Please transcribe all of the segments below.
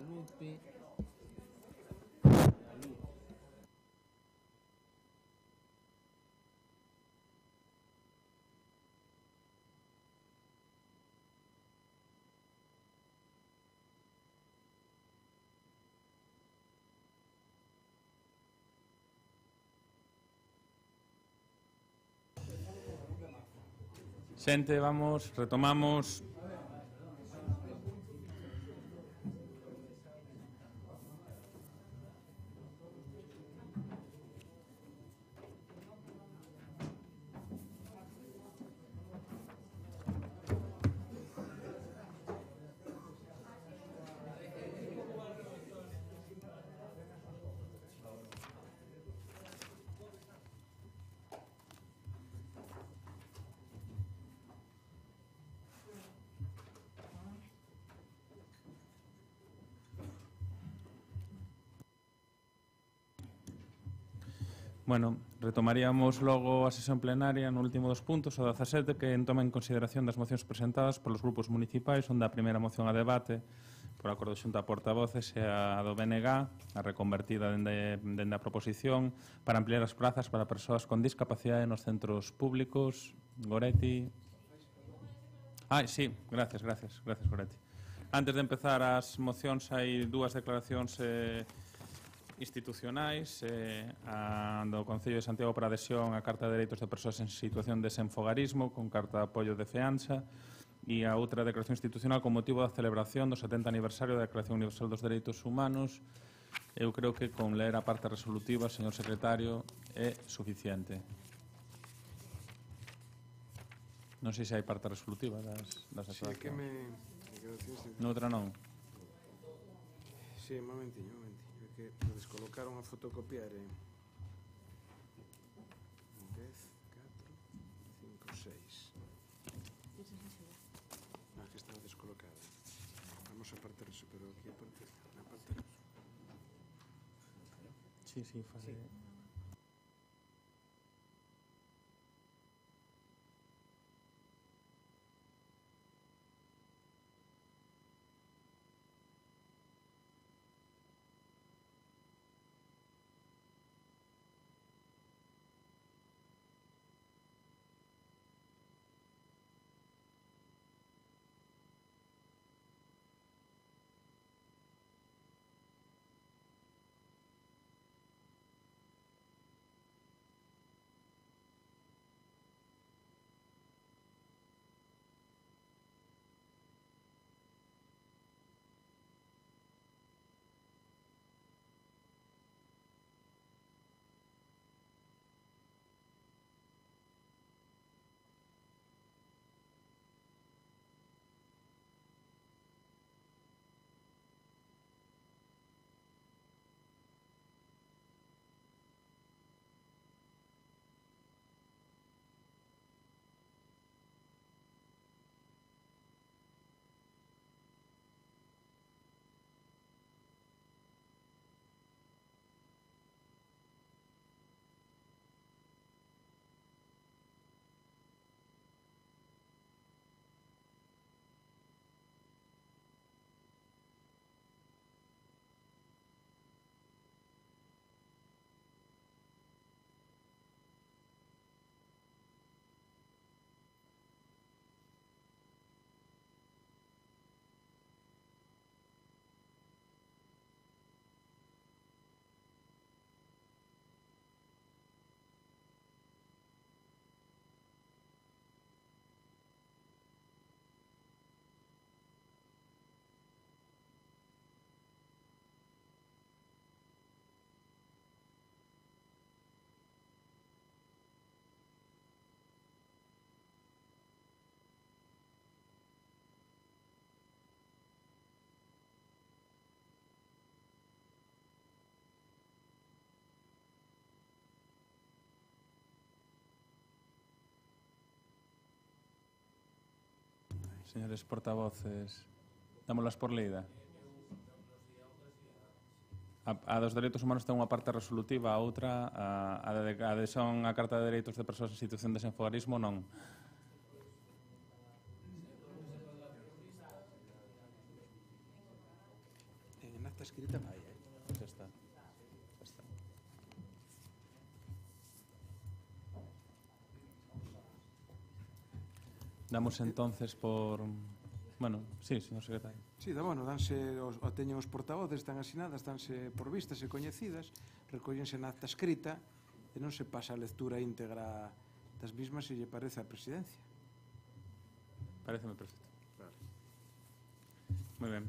Lupe. Xente, vamos, retomamos. Bueno, retomaríamos logo a sesión plenaria no último dos puntos, o 17, que toma en consideración das mocións presentadas polos grupos municipais, onde a primeira moción a debate por acordo xunto a portavoces e a do BNG, a reconvertida dende a proposición para ampliar as prazas para persoas con discapacidade nos centros públicos. Goretti. Sí, gracias, Goretti. Antes de empezar as mocións, hai dúas declaracións institucionais do Concello de Santiago para adhesión á Carta de Dereitos de Persoas en Situación de Desenfogarismo con carta de apoio de FEANSA e a outra declaración institucional con motivo da celebración do 70 aniversario da Declaración Universal dos Dereitos Humanos. Eu creo que con ler a parte resolutiva, señor secretario, é suficiente. Non sei se hai parte resolutiva das declaracións. Noutra non? Sí, un momentiño. Que descolocaron a fotocopiar en 10, 4, 5, 6. Que estaba descolocada. Vamos a parte eso, pero aquí a parte Sí, fase. Señores portavoces, dámolas por leída. A dos dereitos humanos ten unha parte resolutiva, a outra, a de adhesión á Carta de Dereitos de Persoas en Situación de Desenfogarismo, non. Damos entonces por... Bueno, sí, señor secretario. Sí, bueno, o teñen os portavoces, están asinadas, danse por vistas e coñecidas, recóllense na acta escrita e non se pasa a lectura íntegra das mismas se lle parece a presidencia. Pareceme perfecto. Vale. Moi ben.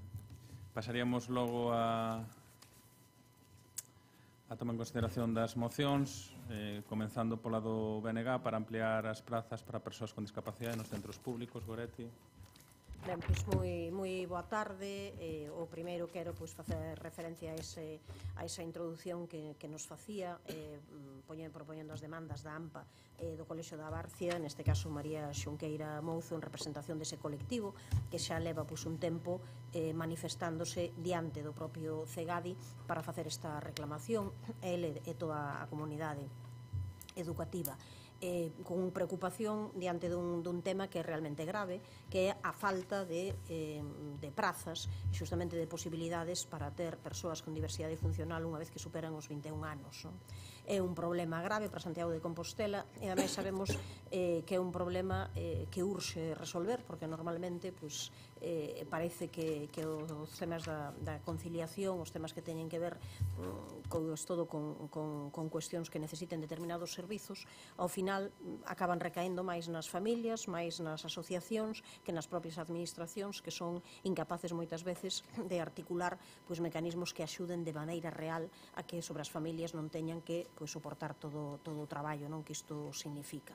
Pasaríamos logo a toma en consideración das mocións, comenzando pola do BNG para ampliar as prazas para persoas con discapacidade nos centros públicos. Goretti. Ben, pois moi boa tarde. O primeiro quero facer referencia a esa introdución que nos facía propoñendo as demandas da AMPA do Colexio da Barcia, neste caso María Xunqueira Mouzo, en representación dese colectivo que xa leva un tempo manifestándose diante do propio CEGADI para facer esta reclamación, ele e toda a comunidade educativa, con preocupación diante dun tema que é realmente grave, que é a falta de prazas e xustamente de posibilidades para ter persoas con diversidade funcional unha vez que superan os 21 anos. É un problema grave para Santiago de Compostela e ademais sabemos que é un problema que urxe resolver, porque normalmente parece que os temas da conciliación, os temas que teñen que ver con cuestións que necesiten determinados servizos, ao final acaban recaendo máis nas familias, máis nas asociacións que nas propias administracións, que son incapaces moitas veces de articular mecanismos que axuden de maneira real a que sobre as familias non teñan que soportar todo o traballo que isto significa.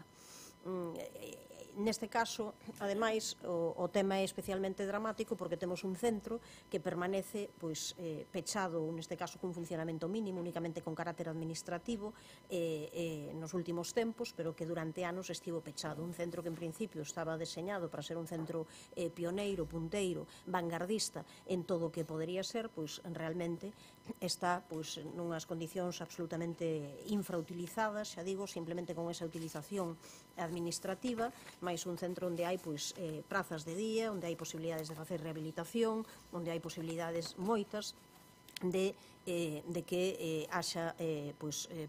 Neste caso, ademais, o tema é especialmente dramático porque temos un centro que permanece pechado, neste caso cun funcionamento mínimo, únicamente con carácter administrativo nos últimos tempos, pero que durante anos estivo pechado. Un centro que en principio estaba deseñado para ser un centro pioneiro, punteiro, vanguardista en todo o que podería ser, realmente está nunhas condicións absolutamente infrautilizadas, xa digo, simplemente con esa utilización administrativa, máis un centro onde hai prazas de día, onde hai posibilidades de facer rehabilitación, onde hai posibilidades moitas de que haxa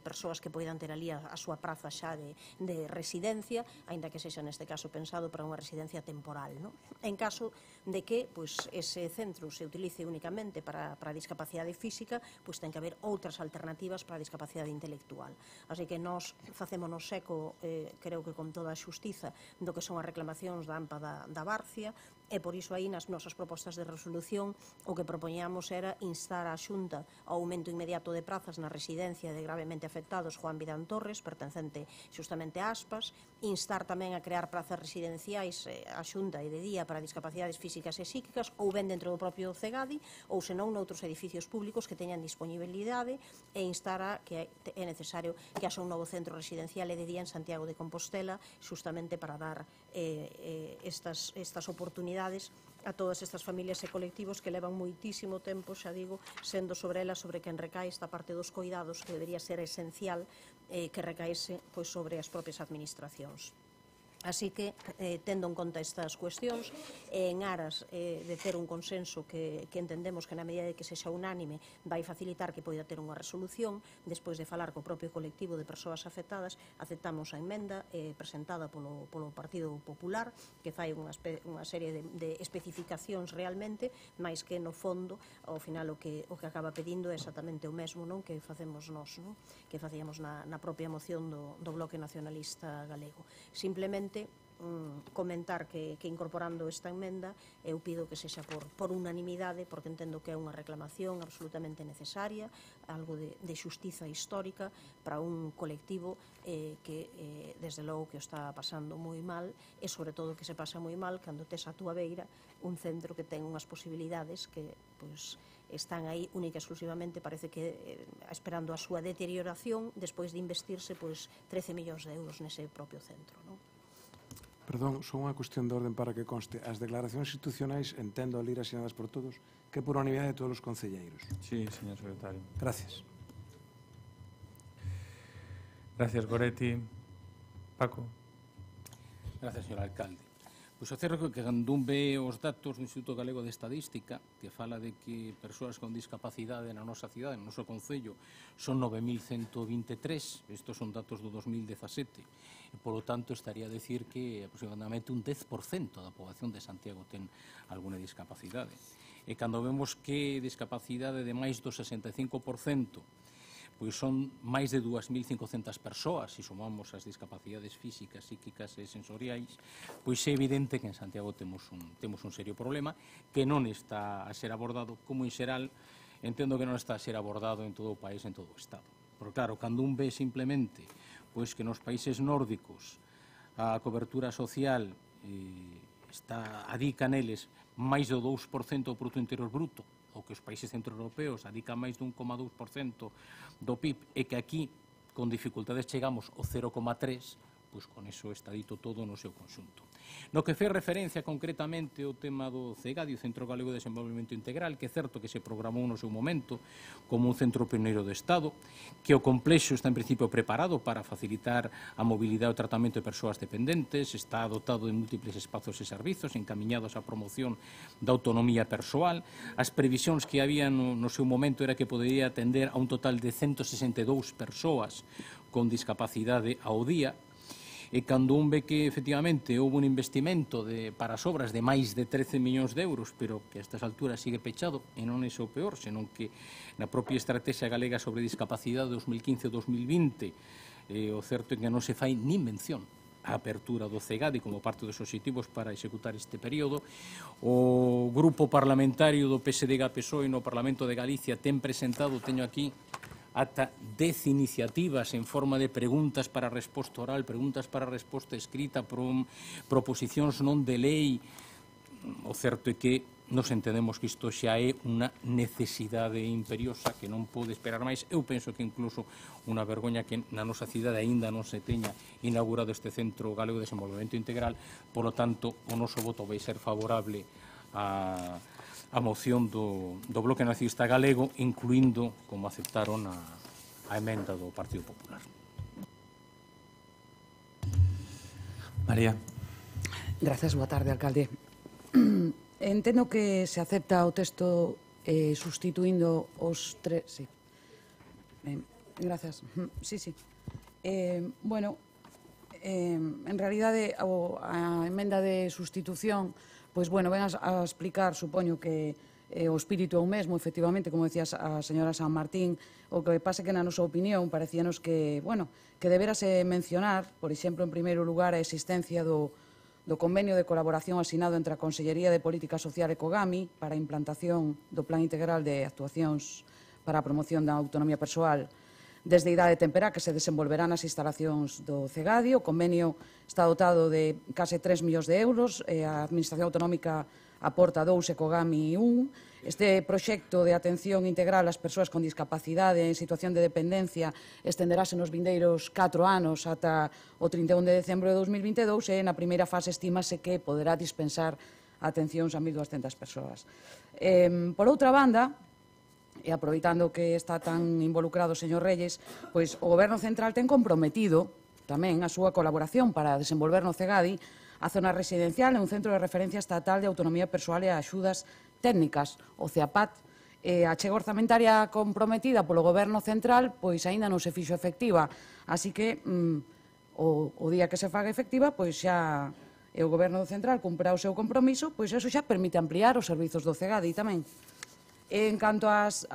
persoas que poidan ter ali a súa praza xa de residencia, aínda que sexa neste caso pensado para unha residencia temporal. En caso de que ese centro se utilice únicamente para a discapacidade física, ten que haber outras alternativas para a discapacidade intelectual. Así que nós facémonos eco, creo que con toda a xustiza, do que son as reclamacións da AMPA da Barcia, e por iso aí nas nosas propostas de resolución o que propoñíamos era instar a Xunta ao aumento inmediato de prazas na residencia de gravemente afectados Juan Vidán Torres, pertencente xustamente a Aspas, instar tamén a crear prazas residenciais a Xunta e de día para discapacidades físicas e psíquicas, ou ben dentro do propio CEGADI, ou senón noutros edificios públicos que teñan disponibilidade, e instar a que é necesario que haxa un novo centro residencial e de día en Santiago de Compostela, xustamente para dar estas oportunidades a todas estas familias e colectivos que levan moitísimo tempo, xa digo, sendo sobre elas sobre quen recae esta parte dos coidados que debería ser esencial que recaese sobre as propias administracións. Así que, tendo en conta estas cuestións, en aras de ter un consenso que entendemos que na medida de que sexa unánime vai facilitar que poida ter unha resolución, despois de falar co propio colectivo de persoas afectadas, aceptamos a emenda presentada polo Partido Popular, que fai unha serie de especificacións realmente, máis que no fondo, ao final o que acaba pedindo é exactamente o mesmo que facemos nós, que facíamos na propia moción do Bloque Nacionalista Galego. Simplemente comentar que incorporando esta emenda eu pido que sexa por unanimidade, porque entendo que é unha reclamación absolutamente necesaria, algo de xustiza histórica para un colectivo que desde logo que o está pasando moi mal, e sobre todo que se pasa moi mal cando tes a túa beira un centro que ten unhas posibilidades que están aí única e exclusivamente, parece que esperando a súa deterioración despois de investirse 13 millóns de euros nese propio centro, non? Perdón, só unha cuestión de orden para que conste. As declaracións institucionais, entendo a lir asinadas por todos, que por unanimidade de todos os concelleiros. Sí, señor secretario. Gracias. Gracias, Goretti. Paco. Gracias, señor alcalde. Pois o certo é que cando un ve os datos do Instituto Galego de Estadística, que fala de que persoas con discapacidade na nosa cidade, no noso concello, son 9.123, estes son datos do 2017, e, polo tanto, estaría a decir que aproximadamente un 10% da poboación de Santiago ten alguna discapacidade. E cando vemos que discapacidade de máis do 65%, pois son máis de 2.500 persoas, se sumamos as discapacidades físicas, psíquicas e sensoriais, pois é evidente que en Santiago temos un serio problema que non está a ser abordado, como en xeral entendo que non está a ser abordado en todo o país, en todo o Estado. Porque claro, cando un ve simplemente pois que nos países nórdicos a cobertura social adica neles máis do 2% do produto interior bruto, ou que os países centroeuropeos adican máis dun 1,2% do PIB, e que aquí, con dificultades, chegamos ao 0,3%, pois con iso está dito todo no seu conxunto. No que fai referencia concretamente ao tema do CEGADI, o Centro Galego de Desenvolvemento Integral, que é certo que se programou no seu momento como un centro pioneiro do Estado, que o complexo está en principio preparado para facilitar a mobilidade e o tratamento de persoas dependentes, está dotado de múltiples espazos e servizos encaminhados á promoción da autonomía persoal. As previsións que había no seu momento era que podería atender a un total de 162 persoas con discapacidade ao día. E cando un ve que, efectivamente, houve un investimento para as obras de máis de 13 millóns de euros, pero que a estas alturas sigue pechado, e non é o peor, senón que na propia Estrategia Galega sobre Discapacidade 2015-2020 o certo é que non se fai nin mención a apertura do CEGADI como parte dos obxectivos para executar este período. O grupo parlamentario do PSDG-PSOE no Parlamento de Galicia ten presentado, teño aquí, ata 10 iniciativas en forma de preguntas para resposta oral, preguntas para resposta escrita, proposicións non de lei. O certo é que nos entendemos que isto xa é unha necesidade imperiosa que non pode esperar máis. Eu penso que incluso unha vergoña que na nosa cidade aínda non se teña inaugurado este Centro Galego de Desenvolvemento Integral. Por lo tanto, o noso voto vai ser favorable a moción do Bloque Nacionalista Galego, incluindo, como aceptaron, a emenda do Partido Popular. María. Grazas, boa tarde, alcalde. Entendo que se acepta o texto sustituindo os tres... Sí. Grazas. Sí, sí. Bueno, en realidade, a emenda de sustitución, pois, bueno, ven a explicar, supoño que o espírito é o mesmo, efectivamente, como decías a señora San Martín, o que pasa que na nosa opinión parecíanos que, bueno, que deberase mencionar, por exemplo, en primeiro lugar, a existencia do convenio de colaboración asinado entre a Consellería de Política Social e COGAMI para a implantación do Plan Integral de Actuacións para a Promoción da Autonomía Persoal desde idade temperá, que se desenvolverá nas instalacións do CEGADI. O convenio está dotado de case 3 millóns de euros, a Administración Autonómica aporta 2 e COGAMI 1. Este proxecto de atención integral ás persoas con discapacidade en situación de dependencia estenderase nos vindeiros 4 anos ata o 31 de decembro de 2022 e na primeira fase estímase que poderá dispensar atencións a 1.200 persoas. Por outra banda, e aproveitando que está tan involucrado o señor Reyes, pois o Goberno Central ten comprometido tamén a súa colaboración para desenvolver no CEGADI a zona residencial e un centro de referencia estatal de autonomía persoal e axudas técnicas, o CEAPAT. A chega orzamentaria comprometida polo Goberno Central pois aínda non se fixo efectiva, así que o día que se faga efectiva, pois xa o Goberno Central cumprirá o seu compromiso, pois eso xa permite ampliar os servizos do CEGADI tamén. En canto ás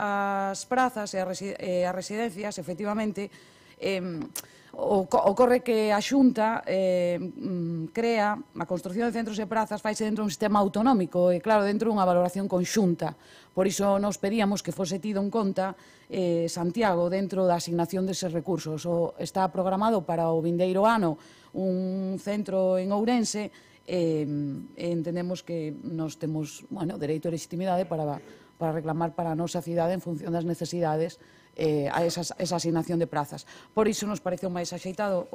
prazas e ás residencias, efectivamente, ocorre que a Xunta crea a construción de centros e prazas faise dentro dun sistema autonómico e, claro, dentro dunha valoración conxunta. Por iso nos pedíamos que fose tido en conta Santiago dentro da asignación deses recursos. Está programado para o vindeiro ano un centro en Ourense e entendemos que nos temos dereito e legitimidade para reclamar para a nosa cidade en función das necesidades a esa asignación de prazas. Por iso nos pareceu máis axeitado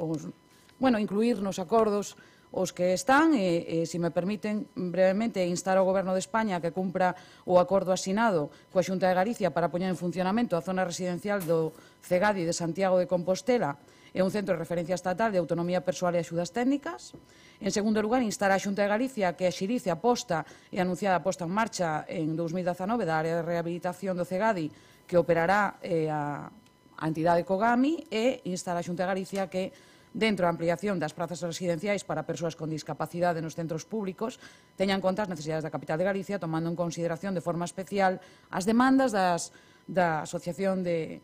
incluir nos acordos os que están e, se me permiten brevemente, instar ao Goberno de España que cumpra o acordo asinado coa Xunta de Galicia para poñer en funcionamento a zona residencial do CEGADI de Santiago de Compostela e un centro de referencia estatal de autonomía persoal e axudas técnicas. En segundo lugar, instar a Xunta de Galicia que axilice a posta e anunciada posta en marcha en 2019 da área de rehabilitación do CEGADI que operará a entidade Cogami e instar a Xunta de Galicia que dentro da ampliación das prazas residenciais para persoas con discapacidade nos centros públicos, teña en conta as necesidades da capital de Galicia, tomando en consideración de forma especial as demandas da Asociación de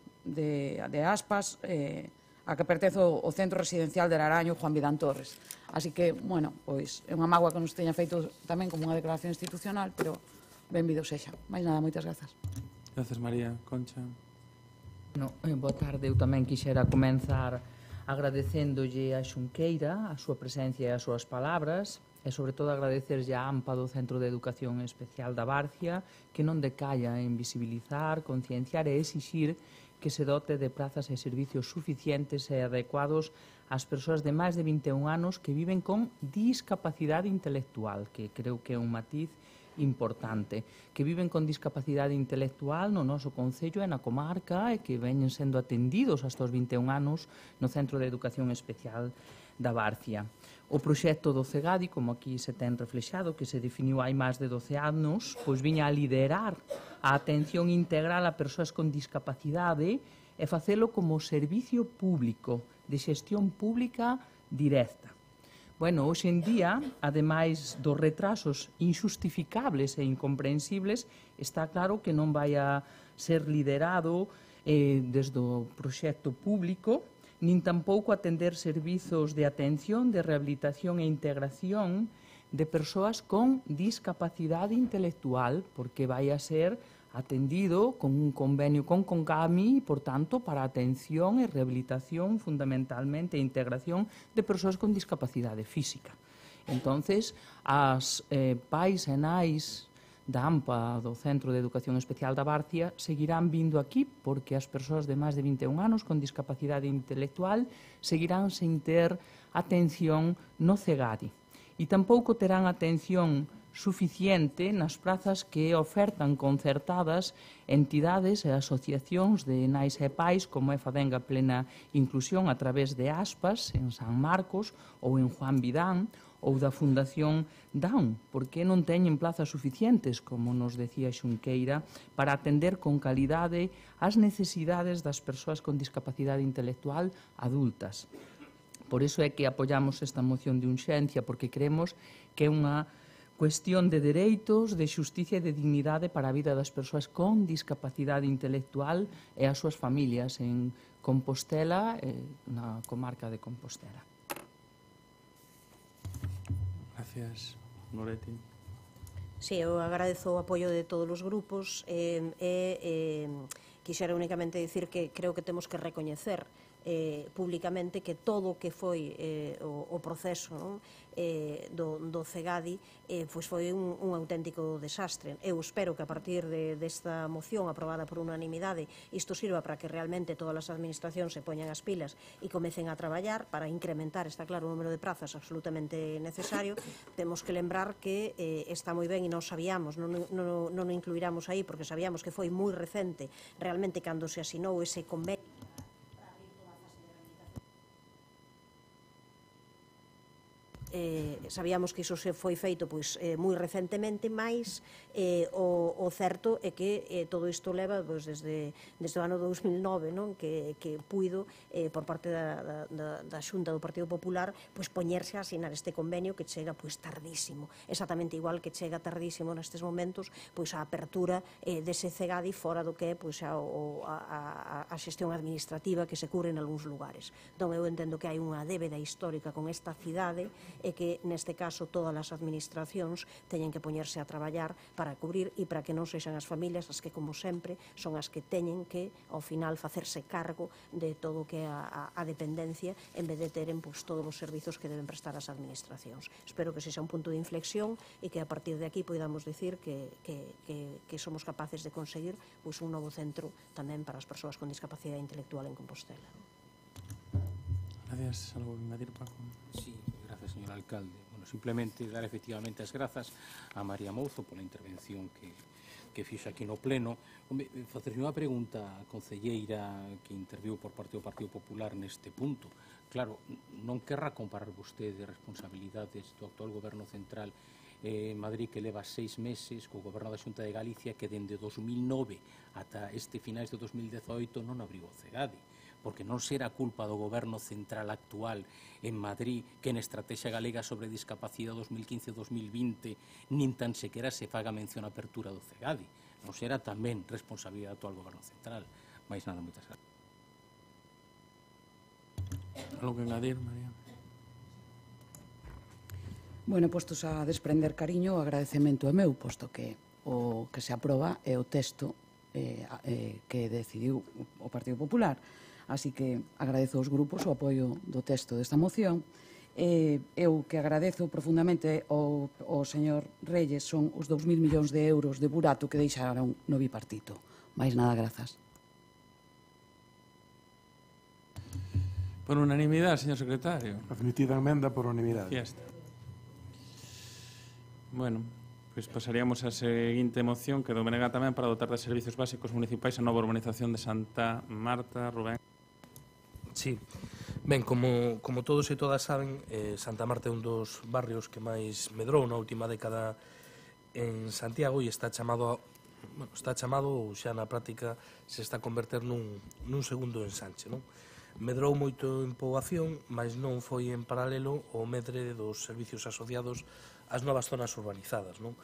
Aspas, a que pertence o Centro Residencial de Laraño Juan Vidán Torres. Así que, bueno, pois é unha mágoa que nos teña feito tamén como unha declaración institucional, pero benvido sexa. Mais nada, moitas grazas. Grazas, María. Concha. Boa tarde. Eu tamén quixera comenzar agradecéndolle a Xunqueira a súa presencia e as súas palabras e, sobre todo, agradecerlle a AMPA do Centro de Educación Especial da Barcia que non decalla en visibilizar, concienciar e exixir que se dote de prazas e servicios suficientes e adecuados ás persoas de máis de 21 anos que viven con discapacidade intelectual, que creo que é un matiz importante, que viven con discapacidade intelectual no noso concello e na comarca e que veñen sendo atendidos hasta os 21 anos no Centro de Educación Especial da Barcia. O proxecto do CEGADI, como aquí se ten reflexado, que se definiu hai máis de 12 anos, pois viña a liderar a atención integral a persoas con discapacidade e facelo como servicio público, de xestión pública directa. Bueno, hoxe en día, ademais dos retrasos injustificables e incomprensibles, está claro que non vai a ser liderado desde o proxecto público, nin tampouco atender servizos de atención, de rehabilitación e integración de persoas con discapacidade intelectual, porque vai a ser atendido con un convenio con Cogami, por tanto, para atención e rehabilitación, fundamentalmente, e integración de persoas con discapacidade física. Entonces, as pais e nais da AMPA, do Centro de Educación Especial da Barcia, seguirán vindo aquí porque as persoas de máis de 21 anos con discapacidade intelectual seguirán sen ter atención no CEGADI. E tampouco terán atención suficiente nas prazas que ofertan concertadas entidades e asociacións de nais e pais como é Fadenga Plena Inclusión a través de Aspas en San Marcos ou en Juan Vidán ou da Fundación Down, porque non teñen plazas suficientes, como nos decía Xunqueira, para atender con calidade as necesidades das persoas con discapacidade intelectual adultas. Por iso é que apoiamos esta moción de urxencia, porque creemos que é unha cuestión de dereitos, de xusticia e de dignidade para a vida das persoas con discapacidade intelectual e as súas familias en Compostela, na comarca de Compostela. Gracias. Loretti. Sí, eu agradezo o apoio de todos os grupos e quixera únicamente dicir que creo que temos que recoñecer públicamente que todo o que foi o proceso, non? Do CEGADI pois foi un auténtico desastre. Eu espero que a partir desta moción aprobada por unanimidade isto sirva para que realmente todas as administracións se poñan as pilas e comecen a traballar para incrementar, está claro, o número de prazas absolutamente necesario. Temos que lembrar que está moi ben e non sabíamos, non o incluiramos aí porque sabíamos que foi moi recente realmente cando se asinou ese convenio. Sabíamos que iso se foi feito moi recentemente, mas o certo é que todo isto leva desde o ano 2009, non? Que puido, por parte da Xunta do Partido Popular, poñerse a asinar este convenio que chega tardísimo, exactamente igual que chega tardísimo nestes momentos a apertura dese CEGADI fora do que é a xestión administrativa que se cubre en algúns lugares. Entón, eu entendo que hai unha débeda histórica con esta cidade e que, neste caso, todas as administracións teñen que poñerse a traballar para cubrir e para que non sexan as familias as que, como sempre, son as que teñen que, ao final, facerse cargo de todo o que é a dependencia en vez de teren todos os servizos que deben prestar as administracións. Espero que sexa un punto de inflexión e que a partir de aquí podamos dicir que somos capaces de conseguir un novo centro tamén para as persoas con discapacidade intelectual en Compostela. Gracias. ¿Algo que añadir, Paco? Sí, gracias, señor alcalde. Bueno, simplemente dar efectivamente as grazas a María Mouzo pola intervención que fixe aquí no pleno. Facerlle unha pregunta á concelleira que interviu por parte do Partido Popular neste punto. Claro, non querrá comparar vostede responsabilidades do actual goberno central Madrid, que leva 6 meses, co goberno da Xunta de Galicia, que dende 2009 ata este finais de 2018 non abriu o CEGADI, porque non será culpa do goberno central actual en Madrid que en Estrategia Galega sobre Discapacidade 2015-2020 nin tan sequera se faga mención a apertura do CEGADI. Non será tamén responsabilidade do actual goberno central. Mais nada, moitas gracias. Algo que engadir, María? Bueno, postos a desprender cariño, o agradecemento é meu, posto que o que se aproba é o texto que decidiu o Partido Popular. Así que agradezo aos grupos o apoio do texto desta moción. Eu que agradezo profundamente ao señor Reyes son os 2.000 millóns de euros de burato que deixaron no bipartito. Mais nada, grazas. Por unanimidade, señor secretario. Admitida a emenda por unanimidade. Fiesta. Bueno, pois pasaríamos á seguinte moción que do BNG tamén para dotar de servizos básicos municipais a nova urbanización de Santa Marta. Rubén. Sí. Ben, como todos e todas saben, Santa Marta é un dos barrios que máis medrou na última década en Santiago e está chamado, ou xa na práctica se está a converter nun segundo ensanche, non? Medrou moito en poboación, mas non foi en paralelo o medre dos servicios asociados ás novas zonas urbanizadas, non?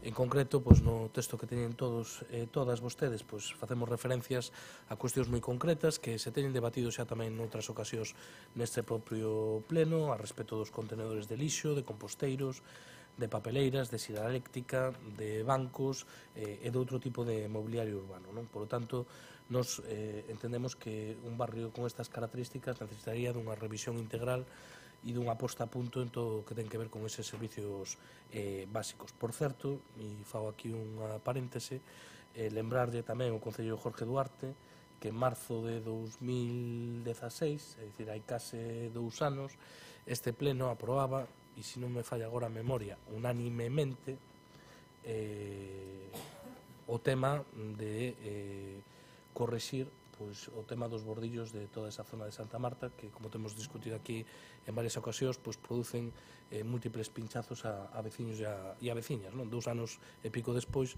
En concreto, no texto que teñen todas vostedes, facemos referencias a cuestións moi concretas que se teñen debatido xa tamén noutras ocasións neste propio pleno, a respecto dos contenedores de lixo, de composteiros, de papeleiras, de sila eléctrica, de bancos e de outro tipo de mobiliario urbano, non? Por lo tanto, nos entendemos que un barrio con estas características necesitaría dunha revisión integral e dunha posta a punto en todo o que ten que ver con eses servicios básicos. Por certo, e fago aquí unha paréntese, lembrarlle tamén ao Concello Jorge Duarte que en marzo de 2016, é dicir, hai case 2 anos, este pleno aprobaba, e se non me falla agora a memoria, unánimemente o tema de correxir o tema dos bordillos de toda esa zona de Santa Marta, que, como temos discutido aquí en varias ocasións, producen múltiples pinchazos a veciños e a veciñas, non? 2 anos e pico despois,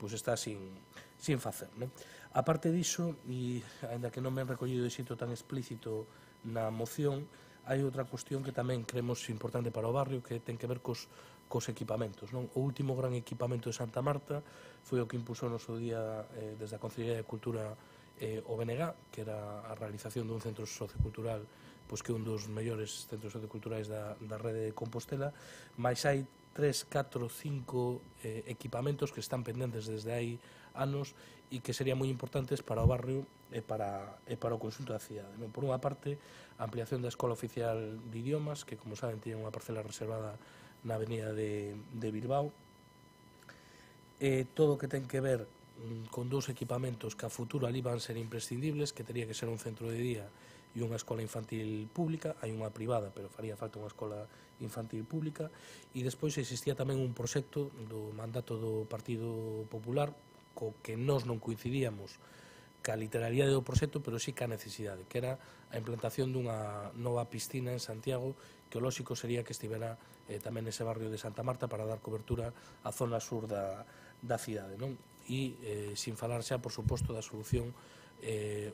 está sin facer, non? A parte diso, e ainda que non me han recollido de xeito tan explícito na moción, hai outra cuestión que tamén creemos importante para o barrio, que ten que ver cos equipamentos, non? O último gran equipamento de Santa Marta foi o que impulsou no seu día desde a Consellería de Cultura o BNG, que era a realización dun centro sociocultural que é un dos mellores centros socioculturais da rede de Compostela, mas hai 3, 4, 5 equipamentos que están pendentes desde hai anos e que serían moi importantes para o barrio e para o conxunto da cidade. Por unha parte, a ampliación da Escola Oficial de Idiomas, que, como saben, tiña unha parcela reservada na avenida de Bilbao, todo o que ten que ver con 2 equipamentos que a futuro ali van ser imprescindibles, que teria que ser un centro de día e unha escola infantil pública. Hai unha privada, pero faría falta unha escola infantil pública. E despois existía tamén un proxecto do mandato do Partido Popular, co que nós non coincidíamos ca literalidade do proxecto, pero sí ca necesidade, que era a implantación dunha nova piscina en Santiago, que o lóxico sería que estivera tamén nese barrio de Santa Marta para dar cobertura á zona sur da cidade, non? E sin falar xa, por suposto, da solución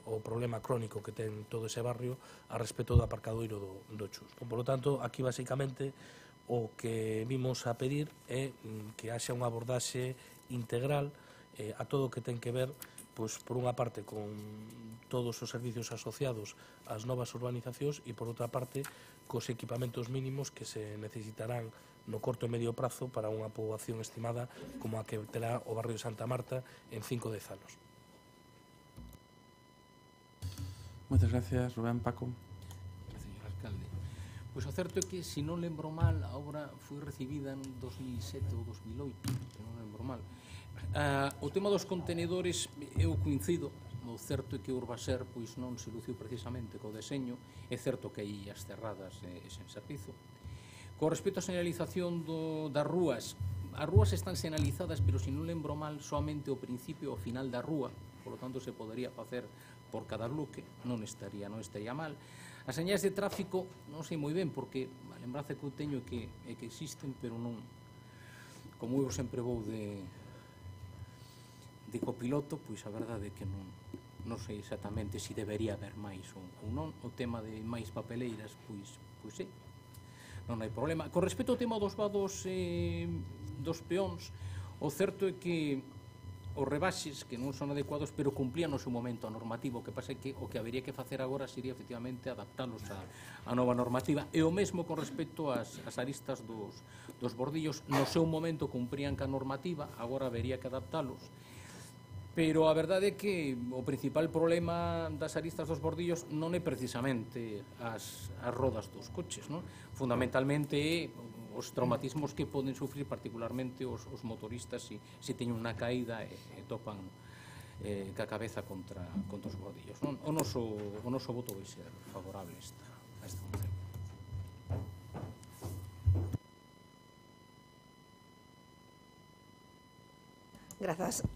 o problema crónico que ten todo ese barrio a respecto do aparcadoiro do Chus. Por lo tanto, aquí basicamente o que vimos a pedir é que haxa unha abordaxe integral a todo o que ten que ver, por unha parte, con todos os servicios asociados ás novas urbanizacións e, por outra parte, cos equipamentos mínimos que se necesitarán no corto e medio prazo para unha poboación estimada como a que terá o barrio de Santa Marta en 5 ou 10 anos. Moitas gracias, Rubén. Paco. Gracias, señor alcalde. Pois o certo é que, se non lembro mal, a obra foi recibida en 2007 ou 2008, se non lembro mal. O tema dos contenedores, eu coincido. O certo é que o Urbaser non se luciu precisamente co deseño. É certo que hai as cerradas e sen servizo. Con respecto á señalización das rúas, as rúas están señalizadas, pero se non lembro mal, somente o principio e o final da rúa, por lo tanto se podería facer por cada bloque, non estaría mal. As señais de tráfico non sei moi ben, porque a lembranza que eu teño é que existen, pero non, como eu sempre vou de copiloto, pois a verdade é que non sei exactamente se debería haber máis ou non. O tema de máis papeleiras, pois sí, non hai problema. Con respecto ao tema dos vados dos peóns, o certo é que os rebaixes que non son adecuados, pero cumplían no seu momento a normativa. O que pasa é que o que habería que facer agora sería efectivamente adaptalos á nova normativa. E o mesmo con respecto ás aristas dos bordillos. No seu momento cumprían ca normativa, agora habería que adaptalos. Pero a verdade é que o principal problema das aristas dos bordillos non é precisamente as rodas dos coches, non? Fundamentalmente é os traumatismos que poden sufrir particularmente os motoristas se teñen unha caída e topan ca cabeza contra os bordillos. O noso voto vai ser favorable a esta moción. Grazas.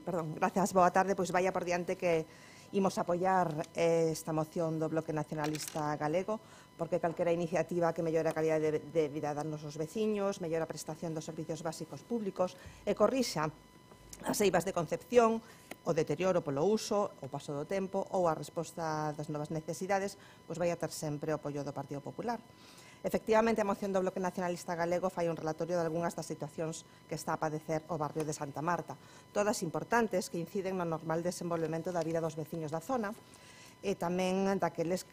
Perdón, grazas, boa tarde. Pois vaya por diante que imos apoiar esta moción do Bloque Nacionalista Galego, porque calquera iniciativa que mellore a calidade de vida dos nosos veciños, mellore a prestación dos servicios básicos públicos e corrixa as eivas de concepción, o deterioro polo uso, o paso do tempo ou a resposta das novas necesidades, pois vai a ter sempre o apoio do Partido Popular. Efectivamente, a moción do Bloque Nacionalista Galego fai un relatorio de algunhas das situacións que está a padecer o barrio de Santa Marta, todas importantes que inciden no normal desenvolvemento da vida dos veciños da zona e tamén daqueles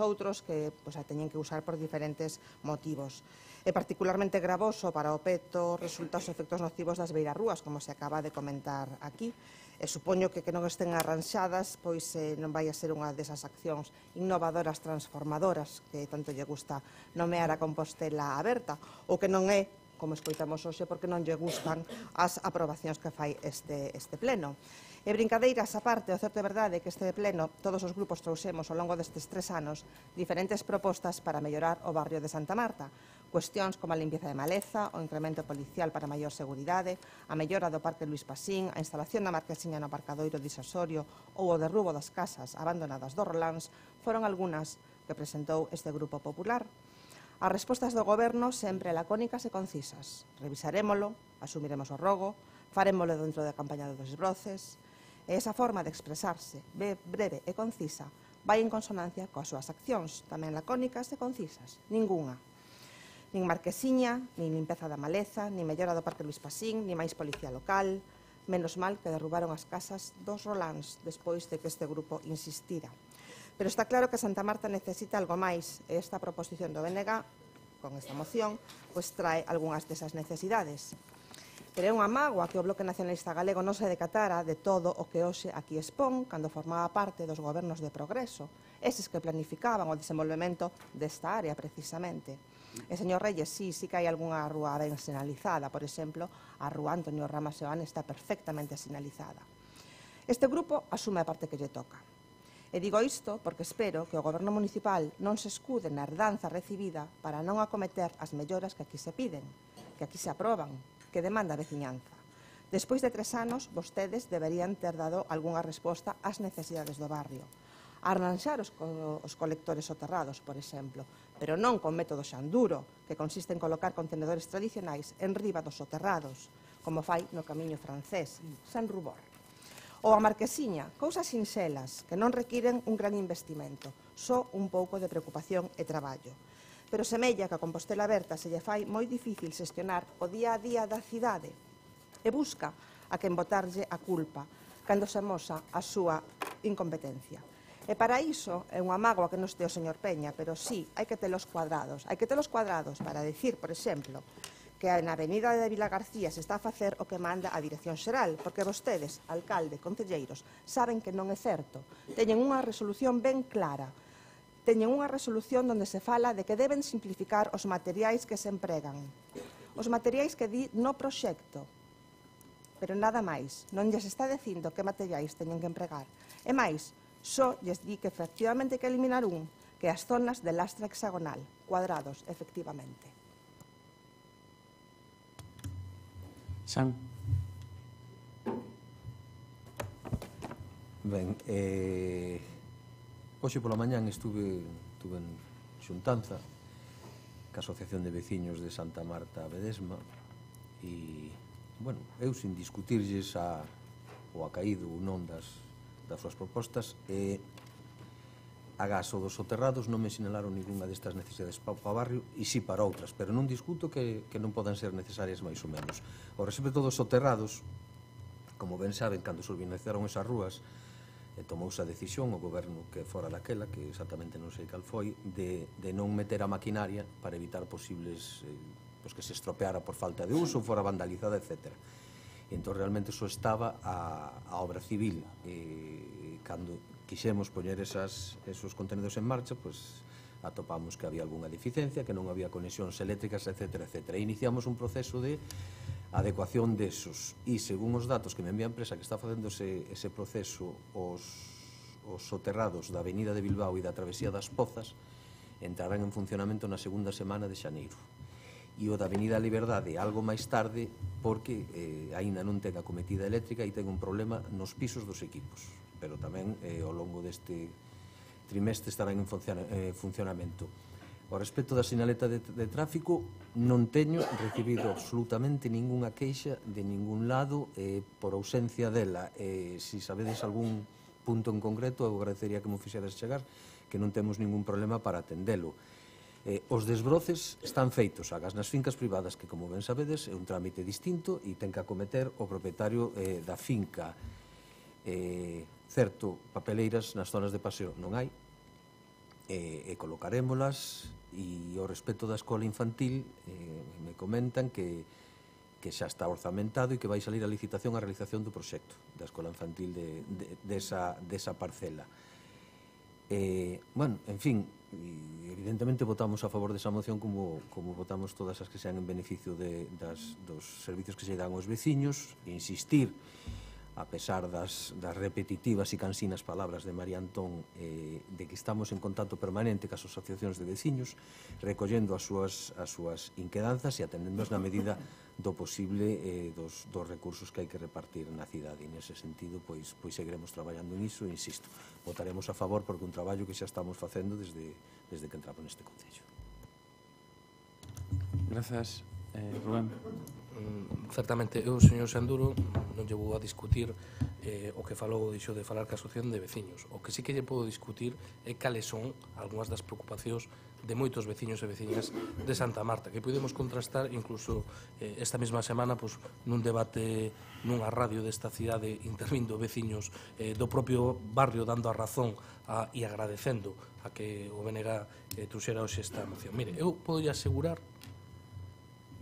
outros que a teñen que usar por diferentes motivos. É particularmente gravoso para o peto resulta os efectos nocivos das beirarrúas, como se acaba de comentar aquí. E supoño que non estén arranxadas, pois non vai a ser unha desas accións innovadoras, transformadoras, que tanto lle gusta nomear a Compostela aberta, ou que non é, como escoitamos hoxe, porque non lle gustan as aprobacións que fai este pleno. E brincadeiras á parte, o certo é verdade que este pleno, todos os grupos trouxemos ao longo destes 3 anos diferentes propostas para mellorar o barrio de Santa Marta. Cuestións como a limpieza de maleza, o incremento policial para maior seguridade, a mellora do Parque Luís Pasín, a instalación da marquesiña no aparcadoiro disosorio ou o derrubo das casas abandonadas do Roláns foron algunhas que presentou este Grupo Popular. As respostas do Goberno sempre lacónicas e concisas. Revisarémolo, asumiremos o rogo, farémolo dentro da campaña dos desbroces. E esa forma de expresarse breve e concisa vai en consonancia coas súas accións, tamén lacónicas e concisas. Ningunha. Nin marquesiña, nin limpeza da maleza, nin mellora do Parque Luís Pasín, nin máis policía local. Menos mal que derrubaron as casas dos Roláns despois de que este grupo insistira. Pero está claro que Santa Marta necesita algo máis e esta proposición do BNG, con esta moción, pois trae algunhas desas necesidades. Pero é unha mágoa que o Bloque Nacionalista Galego non se decatara de todo o que hoxe aquí expón cando formaba parte dos gobernos de progreso, eses que planificaban o desenvolvemento desta área precisamente. E, señor Reyes, sí que hai algunha rúa ben sinalizada, por exemplo, a rúa Antonio Rama Seoane está perfectamente sinalizada. Este grupo asume a parte que lle toca. E digo isto porque espero que o Goberno municipal non se escude na herdanza recibida para non acometer as melloras que aquí se piden, que aquí se aproban, que demanda a veciñanza. Despois de 3 anos, vostedes deberían ter dado algunha resposta ás necesidades do barrio. Arranxar os colectores soterrados, por exemplo, pero non con método xanduro, que consiste en colocar contenedores tradicionais en riba dos soterrados, como fai no camiño francés, sen rubor. Ou a marquesiña, cousas sinxelas, que non requiren un gran investimento, só un pouco de preocupación e traballo. Pero semella que a Compostela aberta se lle fai moi difícil xestionar o día a día da cidade e busca a quen botarlle a culpa cando se amosa a súa incompetencia. E para iso é unha mágoa que non este o señor Peña, pero sí, hai que telos cuadrados. Hai que telos cuadrados para decir, por exemplo, que na avenida de Vila García se está a facer o que manda a Dirección Xeral, porque vostedes, alcalde, concelleiros, saben que non é certo. Teñen unha resolución ben clara. Teñen unha resolución onde se fala de que deben simplificar os materiais que se empregan. Os materiais que di no proxecto. Pero nada máis. Non lles está dicindo que materiais teñen que empregar. E máis, só lles di que efectivamente hai que eliminar un, que as zonas de lastra hexagonal, cuadrados, efectivamente. Xan. Ben, hoxe pola mañán estuve en xuntanza ca Asociación de Veciños de Santa Marta a Bedesma e, bueno, eu sin discutirlles o acaído ou non das súas propostas, agás o dos soterrados non me sinalaron ninguna destas necesidades para o barrio e si para outras, pero non discuto que non podan ser necesarias máis ou menos. O respecto dos soterrados, como ben saben, cando se urbanizaron esas rúas, tomouse a decisión o goberno que fora daquela, que exactamente non sei cal foi, de non meter a maquinaria para evitar posibles que se estropeara por falta de uso, fora vandalizada, etc. E entón realmente só estaba a obra civil. Cando quixemos poñer esos contenedores en marcha, atopamos que había algunha deficiencia, que non había conexións eléctricas, etc. E iniciamos un proceso de adecuación desos, e según os datos que me envía a empresa que está facendo ese proceso, os soterrados da Avenida de Bilbao e da Travesía das Pozas entrarán en funcionamento na segunda semana de xaneiro, e o da Avenida Liberdade algo máis tarde, porque aínda non ten a cometida eléctrica e ten un problema nos pisos dos equipos, pero tamén ao longo deste trimestre estarán en funcionamento. Ao respecto da sinaleta de tráfico, non teño recibido absolutamente ningunha queixa de ningún lado por ausencia dela. Se sabedes algún punto en concreto, eu agradecería que me fixeras chegar, que non temos ningún problema para atendelo. Os desbroces están feitos, agás nas fincas privadas, que, como ben sabedes, é un trámite distinto e ten que acometer o propietario da finca. Certo, papeleiras nas zonas de paseo non hai, e colocarémolas. E ao respecto da escola infantil me comentan que xa está orzamentado e que vai salir a licitación a realización do proxecto da escola infantil desa parcela. Bueno, en fin, evidentemente votamos a favor desa moción como votamos todas as que sean en beneficio dos servicios que se dan aos veciños, e insistir, a pesar das repetitivas e cansinas palabras de María Antón, de que estamos en contacto permanente cas asociacións de veciños, recollendo as súas inquedanzas e atendéndoas na medida do posible dos recursos que hai que repartir na cidade. E nese sentido, pois seguiremos traballando en iso, e insisto, votaremos a favor porque un traballo que xa estamos facendo desde que entramos neste Concello. Grazas. Rubén. Certamente, eu, señor Sanduro, non lle vou a discutir o que falou, dixo de falar ca asociación de veciños. O que sí que lle podo discutir é cales son algunhas das preocupacións de moitos veciños e veciñas de Santa Marta, que podemos contrastar incluso esta mesma semana nun debate nunha radio desta cidade, intervindo veciños do propio barrio, dando a razón e agradecendo a que o BNG truxera hoxe esta moción. Mire, eu podo asegurar,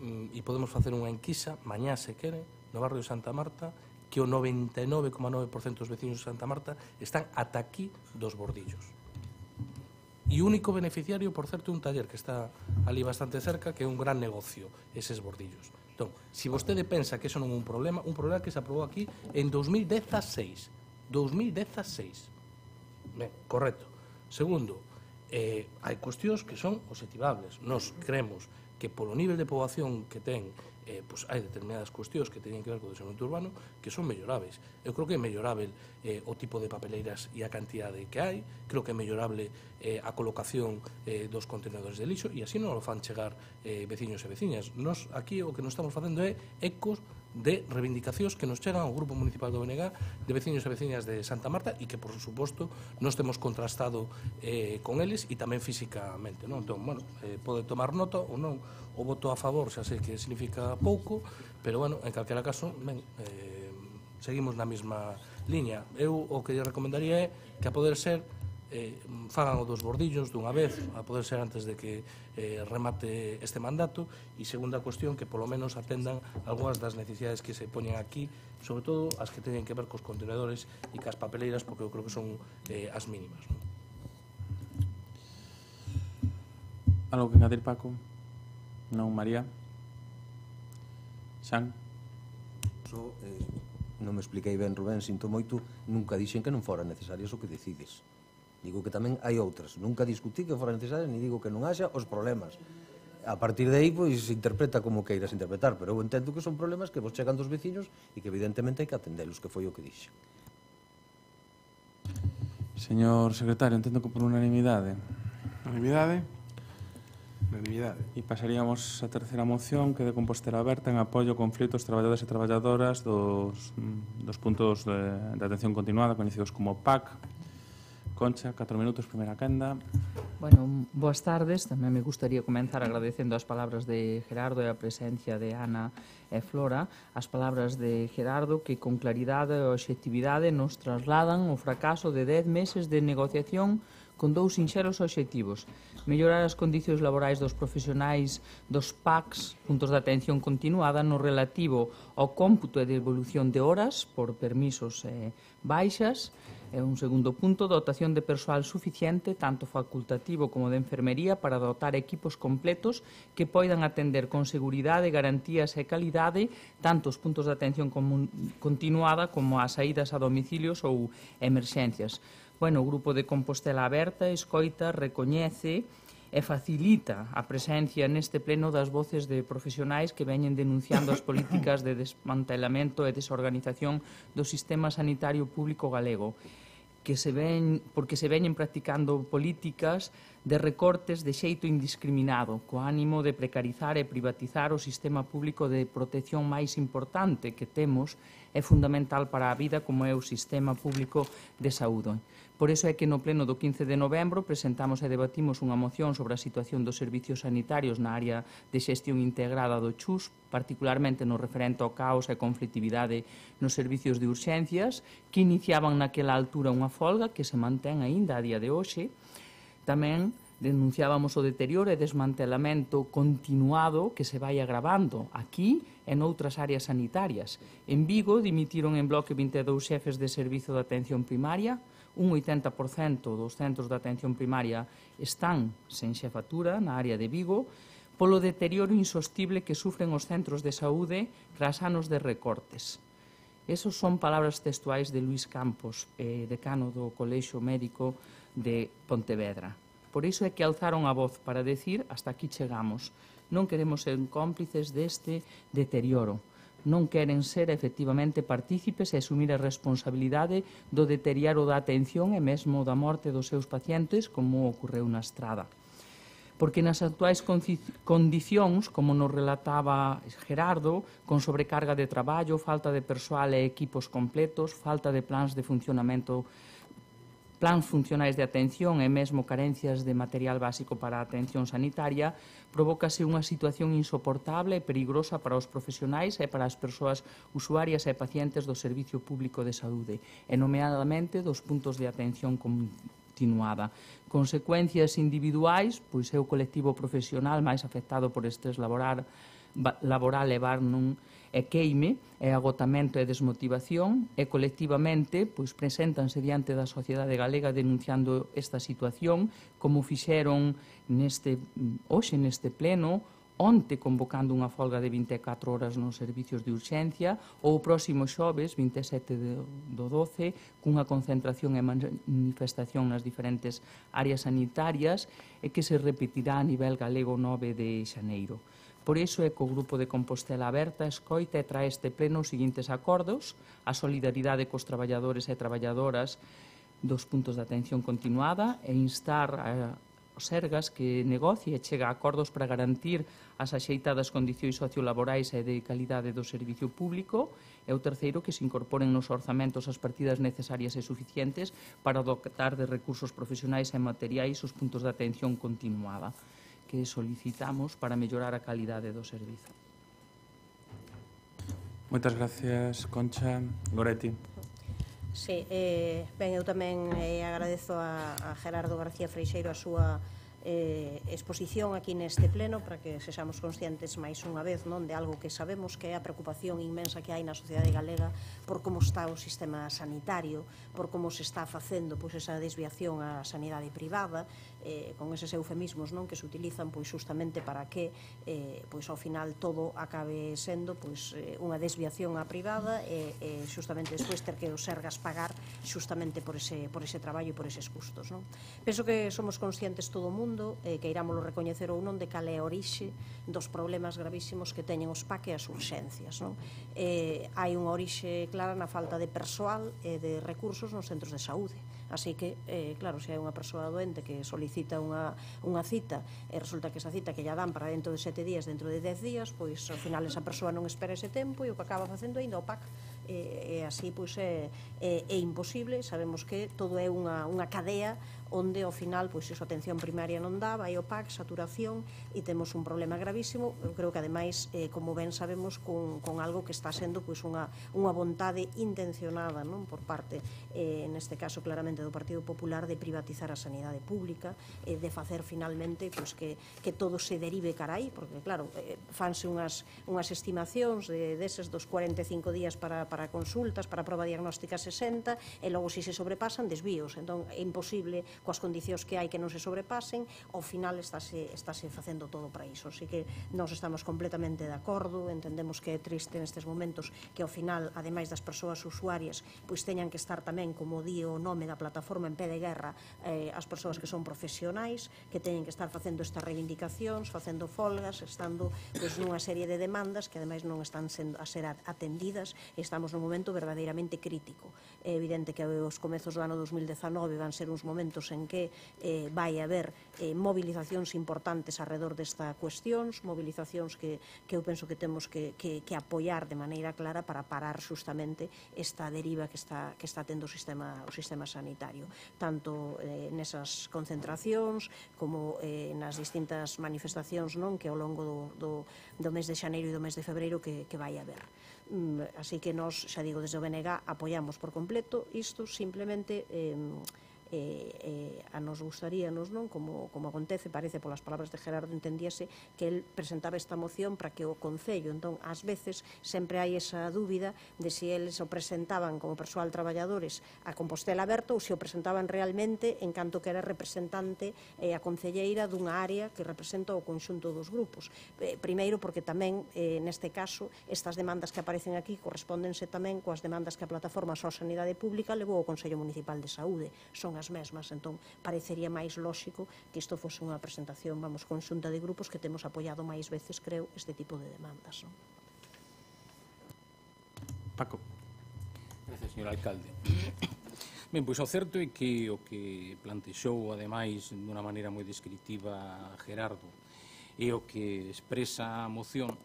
e podemos facer unha enquisa mañá se quere, no barrio de Santa Marta, que o 99,9% dos veciños de Santa Marta están ata aquí dos bordillos. E o único beneficiario, por certo, un taller que está ali bastante cerca, que é un gran negocio, eses bordillos. Entón, se vostede pensa que eso non é un problema que se aprobou aquí en 2016. 2016. Ben, correcto. Segundo, hai cuestións que son objetivables. Nos creemos que polo nivel de poboación que ten, hai determinadas cuestións que teñen que ver co desenvolvemento urbano que son mellorables. Eu creo que é mellorable o tipo de papeleiras e a cantidade que hai, creo que é mellorable a colocación dos contenedores de lixo, e así non o fan chegar veciños e veciñas. Nos aquí o que nos estamos facendo é ecos de reivindicacións que nos chegan ao Grupo Municipal do BNG de veciños e veciñas de Santa Marta, e que, por suposto, nos temos contrastado con eles e tamén físicamente. Entón, bueno, pode tomar nota ou non. O voto a favor xa sei que significa pouco, pero, bueno, en calquera caso, ben, seguimos na mesma liña. Eu o que lle recomendaría é que, a poder ser, fagan o dos bordillos dunha vez, a poder ser antes de que remate este mandato, e segunda cuestión, que polo menos atendan algunhas das necesidades que se poñen aquí, sobre todo as que teñen que ver cos contenedores e cas papeleiras, porque eu creo que son as mínimas. Algo que engadir, Paco? Non, María? Xan? Non me expliquei ben, Rubén, sinto moito, nunca dixen que non fora necesarias o que decides. Digo que tamén hai outras. Nunca discutí que foran necesarias, ni digo que non haxa os problemas. A partir de aí, pois, se interpreta como queiras interpretar, pero eu entendo que son problemas que vos chegan dos veciños e que evidentemente hai que atendelos, que foi o que dixe. Señor secretario, entendo que por unanimidade. Unanimidade? Unanimidade. E pasaríamos á terceira moción, que é de Compostela Aberta, en apoio ao conflito aos traballadores e traballadoras dos puntos de atención continuada, coñecidos como PAC. Concha, 4 minutos, primeira quenda. Bueno, boas tardes. Tamén me gustaría comenzar agradecendo as palabras de Gerardo e a presencia de Ana e Flora. As palabras de Gerardo que con claridade e obxectividade nos trasladan o fracaso de 10 meses de negociación con dous sinxeros obxectivos: mellorar as condicións laborais dos profesionais dos PACs, puntos de atención continuada, no relativo ao cómputo e devolución de horas por permisos e baixas. E un segundo punto, dotación de persoal suficiente, tanto facultativo como de enfermería, para dotar equipos completos que poidan atender con seguridade, garantías e calidade tanto os puntos de atención continuada como as saídas a domicilios ou emerxencias. Bueno, o Grupo de Compostela Aberta escoita, recoñece e facilita a presencia neste pleno das voces de profesionais que veñen denunciando as políticas de desmantelamento e desorganización do sistema sanitario público galego, porque se veñen practicando políticas de recortes de xeito indiscriminado, co ánimo de precarizar e privatizar o sistema público de protección máis importante que temos e fundamental para a vida, como é o sistema público de saúde. Por iso é que no pleno do 15 de novembro presentamos e debatimos unha moción sobre a situación dos servicios sanitarios na área de xestión integrada do CHUS, particularmente no referente ao caos e conflitividade nos servicios de urxencias, que iniciaban naquela altura unha folga que se mantén aínda a día de hoxe. Tamén denunciábamos o deterioro e desmantelamento continuado que se vai agravando aquí e noutras áreas sanitarias. En Vigo dimitiron en bloque 22 xefes de servizo de atención primaria, un 80% dos centros de atención primaria están sen xefatura na área de Vigo, polo deterioro insostible que sufren os centros de saúde tras anos de recortes. Esos son palabras textuais de Luís Campos, decano do Colexio Médico de Pontevedra. Por iso é que alzaron a voz para decir hasta aquí chegamos. Non queremos ser cómplices deste deterioro. Non queren ser efectivamente partícipes e asumir a responsabilidade do deterioro da atención e mesmo da morte dos seus pacientes, como ocorreu na Estrada. Porque nas actuais condicións, como nos relataba Gerardo, con sobrecarga de traballo, falta de persoal e equipos completos, falta de plans de funcionamento, plans funcionais de atención e mesmo carencias de material básico para a atención sanitaria, provócase unha situación insoportable e perigosa para os profesionais e para as persoas usuarias e pacientes do Servicio Público de Saúde, e nomeadamente dos puntos de atención continuada. Consecuencias individuais, pois é o colectivo profesional máis afectado por estrés laboral e barnum e queime, e agotamento e desmotivación, e colectivamente pois preséntanse diante da sociedade galega denunciando esta situación, como fixeron hoxe neste pleno, onte convocando unha folga de 24 horas nos servicios de urxencia, ou o próximo xoves, 27 do 12, cunha concentración e manifestación nas diferentes áreas sanitarias e que se repetirá a nivel galego 9 de xaneiro. Por iso é que o Grupo de Compostela Aberta escoita e trae este pleno os seguintes acordos: a solidaridade cos traballadores e traballadoras dos puntos de atención continuada e instar o Sergas que negocie e chega a acordos para garantir as axeitadas condicións sociolaborais e de calidade do servicio público, e o terceiro que se incorporen nos orzamentos as partidas necesarias e suficientes para dotar de recursos profesionais e materiais os puntos de atención continuada que solicitamos para mellorar a calidade do servizo. Moitas gracias, Concha. Goretti. Sí, ben, eu tamén agradezo a Gerardo García Freixeiro a súa exposición aquí neste pleno para que sexamos conscientes máis unha vez de algo que sabemos que é a preocupación inmensa que hai na sociedade galega por como está o sistema sanitario, por como se está facendo esa desviación á sanidade privada, con eses eufemismos que se utilizan justamente para que ao final todo acabe sendo unha desviación á privada e justamente despois ter que os sergas pagar justamente por ese traballo e por eses custos. Penso que somos conscientes todo o mundo, que irámoslo recoñecer ou non, de cal é a orixe dos problemas gravísimos que teñen os PAC e as urxencias. Hai unha orixe clara na falta de persoal e de recursos nos centros de saúde. Así que, claro, se hai unha persoa doente que solicita unha cita e resulta que esa cita que lla dan para dentro de 7 días, dentro de 10 días, pois ao final esa persoa non espera ese tempo e o que acaba facendo ainda o PAC. E así é imposible. Sabemos que todo é unha cadea onde ao final a atención primaria non dá, vai ao PAC, saturación, e temos un problema gravísimo. Eu creo que ademais, como ben sabemos, con algo que está sendo unha vontade intencionada por parte, neste caso claramente do Partido Popular, de privatizar a sanidade pública, de facer finalmente que todo se derive cara aí, porque claro, fanse unhas estimacións deses dos 45 días para consultas, para prova diagnóstica 60, e logo se sobrepasan desvíos. Entón é imposible, coas condicións que hai, que non se sobrepasen. Ao final estáse facendo todo para iso. Así que nós estamos completamente de acordo, entendemos que é triste nestes momentos que ao final, ademais das persoas usuarias, teñan que estar tamén, como di o nome da plataforma, en pé de guerra as persoas que son profesionais, que teñen que estar facendo estas reivindicacións, facendo folgas, estando nunha serie de demandas que ademais non están a ser atendidas, e estamos nun momento verdadeiramente crítico. É evidente que os comezos do ano 2019 van ser uns momentos en que vai haber movilizacións importantes arredor desta cuestións, movilizacións que eu penso que temos que apoiar de maneira clara para parar justamente esta deriva que está tendo o sistema sanitario, tanto nesas concentracións como nas distintas manifestacións que ao longo do mes de xaneiro e do mes de febreiro que vai haber. Así que nós, xa digo, desde o BNG apoiamos por completo isto. Simplemente a nos gustaríanos, como acontece, parece polas palabras de Gerardo, entendíase que el presentaba esta moción para que o Concello, entón, ás veces, sempre hai esa dúbida de se eles o presentaban como persoal traballadores a Compostela Aberta ou se o presentaban realmente en canto que era representante a concelleira dunha área que representa o conxunto dos grupos. Primeiro, porque tamén, neste caso, estas demandas que aparecen aquí correspóndense tamén coas demandas que a Plataforma Só Sanidade Pública levou ao Consello Municipal de Saúde. Son as mesmas, entón parecería máis lóxico que isto fose unha presentación, conxunta de grupos que temos apoiado máis veces, creo, este tipo de demandas. Paco. Gracias, señor alcalde. Ben, pois o certo é que o que plantexou, ademais, dunha maneira moi descriptiva Gerardo, e o que expresa a moción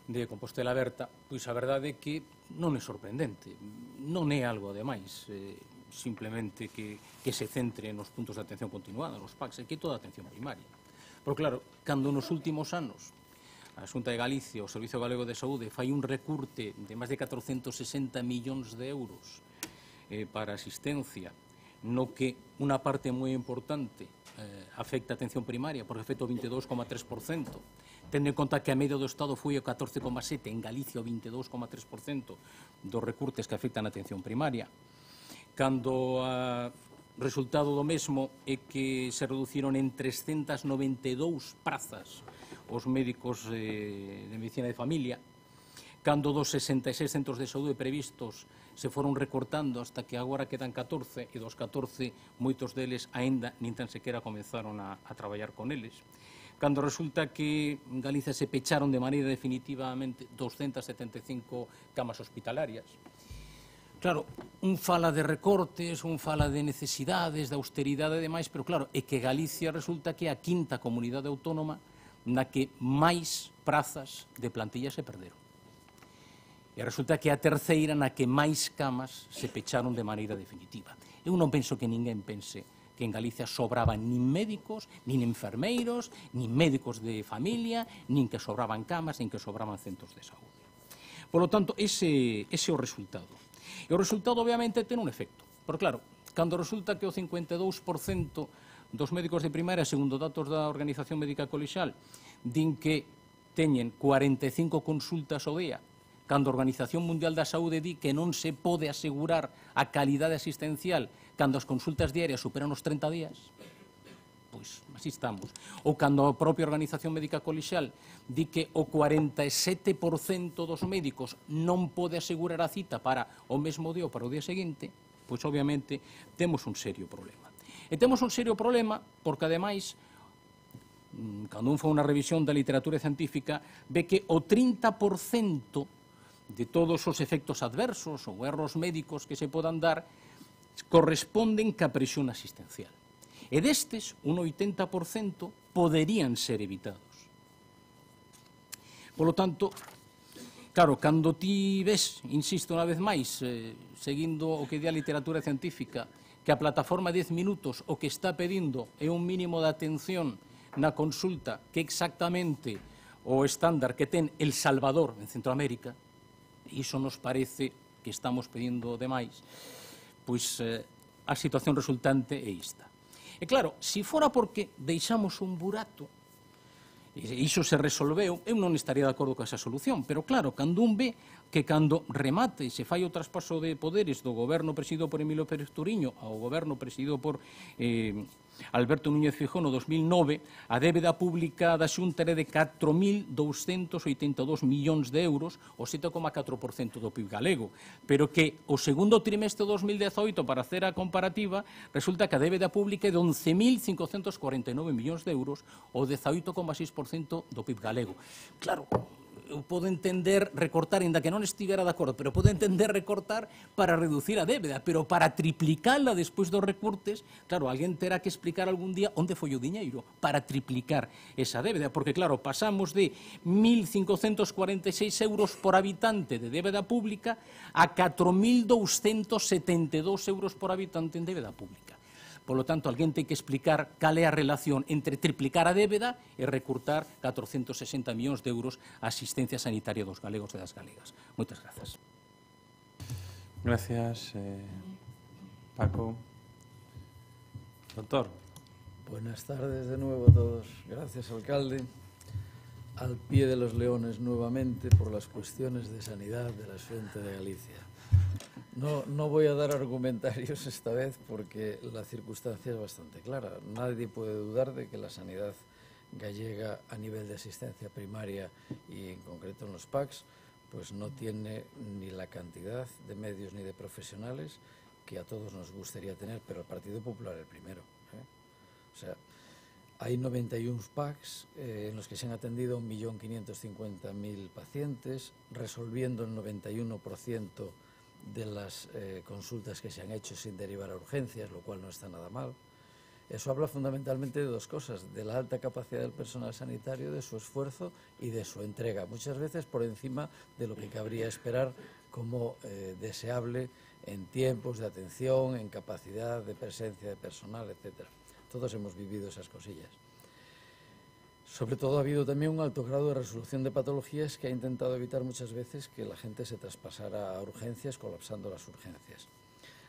de Compostela Aberta, pois a verdade é que non é sorprendente, non é algo ademais, simplemente que se centre nos puntos de atención continuada, nos PACs, e que toda a atención primaria. Pero claro, cando nos últimos anos a Xunta de Galicia, o Servicio Galego de Saúde, fai un recurte de máis de 460 millóns de euros para asistencia, no que unha parte moi importante afecta a atención primaria, porque afecta o 22,3%, tendo en conta que a media do Estado foi o 14,7%, en Galicia o 22,3% dos recurtes que afectan a atención primaria, cando o resultado do mesmo é que se reduciron en 392 prazas os médicos de medicina de familia, cando dos 66 centros de saúde previstos se foron recortando hasta que agora quedan 14, e dos 14 moitos deles aínda nin tan sequera comenzaron a traballar con eles, cando resulta que en Galicia se pecharon de maneira definitivamente 275 camas hospitalarias. Claro, un fala de recortes, un fala de necesidades, de austeridade e demais, pero claro, é que Galicia resulta que é a quinta comunidade autónoma na que máis prazas de plantilla se perderon. E resulta que é a terceira na que máis camas se pecharon de maneira definitiva. Eu non penso que ninguén pense que en Galicia sobraban nin médicos, nin enfermeiros, nin médicos de familia, nin que sobraban camas, nin que sobraban centros de saúde. Por lo tanto, ese é o resultado. E o resultado, obviamente, ten un efecto. Porque, claro, cando resulta que o 52% dos médicos de primaria, segundo datos da Organización Médica Colexial, din que teñen 45 consultas ao día, cando a Organización Mundial da Saúde di que non se pode asegurar a calidade asistencial cando as consultas diarias superan os 30 días, pois así estamos. Ou cando a propia Organización Médica Colexial di que o 47% dos médicos non pode asegurar a cita para o mesmo día ou para o día seguinte, pois obviamente temos un serio problema. E temos un serio problema porque, ademais, cando un fa unha revisión da literatura científica, ve que o 30% de todos os efectos adversos ou erros médicos que se podan dar corresponden ca presión asistencial. E destes, un 80% poderían ser evitados. Polo tanto, claro, cando ti ves, insisto unha vez máis, seguindo o que di a literatura científica, que a plataforma 10 minutos o que está pedindo é un mínimo de atención na consulta que exactamente o estándar que ten El Salvador en Centroamérica, e iso nos parece que estamos pedindo demais, pois a situación resultante é esta. E claro, se fora porque deixamos un burato, e iso se resolveu, eu non estaría de acordo con esa solución, pero claro, cando un ve que cando remate e se fai o traspaso de poderes do goberno presidido por Emilio Pérez Turiño ao goberno presidido por Alberto Núñez Feijóo no 2009, a débeda pública da Xunta era de 4.282 millóns de euros, o 7,4% do PIB galego, pero que o segundo trimestre de 2018, para hacer a comparativa, resulta que a débeda pública é de 11.549 millóns de euros, o 18,6% do PIB galego. Claro, eu podo entender recortar, ainda que non estivera de acordo, pero podo entender recortar para reducir a débeda, pero para triplicala despois dos recortes, claro, alguén terá que explicar algún día onde foi o diñeiro para triplicar esa débeda, porque claro, pasamos de 1.546 euros por habitante de débeda pública a 4.272 euros por habitante en débeda pública. Polo tanto, alguén ten que explicar cal é a relación entre triplicar a débeda e recurtar 460 millóns de euros a asistencia sanitaria dos galegos e das galegas. Moitas grazas. Gracias, Paco. Doctor. Buenas tardes de nuevo a todos. Gracias, alcalde. Al pie de los leones nuevamente por las cuestiones de sanidad de la Xunta de Galicia. No voy a dar argumentarios esta vez porque la circunstancia es bastante clara. Nadie puede dudar de que la sanidad gallega a nivel de asistencia primaria y en concreto en los PACs pues no tiene ni la cantidad de medios ni de profesionales que a todos nos gustaría tener, pero el Partido Popular el primero. O sea, hay 91 PACs en los que se han atendido 1.550.000 pacientes, resolviendo el 91% de las consultas que se han hecho sin derivar a urgencias, lo cual no está nada mal. Eso habla fundamentalmente de dos cosas, de la alta capacidad del personal sanitario, de su esfuerzo y de su entrega, muchas veces por encima de lo que cabría esperar como deseable en tiempos de atención, en capacidad de presencia de personal, etc. Todos hemos vivido esas cosillas. Sobre todo ha habido también un alto grado de resolución de patologías que ha intentado evitar muchas veces que la gente se traspasara a urgencias, colapsando las urgencias.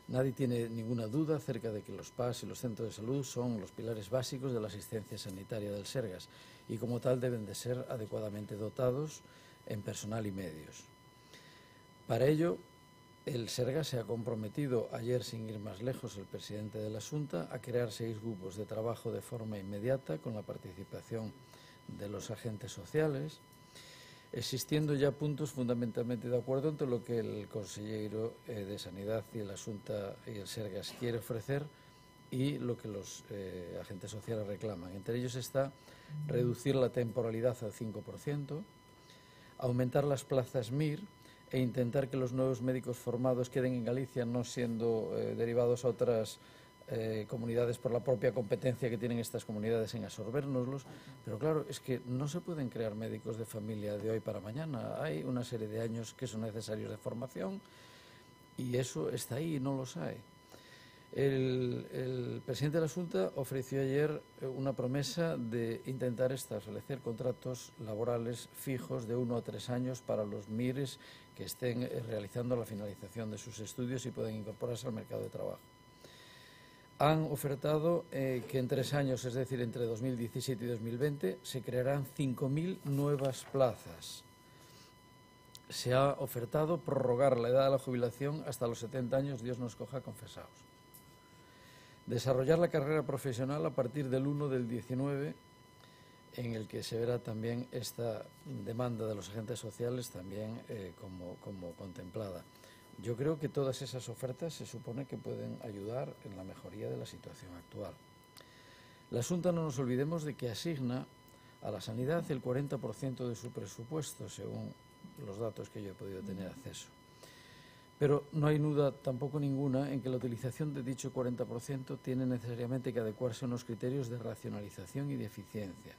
Nadie tiene ninguna duda acerca de que los PAS y los centros de salud son los pilares básicos de la asistencia sanitaria del Sergas y como tal deben de ser adecuadamente dotados en personal y medios. Para ello, el Sergas se ha comprometido, ayer sin ir más lejos, el presidente de la Xunta, a crear 6 grupos de trabajo de forma inmediata con la participación de los agentes sociales, existiendo ya puntos fundamentalmente de acuerdo entre lo que el consejero de Sanidad y la Xunta y el Sergas quiere ofrecer y lo que los agentes sociales reclaman. Entre ellos está reducir la temporalidad al 5%, aumentar las plazas MIR e intentar que los nuevos médicos formados queden en Galicia, no siendo derivados a otras comunidades por la propia competencia que tienen estas comunidades en absorbérnoslos, pero claro, es que no se pueden crear médicos de familia de hoy para mañana. Hay una serie de años que son necesarios de formación y eso está ahí y no los hay. El presidente de la Xunta ofreció ayer una promesa de intentar establecer contratos laborales fijos de 1 a 3 años para los MIRES que estén realizando la finalización de sus estudios y puedan incorporarse al mercado de trabajo. han ofertado que en 3 años, es decir, entre 2017 y 2020, se crearán 5.000 nuevas plazas. Se ha ofertado prorrogar la edad de la jubilación hasta los 70 años, Dios nos coja confesados. Desarrollar la carrera profesional a partir del 1 del 19, en el que se verá también esta demanda de los agentes sociales también como contemplada. Yo creo que todas esas ofertas se supone que pueden ayudar en la mejoría de la situación actual. La Xunta, no nos olvidemos de que asigna a la sanidad el 40% de su presupuesto, según los datos que yo he podido tener acceso. Pero no hay duda tampoco ninguna en que la utilización de dicho 40% tiene necesariamente que adecuarse a unos criterios de racionalización y de eficiencia.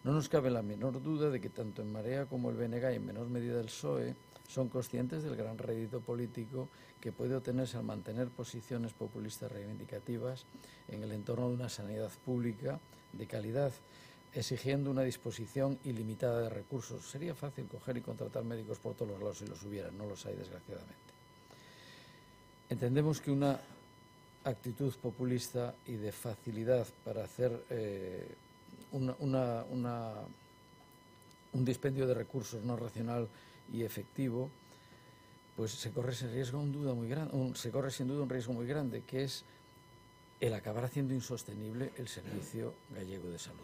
No nos cabe la menor duda de que tanto en Marea como el BNG y en menor medida el PSOE son conscientes del gran rédito político que puede obtenerse al mantener posiciones populistas reivindicativas en el entorno de una sanidad pública de calidad, exigiendo una disposición ilimitada de recursos. Sería fácil coger y contratar médicos por todos los lados si los hubiera, no los hay desgraciadamente. Entendemos que una actitud populista y de facilidad para hacer un dispendio de recursos no racional y efectivo, pues se corre sin duda un riesgo muy grande, que es el acabar haciendo insostenible el servicio gallego de salud.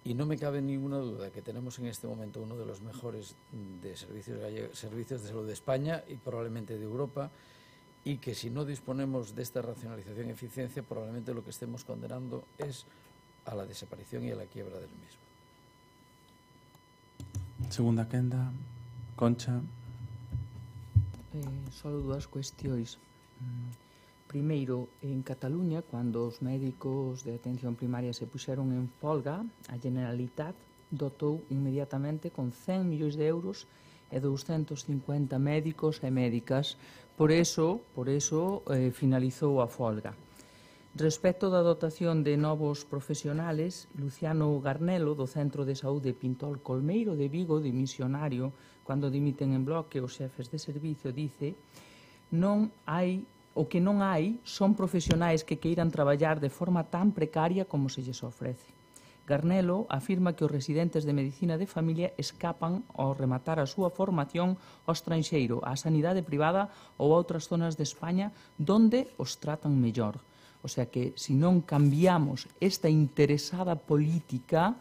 Y no me cabe ninguna duda que tenemos en este momento uno de los mejores servicios de salud de España y probablemente de Europa, y que si no disponemos de esta racionalización y eficiencia, probablemente lo que estemos condenando es a la desaparición y a la quiebra del mismo. Segunda quenda, Concha. Só dúas cuestións. Primeiro, en Cataluña, cando os médicos de atención primaria se puxeron en folga, a Generalitat dotou inmediatamente con 100 millóns de euros e 250 médicos e médicas. Por eso finalizou a folga. Respecto da dotación de novos profesionales, Luciano Garnelo, do Centro de Saúde Pintol Colmeiro de Vigo, dimisionario, cando dimiten en bloque os xefes de servicio, dice: o que non hai son profesionais que queiran traballar de forma tan precaria como se lles ofrece. Garnelo afirma que os residentes de medicina de familia escapan ao rematar a súa formación ao estranxeiro, á sanidade privada ou a outras zonas de España donde os tratan mellor. O sea que, se non cambiamos esta interesada política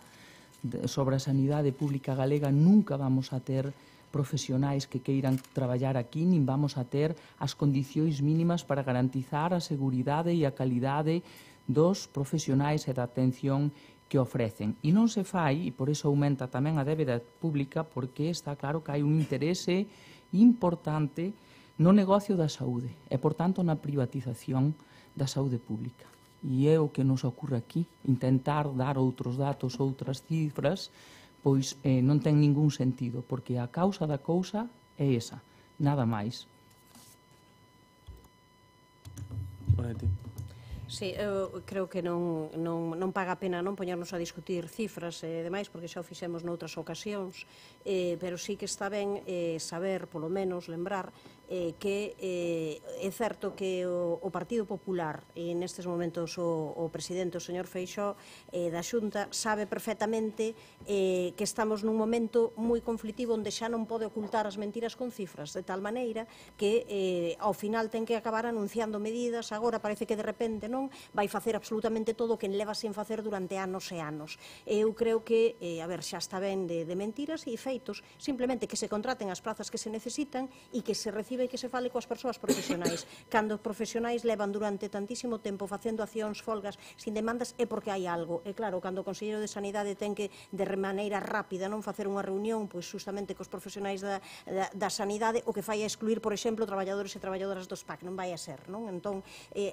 sobre a sanidade pública galega, nunca vamos a ter profesionais que queiran traballar aquí, nin vamos a ter as condicións mínimas para garantizar a seguridade e a calidade dos profesionais e da atención que ofrecen. E non se fai, e por iso aumenta tamén a débeda pública, porque está claro que hai un interese importante no negocio da saúde e, por tanto, na privatización da saúde pública. E é o que nos ocorre aquí, intentar dar outros datos, outras cifras, pois non ten ningún sentido, porque a causa da cousa é esa, nada máis. Por aí ti. Sí, eu creo que non paga a pena non poñernos a discutir cifras e demais, porque xa o fixemos noutras ocasións, pero sí que está ben saber, polo menos, lembrar que é certo que o Partido Popular, e nestes momentos o presidente, o señor Feixóo, da Xunta, sabe perfectamente que estamos nun momento moi conflitivo onde xa non pode ocultar as mentiras con cifras, de tal maneira que ao final ten que acabar anunciando medidas. Agora parece que de repente non vai facer absolutamente todo o que leva sin facer durante anos e anos. Eu creo que, xa está ben de mentiras e feitos, simplemente que se contraten as prazas que se necesitan e que se reciba e que se fale coas persoas profesionais. Cando os profesionais levan durante tantísimo tempo facendo accións, folgas, sin demandas, é porque hai algo. E claro, cando o Conselleiro de Sanidade ten que, de maneira rápida, non facer unha reunión, pois justamente cos profesionais da sanidade, o que fai é excluir, por exemplo, traballadores e traballadoras dos PAC, non vai a ser, non? Entón,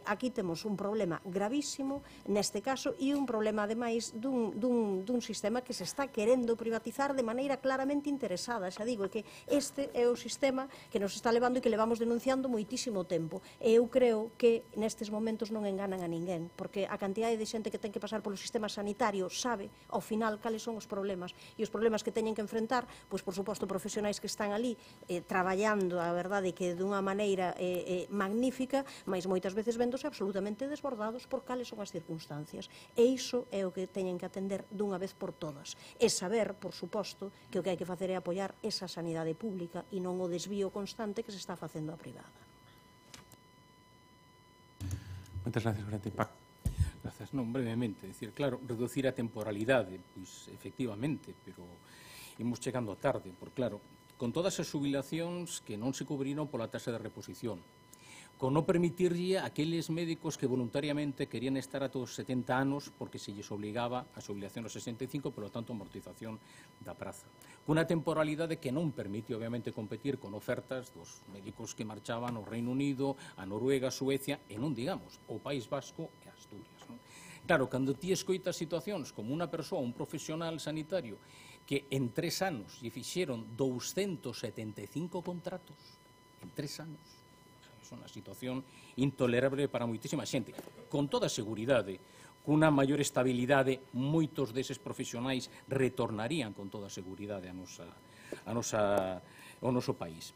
aquí temos un problema gravísimo neste caso e un problema, ademais, dun sistema que se está querendo privatizar de maneira claramente interesada. Xa digo, que este é o sistema que nos está levando denunciando e que levamos denunciando moitísimo tempo. E eu creo que nestes momentos non enganan a ninguén, porque a cantidade de xente que ten que pasar polo sistema sanitario sabe, ao final, cales son os problemas. E os problemas que teñen que enfrentar, pois, por suposto, profesionais que están ali traballando, a verdade, que dunha maneira magnífica, mas moitas veces vendose absolutamente desbordados por cales son as circunstancias. E iso é o que teñen que atender dunha vez por todas. E saber, por suposto, que o que hai que facer é apoiar esa sanidade pública e non o desvío constante que se está facendo a privada. Moitas gracias, Goretti. Paco. Grazas, non, brevemente. Decir, claro, reducir a temporalidade, pois, efectivamente, pero imos chegando a tarde, porque, claro, con todas as xubilacións que non se cubriron pola taxa de reposición, con non permitirlle a aqueles médicos que voluntariamente querían estar a todos 70 anos porque se lles obligaba a xubilación aos 65, polo tanto, amortización da praza. Cunha temporalidade que non permite, obviamente, competir con ofertas dos médicos que marchaban ao Reino Unido, a Noruega, a Suecia, e non digamos, o País Vasco e Asturias. Non? Claro, cando ti escoitas situacións como unha persoa, un profesional sanitario, que en 3 anos lle fixeron 275 contratos, en 3 anos, é unha situación intolerable para moitísima xente. Con toda seguridade, cunha maior estabilidade, moitos deses profesionais retornarían con toda seguridade ao noso país.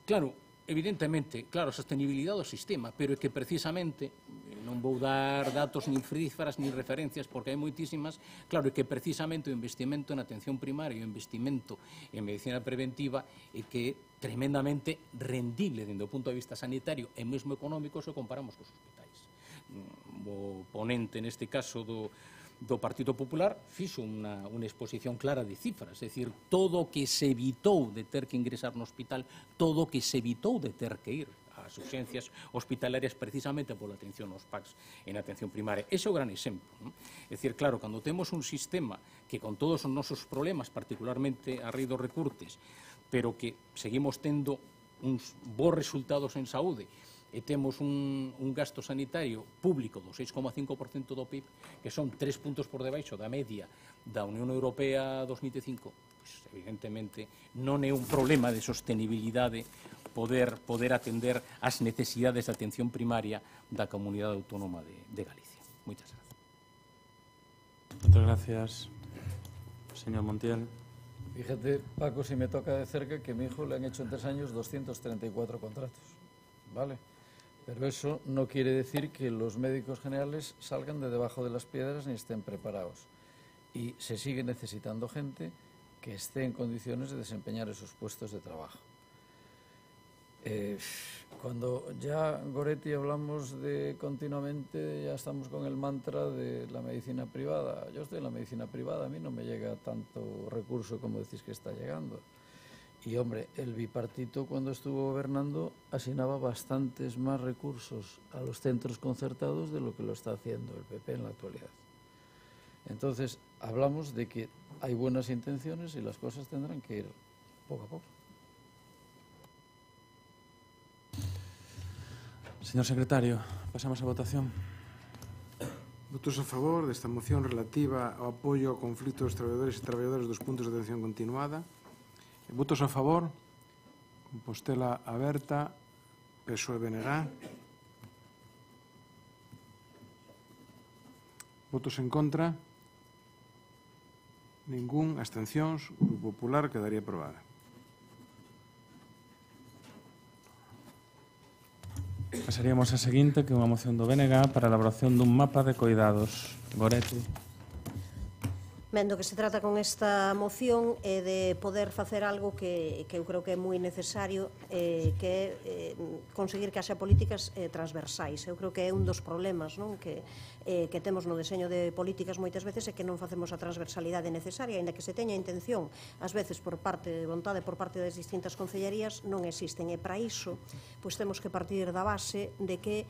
Claro, evidentemente, claro, a sostenibilidade do sistema, pero é que precisamente, non vou dar datos nin cifras nin referencias porque hai moitísimas, claro, é que precisamente o investimento en atención primaria e o investimento en medicina preventiva é que é tremendamente rendible dende o punto de vista sanitario e mesmo económico se comparamos cos hospitais. O ponente, neste caso, do Partido Popular fixo unha exposición clara de cifras, é dicir, todo o que se evitou de ter que ingresar no hospital, todo o que se evitou de ter que ir ás urxencias hospitalarias precisamente pola atención aos PACs en atención primaria. Ese é o gran exemplo. Non? É dicir, claro, cando temos un sistema que con todos os nosos problemas, particularmente a raíz dos recurtes, pero que seguimos tendo uns bons resultados en saúde, e temos un gasto sanitario público do 6,5% do PIB, que son 3 puntos por debaixo da media da Unión Europea 2005, pues, evidentemente non é un problema de sostenibilidade poder atender as necesidades de atención primaria da Comunidade Autónoma de Galicia. Moitas gracias. Moitas gracias, señor Montiel. Fíjate, Paco, si me toca de cerca que a mi hijo le han hecho en 3 años 234 contratos, ¿vale? Pero eso no quiere decir que los médicos generales salgan de debajo de las piedras ni estén preparados. Y se sigue necesitando gente que esté en condiciones de desempeñar esos puestos de trabajo. Cuando ya, Goretti, hablamos de continuamente, ya estamos con el mantra de la medicina privada. Yo estoy en la medicina privada, a mí no me llega tanto recurso como decís que está llegando. Y, hombre, el bipartito cuando estuvo gobernando asignaba bastantes más recursos a los centros concertados de lo que lo está haciendo el PP en la actualidad. Entonces, hablamos de que hay buenas intenciones y las cosas tendrán que ir poco a poco. Señor secretario, pasamos a votación. Votos a favor desta moción relativa ao apoio ao conflito dos traballadores e traballadoras dos puntos de atención continuada. Votos a favor, Compostela Aberta, PSOE-BNG. Votos en contra, ningún. Abstencións, o Grupo Popular quedaría aprobada. Pasaríamos a seguinte, que é unha moción do BNG para a elaboración dun mapa de coidados. Goretti. Ben, do que se trata con esta moción é de poder facer algo que eu creo que é moi necesario, que é conseguir que haxa políticas transversais. Eu creo que é un dos problemas, non? Que temos no deseño de políticas moitas veces é que non facemos a transversalidade necesaria, ainda que se teña intención, ás veces por parte de vontade por parte das distintas concellerías, non existen. E para iso, pois temos que partir da base de que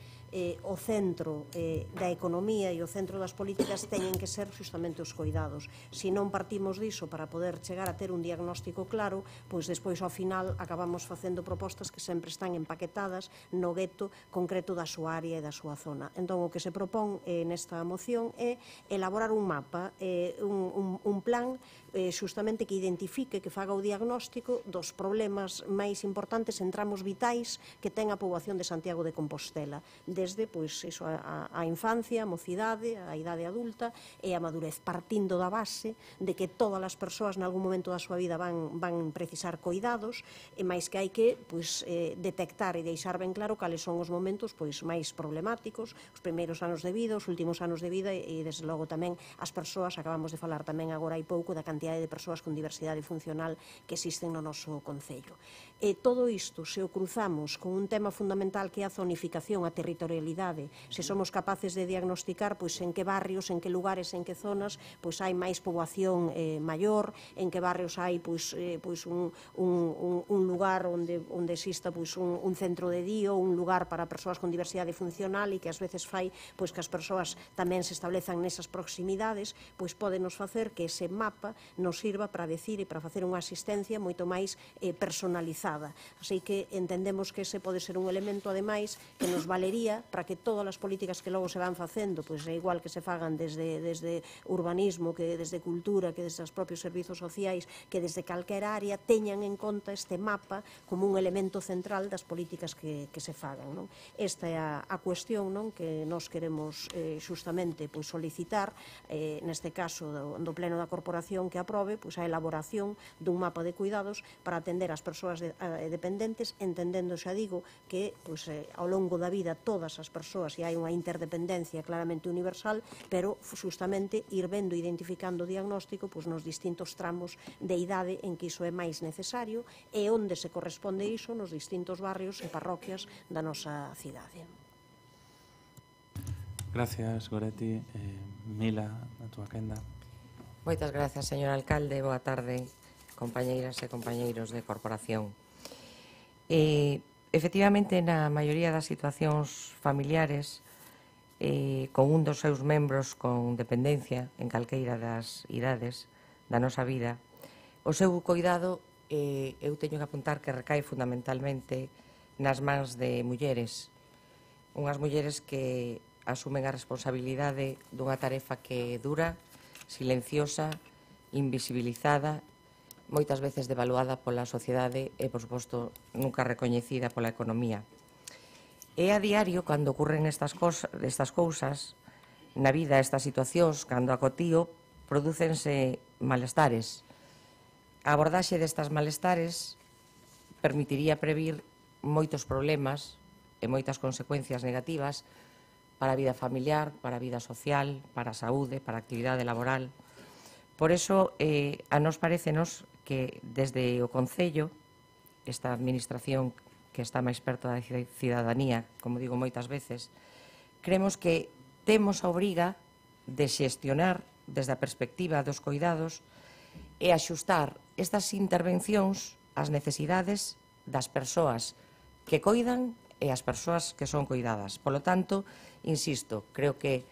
o centro da economía e o centro das políticas teñen que ser justamente os coidados. Se non partimos diso para poder chegar a ter un diagnóstico claro, pois despois ao final acabamos facendo propostas que sempre están empaquetadas no gueto concreto da súa área e da súa zona. Entón, o que se propón nesta moción é elaborar un mapa, un plan xustamente que identifique, que faga o diagnóstico dos problemas máis importantes en tramos vitais que ten a poboación de Santiago de Compostela, desde a infancia, a mocidade, a idade adulta e a madurez, partindo da base de que todas as persoas en algún momento da súa vida van precisar coidados, e máis que hai que detectar e deixar ben claro cales son os momentos máis problemáticos, os primeiros anos de vida, os últimos anos de vida e, desde logo, tamén as persoas, acabamos de falar tamén agora hai pouco da cantidade de persoas con diversidade funcional que existen no noso concello. E todo isto, se o cruzamos con un tema fundamental que é a zonificación, a territorialidade, se somos capaces de diagnosticar en que barrios, en que lugares, en que zonas hai máis poboación maior, en que barrios hai un lugar onde exista un centro de día, un lugar para persoas con diversidade funcional e que ás veces fai que as persoas tamén se establezan nesas proximidades, podenos facer que ese mapa nos sirva para decir e para facer unha asistencia moito máis personalizada. Así que entendemos que ese pode ser un elemento, ademais, que nos valería para que todas as políticas que logo se van facendo, é igual que se fagan desde urbanismo, que desde cultura, que desde os propios servizos sociais, que desde calquera área, teñan en conta este mapa como un elemento central das políticas que se fagan. Esta é a cuestión que nos queremos xustamente solicitar, neste caso do Pleno da Corporación, que aprobe a elaboración dun mapa de cuidados para atender as persoas dependentes, entendendo, xa digo, que ao longo da vida todas as persoas, e hai unha interdependencia claramente universal, pero justamente ir vendo e identificando o diagnóstico nos distintos tramos de idade en que iso é máis necesario e onde se corresponde iso nos distintos barrios e parroquias da nosa cidade. Gracias, Goretti. Mila, a túa quenda. Moitas grazas, señor alcalde. Boa tarde, compañeiras e compañeiros de corporación. Efectivamente, na maioría das situacións familiares, con un dos seus membros con dependencia en calqueira das idades da nosa vida, o seu cuidado, eu teño que apuntar que recae fundamentalmente nas mans de mulleres, unhas mulleres que asumen a responsabilidade dunha tarefa que é dura, silenciosa, invisibilizada, moitas veces devaluada pola sociedade e, por suposto, nunca recoñecida pola economía. É a diario, cando ocurren estas cousas, na vida, estas situacións, cando acotío, prodúcense malestares. A abordaxe destas malestares permitiría previr moitos problemas e moitas consecuencias negativas para a vida familiar, para a vida social, para a saúde, para a actividade laboral. Por iso, a nos parecenos que desde o Concello, esta administración que está máis perto da cidadanía, como digo moitas veces, creemos que temos a obriga de xestionar desde a perspectiva dos coidados e axustar estas intervencións ás necesidades das persoas que coidan e as persoas que son coidadas. Polo tanto, insisto, creo que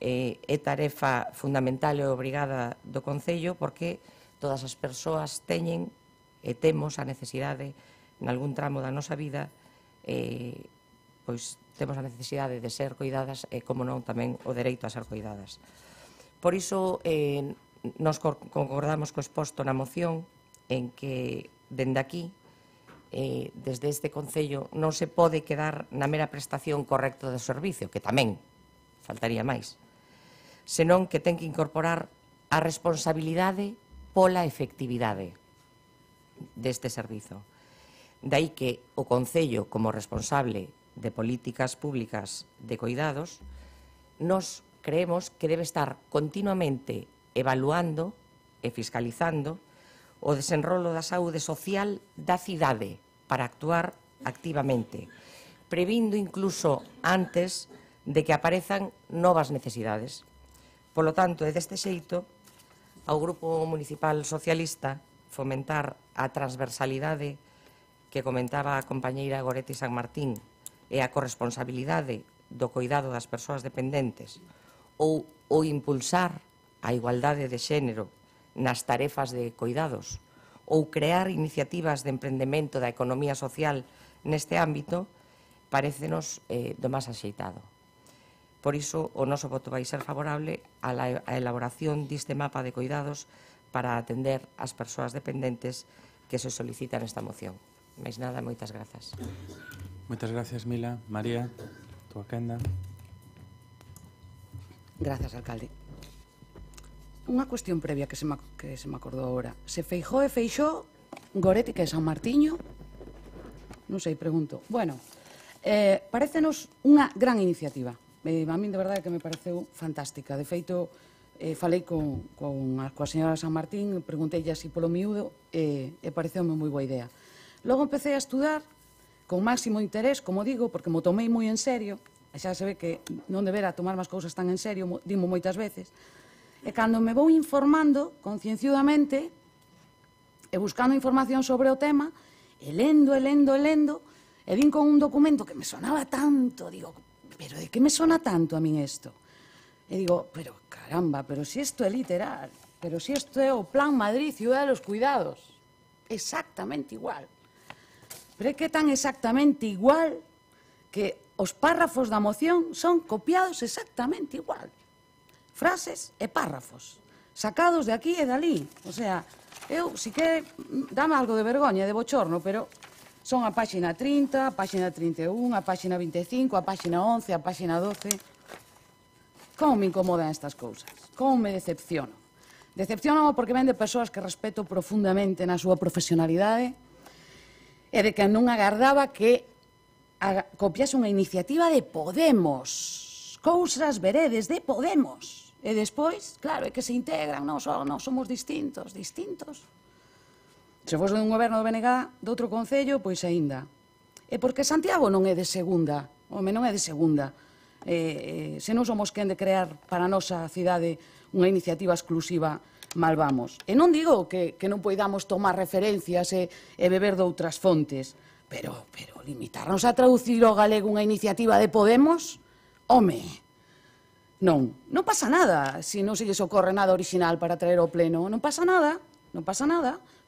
é tarefa fundamental e obrigada do Concello porque todas as persoas teñen e temos a necesidade en algún tramo da nosa vida temos a necesidade de ser coidadas e, como non, tamén o dereito a ser coidadas. Por iso, nos concordamos co exposto na moción en que, dende aquí, desde este Concello, non se pode quedar na mera prestación correcta do servicio, que tamén faltaría máis, senón que ten que incorporar a responsabilidade pola efectividade deste servizo. Daí que o Concello, como responsable de políticas públicas de coidados, nos creemos que debe estar continuamente evaluando e fiscalizando o desenrolo da saúde social da cidade para actuar activamente, previndo incluso antes de que aparezan novas necesidades. Polo tanto, é deste xeito, ao Grupo Municipal Socialista fomentar a transversalidade que comentaba a compañeira Goretti San Martín e a corresponsabilidade do cuidado das persoas dependentes ou impulsar a igualdade de xénero nas tarefas de cuidados ou crear iniciativas de emprendemento da economía social neste ámbito, parécenos do máis axeitado. Por iso, o noso voto vai ser favorable á elaboración deste mapa de cuidados para atender as persoas dependentes que se solicitan esta moción. Mais nada, moitas grazas. Moitas gracias, Mila. María, túa quenda. Grazas, alcalde. Unha cuestión previa que se me acordou agora. Se Feijóo e Feixó, Goretti que é San Martiño? Non sei, pregunto. Bueno, parécenos unha gran iniciativa. A min de verdade que me pareceu fantástica. De feito, falei coa señora San Martín, preguntei así polo miúdo e pareceume moi boa idea. Logo empecé a estudar con máximo interés, como digo, porque mo tomei moi en serio, e xa se ve que non debera tomar as cousas tan en serio, dimo moitas veces, e cando me vou informando concienciudamente e buscando información sobre o tema, e lendo, e vin con un documento que me sonaba tanto, digo, pero de que me sona tanto a min isto? E digo, pero caramba, pero si isto é literal, pero si isto é o Plan Madrid Ciudad de los Cuidados, exactamente igual. Pero é que é tan exactamente igual que os párrafos da moción son copiados exactamente igual. Frases e párrafos, sacados de aquí e dali. O sea, eu, si que dame algo de vergoña, de bochorno, pero son a páxina 30, a páxina 31, a páxina 25, a páxina 11, a páxina 12. Como me incomodan estas cousas? Como me decepciono? Decepciono porque ven de persoas que respeto profundamente na súa profesionalidade e de que non agardaba que copiase unha iniciativa de Podemos. Cousas veredes de Podemos. E despois, claro, é que se integran, non somos distintos. Se fose un goberno do BNG de outro concello, pois aínda. E porque Santiago non é de segunda, home, non é de segunda. Se non somos quen de crear para a nosa cidade unha iniciativa exclusiva, mal vamos. E non digo que non poidamos tomar referencias e beber de outras fontes, pero limitarnos a traducir ao galego unha iniciativa de Podemos, home, non pasa nada se non se lles ocorre nada original para traer ao pleno, non pasa nada,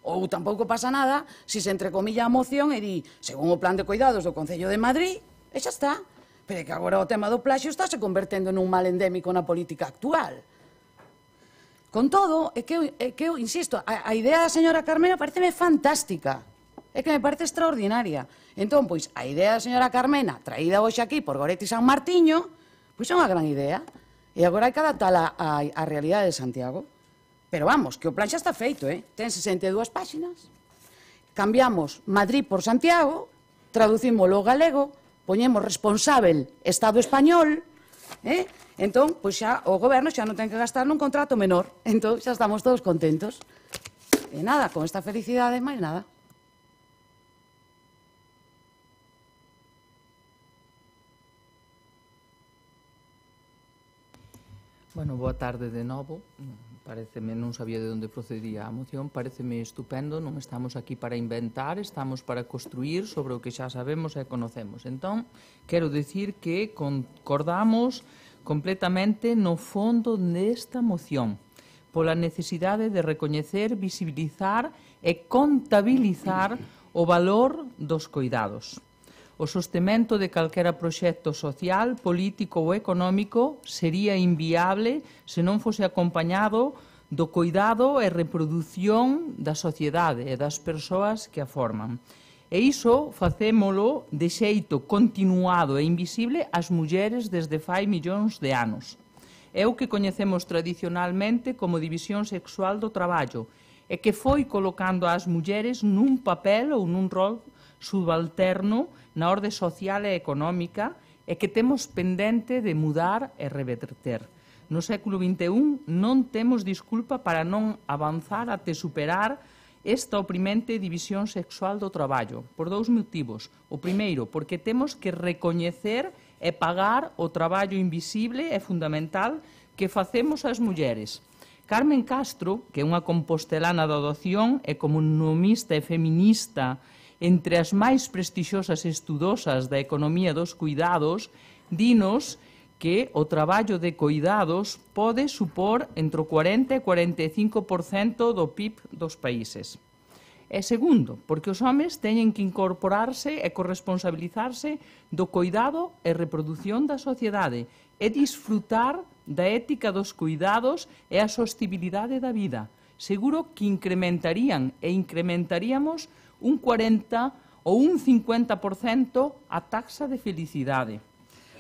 ou tampouco pasa nada se se entrecomilla a moción e di, según o plan de cuidados do Concello de Madrid, e xa está. Pero é que agora o tema do plaxio está se convertendo nun mal endémico na política actual. Con todo, é que eu insisto, a idea da señora Carmena pareceme fantástica, é que me parece extraordinaria. Entón, pois, a idea da señora Carmena, traída hoxe aquí por Goretti San Martiño, pois é unha gran idea. E agora hai que adaptala á realidade de Santiago. Pero vamos, que o plan xa está feito, ten 62 páxinas. Cambiamos Madrid por Santiago, traducimoslo ao galego, poñemos responsável Estado español, entón, pois xa o goberno xa non ten que gastar nun contrato menor, entón xa estamos todos contentos. E nada, con esta felicidade, máis nada. Bueno, boa tarde de novo. Pareceme, non sabía de onde procedía a moción, pareceme estupendo, non estamos aquí para inventar, estamos para construir sobre o que xa sabemos e conocemos. Entón, quero dicir que concordamos completamente no fondo desta moción, pola necesidade de recoñecer, visibilizar e contabilizar o valor dos cuidados. O sostemento de calquera proxecto social, político ou económico sería inviable se non fose acompañado do cuidado e reproducción da sociedade e das persoas que a forman. E iso facémolo de xeito continuado e invisible as mulleres desde fai millóns de anos. É o que coñecemos tradicionalmente como división sexual do traballo e que foi colocando as mulleres nun papel ou nun rol subalterno na orde social e económica e que temos pendente de mudar e reverter. No século XXI non temos disculpa para non avanzar até superar esta oprimente división sexual do traballo, por dous motivos. O primeiro, porque temos que recoñecer e pagar o traballo invisible e fundamental que facemos as mulleres. Carmen Castro, que é unha compostelana da adoción e economista e feminista entre as máis prestixiosas estudosas da economía dos cuidados, dinos que o traballo de coidados pode supor entre o 40 e 45% do PIB dos países. E segundo, porque os homes teñen que incorporarse e corresponsabilizarse do coidado e reproducción da sociedade e disfrutar da ética dos cuidados e a sostibilidade da vida. Seguro que incrementarían e incrementaríamos un 40 ou un 50% a taxa de felicidade.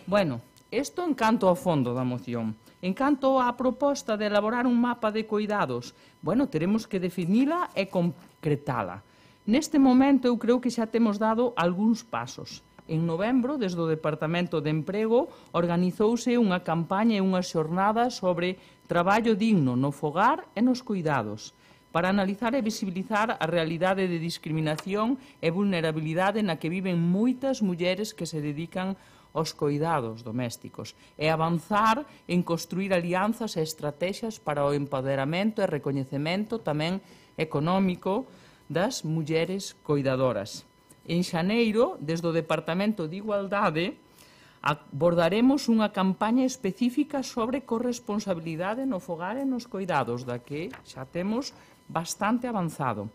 Bueno, isto en canto ao fondo da moción. En canto á proposta de elaborar un mapa de coidados, bueno, teremos que definila e concretala. Neste momento, eu creo que xa temos dado algúns pasos. En novembro, desde o Departamento de Emprego, organizouse unha campaña e unhas xornadas sobre traballo digno no fogar e nos cuidados, para analizar e visibilizar a realidade de discriminación e vulnerabilidade na que viven moitas mulleres que se dedican aos coidados domésticos e avanzar en construir alianzas e estrategias para o empoderamento e recoñecemento tamén económico das mulleres coidadoras. En xaneiro, desde o Departamento de Igualdade, abordaremos unha campaña específica sobre corresponsabilidade no fogar e nos coidados, da que xa temos bastante avanzado.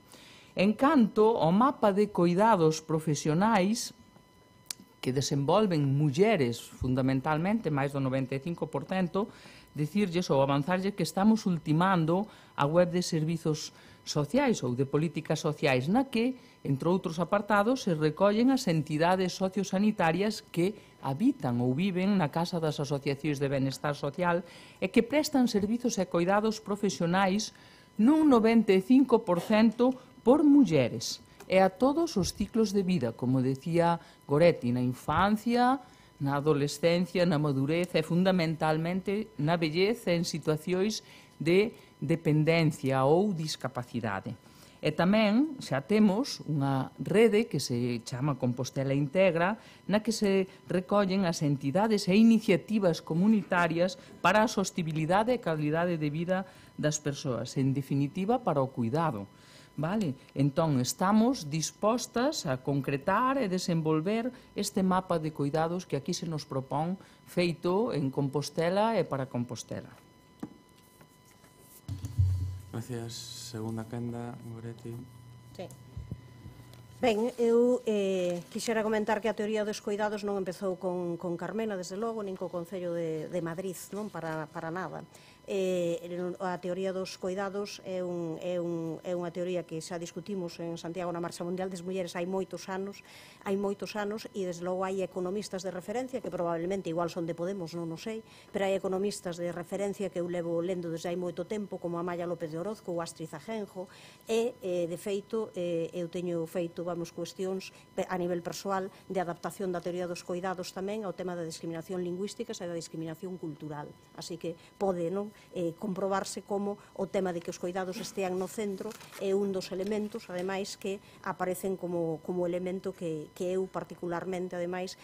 En canto ao mapa de coidados profesionais, que desenvolven mulleres fundamentalmente, máis do 95%, dicirlles ou avanzarlles que estamos ultimando a web de servizos sociais ou de políticas sociais, na que, entre outros apartados, se recollen as entidades sociosanitarias que habitan ou viven na casa das asociacións de benestar social e que prestan servizos e coidados profesionais nun 95% por mulleres e a todos os ciclos de vida, como decía Goretti, na infancia, na adolescencia, na madurez e fundamentalmente na vellez e en situacións de dependencia ou discapacidade. E tamén xa temos unha rede que se chama Compostela Integra, na que se recollen as entidades e iniciativas comunitarias para a sostibilidade e calidade de vida das persoas, en definitiva para o cuidado. Vale? Entón, estamos dispostas a concretar e desenvolver este mapa de cuidados que aquí se nos propón feito en Compostela e para Compostela. Gracias. Segunda quenda, Goretti. Sí. Ben, eu quixera comentar que a teoría dos coidados non empezou con Carmena, desde logo, nin co Concello de Madrid, non para nada. A teoría dos coidados é unha teoría que xa discutimos en Santiago na Marcha Mundial das Mulleres hai moitos anos e desde logo hai economistas de referencia que probablemente igual son de Podemos, non o sei, pero hai economistas de referencia que eu levo lendo desde hai moito tempo, como Amaya López de Orozco ou Astrid Ajenjo, e de feito eu teño feito cuestións a nivel persoal de adaptación da teoría dos coidados tamén ao tema da discriminación lingüística e da discriminación cultural, así que pode comprobarse como o tema de que os coidados estean no centro é un dos elementos, ademais, que aparecen como elemento que eu particularmente, ademais,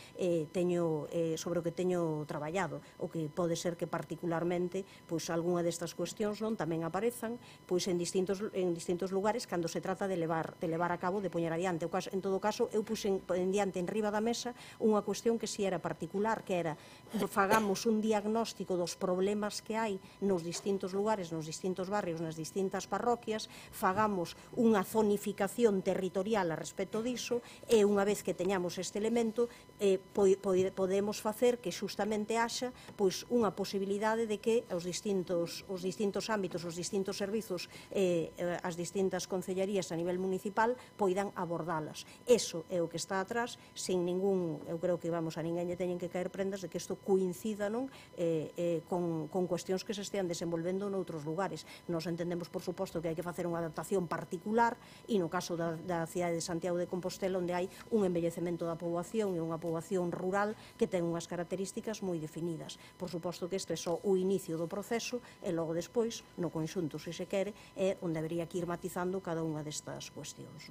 teño sobre o que teño traballado, o que pode ser que particularmente algunha destas cuestións tamén aparezan en distintos lugares cando se trata de levar a cabo, de poñer adiante. En todo caso, eu puxen en diante en riba da mesa unha cuestión que si era particular, que era fagamos un diagnóstico dos problemas que hai nos distintos lugares, nos distintos barrios, nas distintas parroquias, fagamos unha zonificación territorial a respecto diso e unha vez que teñamos este elemento podemos facer que xustamente haxa unha posibilidade de que os distintos ámbitos, os distintos servizos, as distintas concellarías a nivel municipal poidan abordalas. Eso é o que está atrás, sin ningún, eu creo que a ninguén lle teñen que caer prendas de que isto coincida con cuestións que se estean desenvolvendo noutros lugares. Nos entendemos, por suposto, que hai que facer unha adaptación particular e no caso da cidade de Santiago de Compostela, onde hai un envellecemento da poboación e unha poboación rural que ten unhas características moi definidas. Por suposto que isto é só o inicio do proceso e logo despois, no conxunto, se se quere, é onde habería que ir matizando cada unha destas cuestións.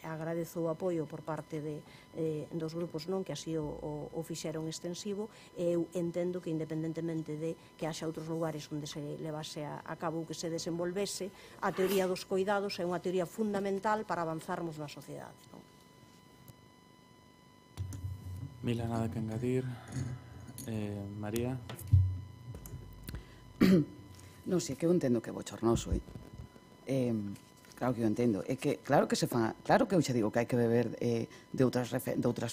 Agradezo o apoio por parte dos grupos que así o fixeron extensivo e eu entendo que independentemente de que haxa outros lugares onde se levase a cabo ou que se desenvolvese, a teoría dos coidados é unha teoría fundamental para avanzarmos na sociedade. Mila, nada que engadir. María? Non sei, que eu entendo que é bochornoso, claro que eu entendo. É que, claro que eu xa digo que hai que beber de outras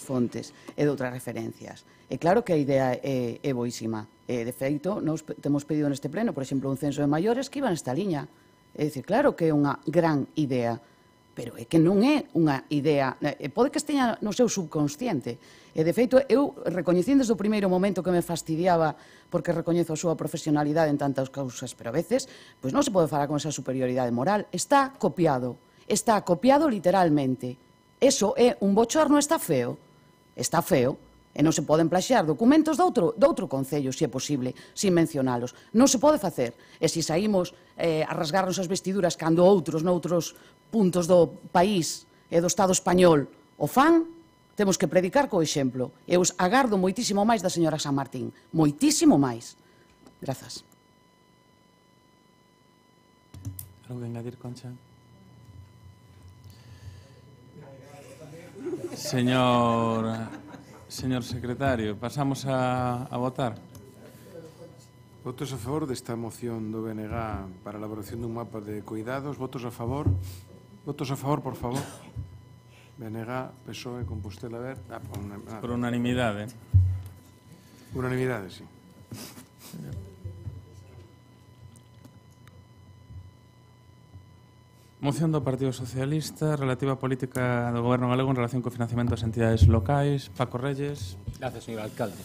fontes e de outras referencias. É claro que a idea é boísima. De feito, nos temos pedido neste pleno, por exemplo, un censo de maiores que iba nesta liña. É dicir, claro que é unha gran idea, pero é que non é unha idea, pode que esteña no seu subconsciente. E, de feito, eu recoñecín desde o primeiro momento que me fastidiaba porque recoñezo a súa profesionalidade en tantas causas, pero a veces pois non se pode falar con esa superioridade moral. Está copiado literalmente. Eso é un bochorno, está feo, e non se poden plaxear documentos de outro concello, se é posible, sin mencionalos. Non se pode facer. E se saímos a rasgarnos as vestiduras cando outros noutros puntos do país e do Estado español o fan, temos que predicar co exemplo. Eu agardo moitísimo máis da señora San Martín. Moitísimo máis. Grazas. Algo que engadir, Concha? Señor secretario, pasamos a votar. Votos a favor desta moción do BNG para a elaboración dun mapa de cuidados. Votos a favor? Votos a favor, por favor. BNG, PSOE, Compostela Verde... Por unanimidade. Unanimidade, sí. Moción do Partido Socialista relativa á política do Goberno galego en relación co financiamento das entidades locais. Paco Reyes. Gracias, señor alcalde.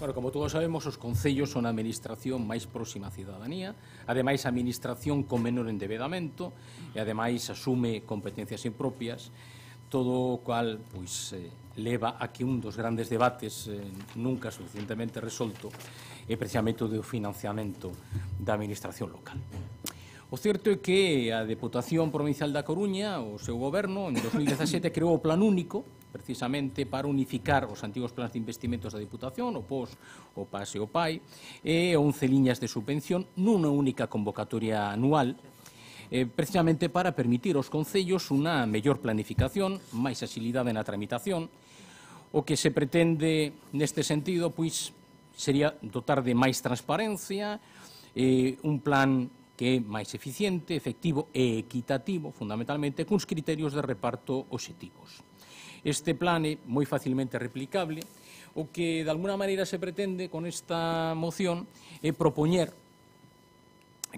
Bueno, como todos sabemos, os concellos son a administración máis próxima á cidadanía, ademais a administración con menor endevedamento e ademais asume competencias impropias, todo o cual pois, leva a que un dos grandes debates nunca suficientemente resolto é precisamente o do financiamento da administración local. O certo é que a Deputación Provincial da Coruña, o seu goberno, en 2017 creou o Plan Único, precisamente para unificar os antigos plans de investimentos da Diputación, o POS, o PAS e o PAI, e 11 liñas de subvención nunha única convocatoria anual, precisamente para permitir aos concellos unha mellor planificación, máis axilidade na tramitación. O que se pretende neste sentido, pois, sería dotar de máis transparencia, un plan que é máis eficiente, efectivo e equitativo, fundamentalmente, cuns criterios de reparto obxectivos. Este plan é moi facilmente replicable. O que, de alguna maneira, se pretende con esta moción é propoñer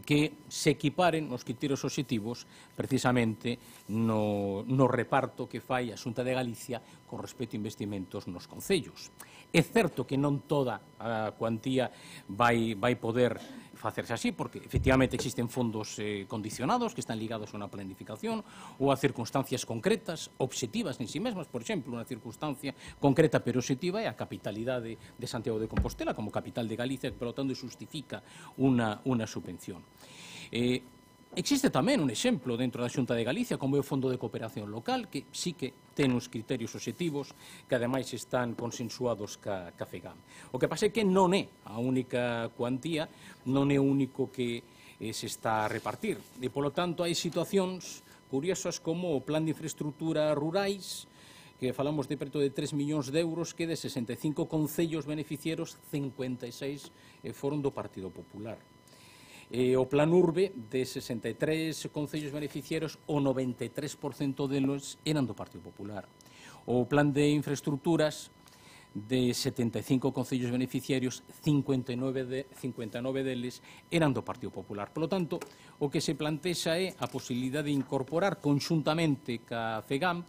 que se equiparen os criterios obxectivos precisamente no reparto que fai a Xunta de Galicia con respecto a investimentos nos concellos. É certo que non toda a cuantía vai poder facerse así, porque efectivamente existen fondos condicionados que están ligados a unha planificación ou a circunstancias concretas, obxectivas en sí mesmas. Por exemplo, unha circunstancia concreta pero obxectiva é a capitalidade de Santiago de Compostela como capital de Galicia, que, polo tanto, justifica unha subvención. Existe tamén un exemplo dentro da Xunta de Galicia, como é o Fondo de Cooperación Local, que sí que ten uns criterios obxectivos que, ademais, están consensuados ca FEGAM. O que pasa é que non é a única cuantía, non é o único que se está a repartir. E, polo tanto, hai situacións curiosas como o Plan de Infraestructura Rurais, que falamos de preto de 3 millóns de euros, que de 65 concellos beneficieros, 56 foron do Partido Popular. O Plan Urbe, de 63 concellos beneficieros, o 93% deles eran do Partido Popular. O Plan de Infraestructuras, de 75 concellos beneficiarios, 59 deles eran do Partido Popular. Por lo tanto, o que se plantexa é a posibilidade de incorporar conxuntamente ca FEGAM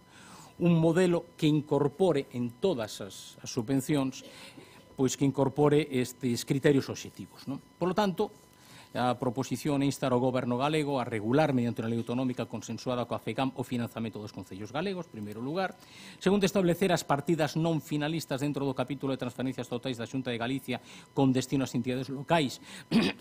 un modelo que incorpore en todas as subvencións, pois que incorpore estes criterios obxectivos. Por lo tanto, a proposición instar ao Goberno galego a regular mediante unha lei autonómica consensuada coa FEGAM o financiamento dos concellos galegos, en primeiro lugar. Segundo, establecer as partidas non finalistas dentro do capítulo de transferencias totais da Xunta de Galicia con destino ás entidades locais,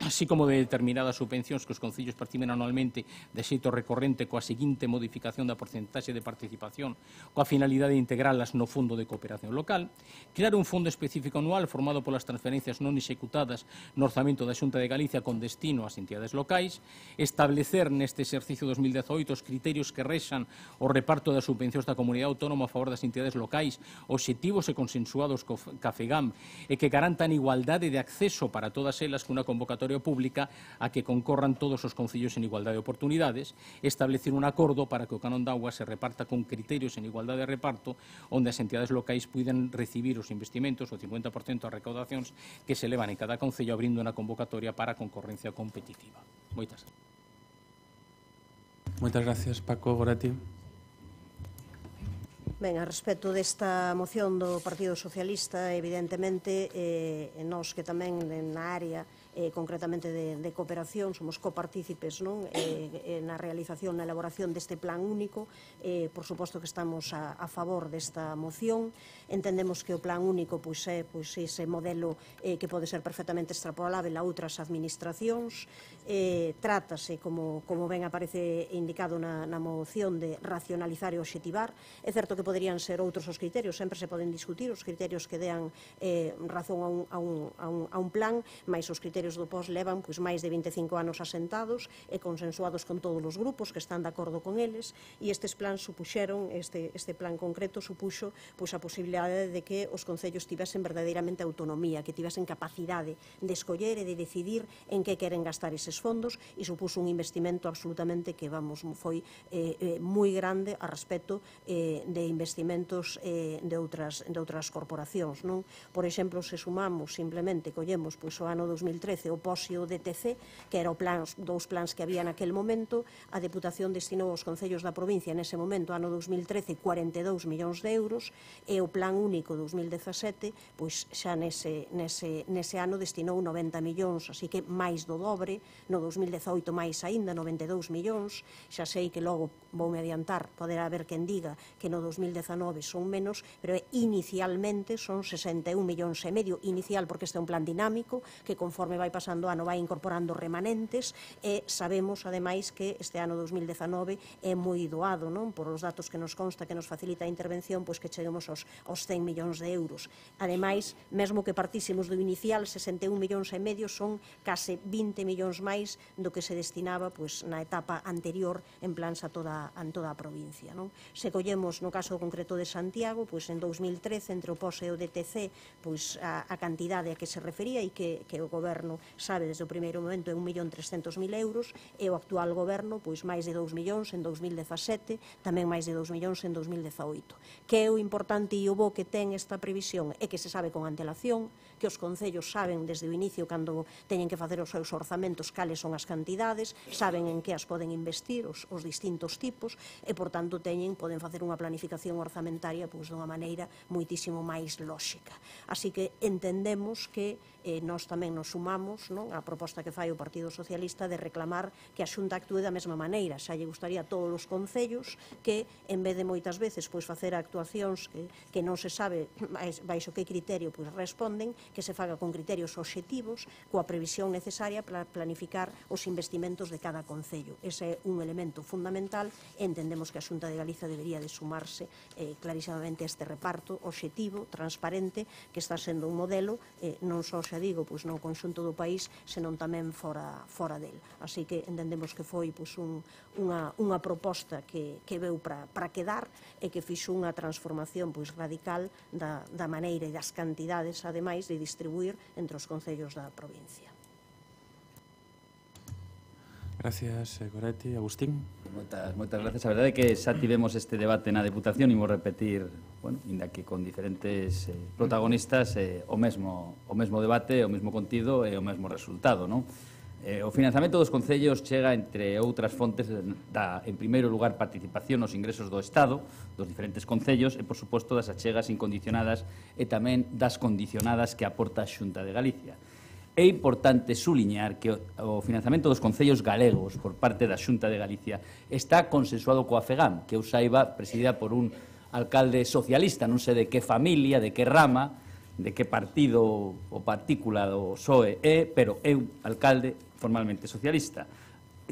así como de determinadas subvencións que os concellos perciben anualmente de xeito recorrente coa seguinte modificación da porcentaxe de participación coa finalidade de integralas no Fondo de Cooperación Local. Crear un fondo específico anual formado polas transferencias non executadas no orzamento da Xunta de Galicia con destino destino ás entidades locais, establecer neste exercicio 2018 os criterios que rexan o reparto das subvencións da comunidade autónoma a favor das entidades locais, obxectivos e consensuados ca FEGAM e que garantan igualdade de acceso para todas elas cunha convocatoria pública a que concorran todos os concellos en igualdade de oportunidades, establecer un acordo para que o canon de auga se reparta con criterios en igualdade de reparto onde as entidades locais puiden recibir os investimentos, o 50% das recaudacións que se levan en cada concello abrindo unha convocatoria para a concorrencia competitiva. Moitas gracias. Moitas gracias, Paco Goretti. Ben, a respecto desta moción do Partido Socialista, evidentemente, nós que tamén na área concretamente de cooperación, somos copartícipes na realización, na elaboración deste plan único. Por suposto que estamos a favor desta moción. Entendemos que o plan único é ese modelo que pode ser perfectamente extrapolável a outras administracións. Trátase, como ben aparece indicado na moción, de racionalizar e obxectivar. É certo que poderían ser outros os criterios, sempre se poden discutir os criterios que dean razón a un plan, mais os criterios do POS levan máis de 25 anos asentados e consensuados con todos os grupos que están de acordo con eles, e estes plans supuxeron, este plan concreto supuxo a posibilidade de que os concellos tivesen verdadeiramente autonomía, que tivesen capacidade de escoller e de decidir en que queren gastar eses fondos, e supuxo un investimento absolutamente que foi moi grande a respecto de investimentos de outras corporacións. Por exemplo, se sumamos, simplemente collemos o ano 2013 o POS e o DTC, que eran dous plans que había naquel momento, a Deputación destinou aos concellos da provincia nese momento, ano 2013, 42 millóns de euros, e o Plan Único 2017, xa nese ano destinou 90 millóns, así que máis do dobre, no 2018 máis aínda, 92 millóns, xa sei que logo voume adiantar, poderá haber quen diga que no 2019 son menos, pero inicialmente son 61 millóns e medio, inicial porque este é un plan dinámico, que conforme vai pasando o ano vai incorporando remanentes, e sabemos, ademais, que este ano 2019 é moi doado, por os datos que nos consta, que nos facilita a intervención, que cheguemos aos 100 millóns de euros. Ademais, mesmo que partísemos do inicial, 61 millóns e medio son case 20 millóns máis do que se destinaba na etapa anterior en plans a toda a provincia. Se collemos no caso concreto de Santiago, en 2013, entre o POS e o DTC, a cantidade a que se refería e que o Goberno sabe desde o primeiro momento é 1.300.000 euros, e o actual Goberno máis de 2 millóns en 2017, tamén máis de 2 millóns en 2018. Que é o importante e o bo que ten esta previsión é que se sabe con antelación, que os concellos saben desde o inicio, cando teñen que facer os seus orzamentos, cales son as cantidades, saben en que as poden investir os distintos tipos, e, por tanto, poden facer unha planificación orzamentaria dunha maneira moitísimo máis lóxica. Así que entendemos que nós tamén nos sumamos á proposta que fai o Partido Socialista de reclamar que a Xunta actúe da mesma maneira. Xa lle gustaría a todos os concellos que, en vez de moitas veces facer actuacións que non se sabe baixo que criterio responden, que se faga con criterios obxectivos, coa previsión necesaria para planificar os investimentos de cada concello. Ese é un elemento fundamental, e entendemos que a Xunta de Galiza debería de sumarse clarísimamente a este reparto obxectivo, transparente, que está sendo un modelo non só, xa digo, no conxunto do país, senón tamén fora del. Así que entendemos que foi unha proposta que veu para quedar, e que fixo unha transformación radical da maneira e das cantidades, ademais, de distribuir entre os concellos da provincia. Gracias, Goretti. Agustín. Moitas gracias. A verdade é que xa tivemos este debate na Deputación, imos repetir, inda que con diferentes protagonistas, o mesmo debate, o mesmo contido e o mesmo resultado, non? O financiamento dos concellos chega, entre outras fontes, en primeiro lugar, participación nos ingresos do Estado, dos diferentes concellos, e, por suposto, das achegas incondicionadas e tamén das condicionadas que aporta a Xunta de Galicia. É importante suliñar que o financiamento dos concellos galegos por parte da Xunta de Galicia está consensuado coa FEGAM, que eu saiba presidida por un alcalde socialista, non sei de que familia, de que rama, de que partido ou partícula do PSOE é, pero é un alcalde formalmente socialista.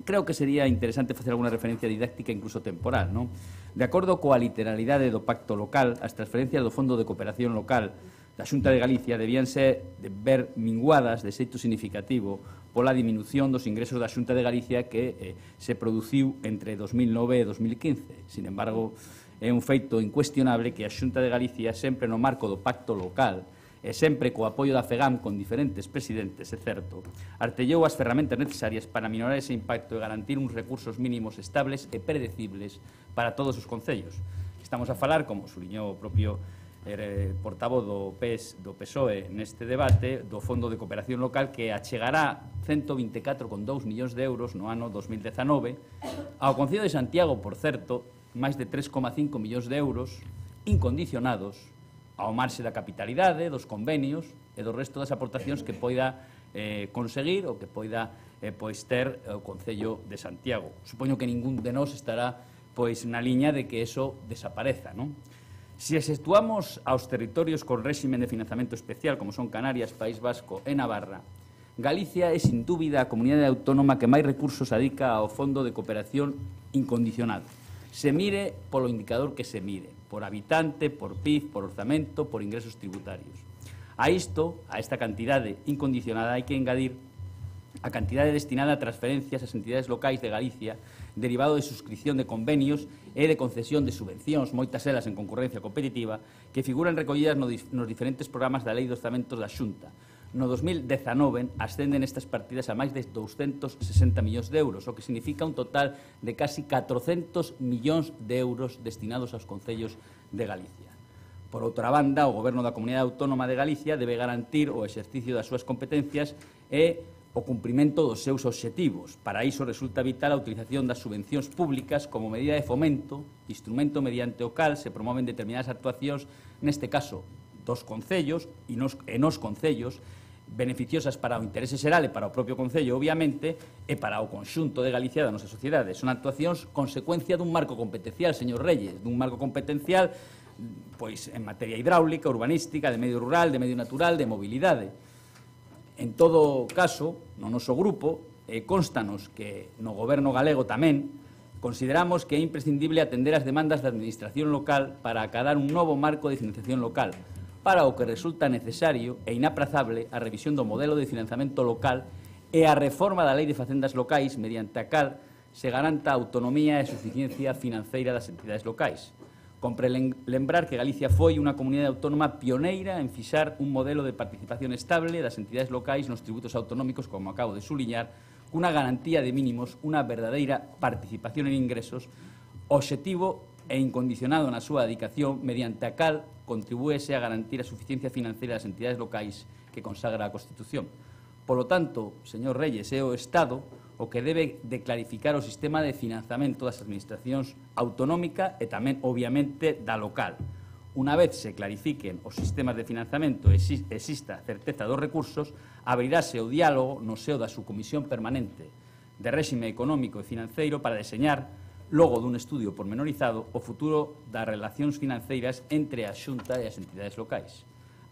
Creo que sería interesante facer alguna referencia didáctica, incluso temporal, non? De acordo coa literalidade do pacto local, as transferencias do Fondo de Cooperación Local da Xunta de Galicia debían ser de ver minguadas de xeito significativo pola diminución dos ingresos da Xunta de Galicia que se produciu entre 2009 e 2015. Sin embargo, é un feito incuestionable que a Xunta de Galicia, sempre no marco do pacto local, e sempre co apoio da FEGAM con diferentes presidentes, é certo, artellou as ferramentas necesarias para minorar ese impacto e garantir uns recursos mínimos estables e predecibles para todos os concellos. Estamos a falar, como suliñou o propio portavoz do PSOE neste debate, do Fondo de Cooperación Local, que achegará 124,2 millóns de euros no ano 2019 ao Concello de Santiago, por certo, máis de 3,5 millóns de euros incondicionados ao marxe da capitalidade, dos convenios e do resto das aportacións que poida conseguir ou que poida ter o Concello de Santiago. Supoño que ningún de nós estará na liña de que eso desapareza, non? Se exceptuamos aos territorios con réximen de financiamento especial, como son Canarias, País Vasco e Navarra, Galicia é, sin dúbida, a comunidade autónoma que máis recursos adica ao Fondo de Cooperación incondicionado. Se mire polo indicador que se mire, por habitante, por PIB, por orzamento, por ingresos tributarios. A esta cantidade incondicionada, hai que engadir a cantidade destinada a transferencias ás entidades locais de Galicia derivado de suscripción de convenios e de concesión de subvencións, moitas elas en concurrencia competitiva, que figuran recollidas nos diferentes programas da Lei de Orzamentos da Xunta. No 2019 ascenden estas partidas a máis de 260 millóns de euros, o que significa un total de casi 400 millóns de euros destinados aos concellos de Galicia. Por outra banda, o Goberno da Comunidade Autónoma de Galicia debe garantir o exercicio das súas competencias e o cumprimento dos seus obxectivos. Para iso resulta vital a utilización das subvencións públicas como medida de fomento, instrumento mediante o cal se promoven determinadas actuacións, neste caso dos concellos e nos concellos, beneficiosas para o interese xeral e para o propio concello, obviamente, e para o conxunto de Galicia da nosa sociedade. Son actuacións consecuencia dun marco competencial, señor Reyes, dun marco competencial pois en materia hidráulica, urbanística, de medio rural, de medio natural, de mobilidade. En todo caso, no noso grupo, constanos que no goberno galego tamén consideramos que é imprescindible atender as demandas da administración local para acadar un novo marco de financiación local, para o que resulta necesario e inaprazable a revisión do modelo de financiamento local e a reforma da Lei de Facendas Locais, mediante a cal se garanta a autonomía e a suficiencia financeira das entidades locais. Compre lembrar que Galicia foi unha comunidade autónoma pioneira en fixar un modelo de participación estable das entidades locais nos tributos autonómicos, como acabo de suliñar, cunha garantía de mínimos, unha verdadeira participación en ingresos, obxectivo e incondicionado na súa dedicación, mediante a cal contribúese a garantir a suficiencia financeira das entidades locais que consagra a Constitución. Polo tanto, señor Reyes, é o Estado o que debe de clarificar o sistema de financiamento das administracións autonómica e tamén, obviamente, da local. Unha vez se clarifiquen os sistemas de financiamento e exista certeza dos recursos, abrirase o diálogo no seo da subcomisión permanente de réxime económico e financeiro para deseñar, logo dun estudio pormenorizado, o futuro das relacións financeiras entre a Xunta e as entidades locais.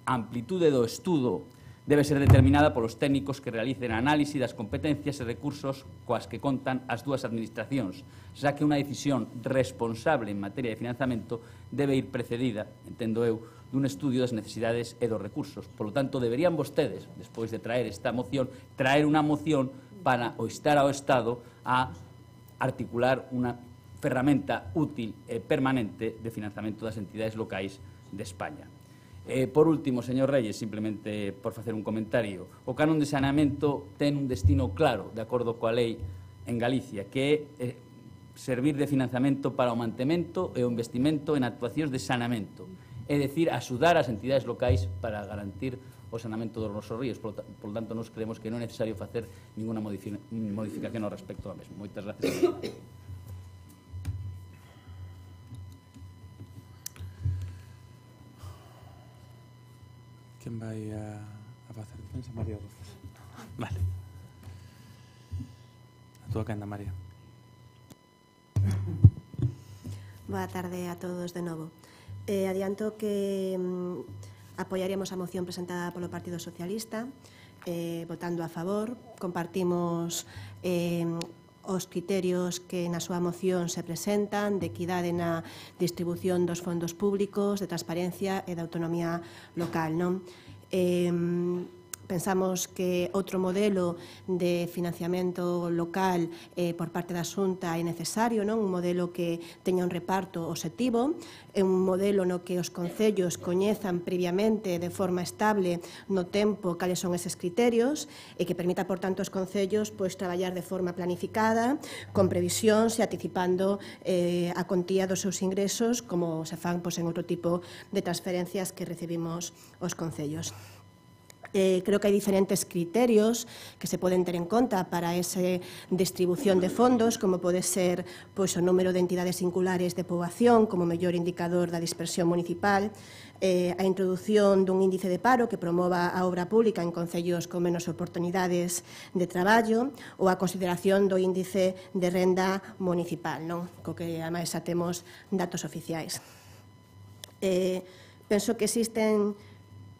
A amplitude do estudo debe ser determinada polos técnicos que realicen a análise das competencias e recursos coas que contan as dúas administracións, xa que unha decisión responsable en materia de financiamento debe ir precedida, entendo eu, dun estudio das necesidades e dos recursos. Por lo tanto, deberían vostedes, despois de traer esta moción, traer unha moción para instar ao Estado a articular unha ferramenta útil e permanente de financiamento das entidades locais de España. Por último, señor Reyes, simplemente por facer un comentario, o canon de saneamento ten un destino claro, de acordo coa lei en Galicia, que é servir de financiamento para o mantemento e o investimento en actuacións de saneamento, é dicir, axudar as entidades locais para garantir o saneamento dos nosos ríos. Por lo tanto, nos creemos que non é necesario facer ninguna modificación ao respecto ao mesmo. Moitas gracias. Quen vai a facer defensa? María Rozas. Vale. A túa quenda, María. Boa tarde a todos de novo. Adianto que apoiaríamos a moción presentada polo Partido Socialista, votando a favor. Compartimos os criterios que na súa moción se presentan de equidade na distribución dos fondos públicos, de transparencia e de autonomía local, non? Pensamos que outro modelo de financiamento local por parte da Xunta é necesario, non? Un modelo que teña un reparto obxectivo, é un modelo no que os concellos coñezan previamente de forma estable no tempo cales son eses criterios e que permita, por tanto, aos concellos traballar de forma planificada, con previsións e anticipando a contía dos seus ingresos como se fan en outro tipo de transferencias que recibimos os concellos. Creo que hai diferentes criterios que se poden ter en conta para esa distribución de fondos, como pode ser o número de entidades singulares de poboación como mellor indicador da dispersión municipal, a introdución dun índice de paro que promova a obra pública en concellos con menos oportunidades de traballo ou a consideración do índice de renda municipal, co que, ademais, xa temos datos oficiais. Penso que existen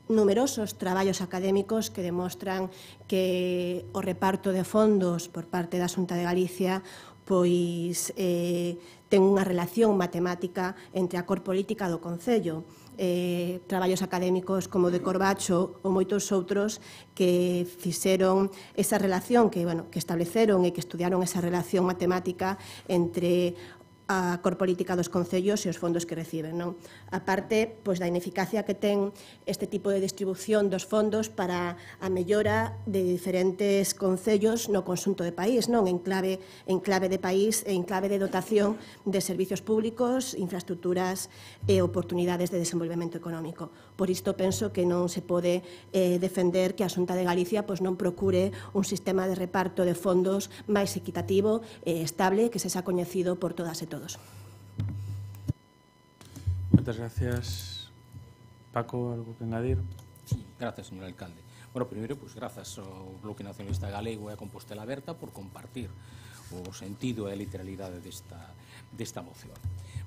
numerosos traballos académicos que demostran que o reparto de fondos por parte da Xunta de Galicia ten unha relación matemática entre a cor política do Concello. Traballos académicos como de Corbacho ou moitos outros que fixeron esa relación, que estableceron e que estudiaron esa relación matemática entre a cor política dos concellos e os fondos que reciben. A parte da ineficacia que ten este tipo de distribución dos fondos para a mellora de diferentes concellos no conxunto de país, en clave de país e en clave de dotación de servizos públicos, infraestructuras e oportunidades de desenvolvemento económico. Por isto penso que non se pode defender que a Xunta de Galicia non procure un sistema de reparto de fondos máis equitativo e estable que se xa coñecido por todas e todos. Moitas gracias. Paco, algo que engadir? Sí, gracias, señor alcalde. Bueno, primeiro, grazas ao Bloque Nacionalista Galego e a Compostela Aberta por compartir o sentido e a literalidade desta moción.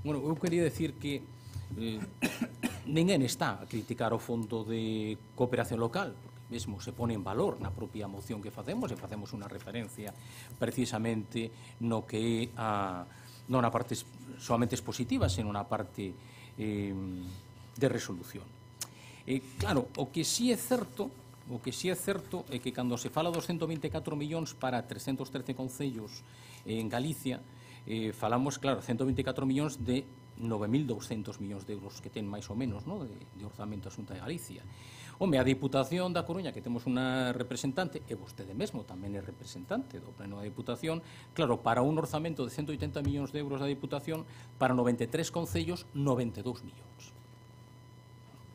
Bueno, eu quería decir que ninguén está a criticar o Fondo de Cooperación Local, porque mesmo se pone en valor na propia moción que facemos, e facemos unha referencia precisamente no que é non na parte solamente expositiva, senón na parte de resolución. Claro, o que sí é certo é que cando se fala dos 124 millóns para 313 concellos en Galicia, falamos, claro, 124 millóns de 9.200 millóns de euros que ten máis ou menos de orzamento a Xunta de Galicia. Home, a Diputación da Coruña, que temos unha representante, e vostede mesmo tamén é representante do Pleno da Diputación, claro, para un orzamento de 180 millóns de euros da Diputación, para 93 concellos, 92 millóns.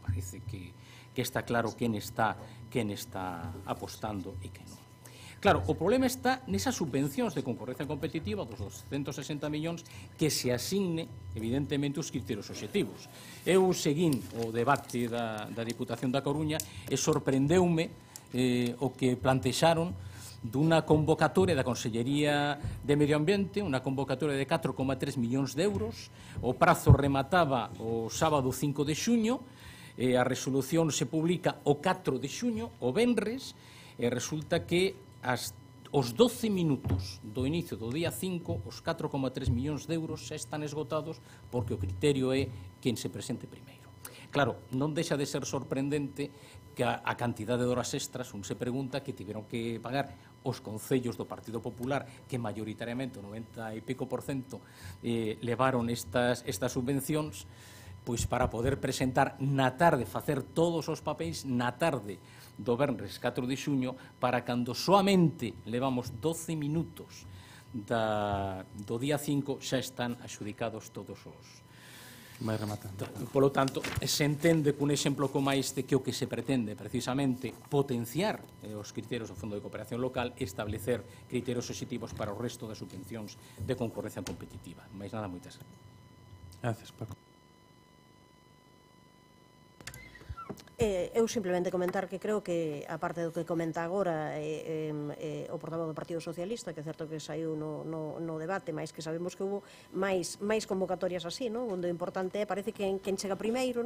Parece que está claro quen está apostando e que non. Claro, o problema está nesas subvencións de concorrencia competitiva dos 260 millóns que se asigne, evidentemente, os criterios obxectivos. Eu seguín o debate da Diputación da Coruña e sorprendeume o que plantexaron dunha convocatoria da Consellería de Medio Ambiente, unha convocatoria de 4,3 millóns de euros. O prazo remataba o sábado 5 de xuño, a resolución se publica o 4 de xuño, o venres, e resulta que os 12 minutos do inicio do día 5, os 4,3 millóns de euros xa están esgotados porque o criterio é quen se presente primeiro. Claro, non deixa de ser sorprendente que a cantidade de horas extras, un se pregunta que tiveron que pagar os concellos do Partido Popular, que maioritariamente, o 90 e pico por cento, levaron estas subvencións, pois para poder presentar na tarde, facer todos os papéis na tarde do venres 4 de xuño, para cando soamente levamos 12 minutos do día 5 xa están adxudicados todos os... Vai rematando. Polo tanto, se entende cun exemplo como este que o que se pretende precisamente potenciar os criterios do Fondo de Cooperación Local e establecer criterios obxectivos para o resto das subvencións de concorrencia competitiva. Mais nada, moitas gracias, Paco. Eu simplemente comentar que creo que, a parte do que comenta agora o portavoz do Partido Socialista, que é certo que saiu no debate, mas que sabemos que houve máis convocatorias así, onde o importante é, parece que quen chega primeiro,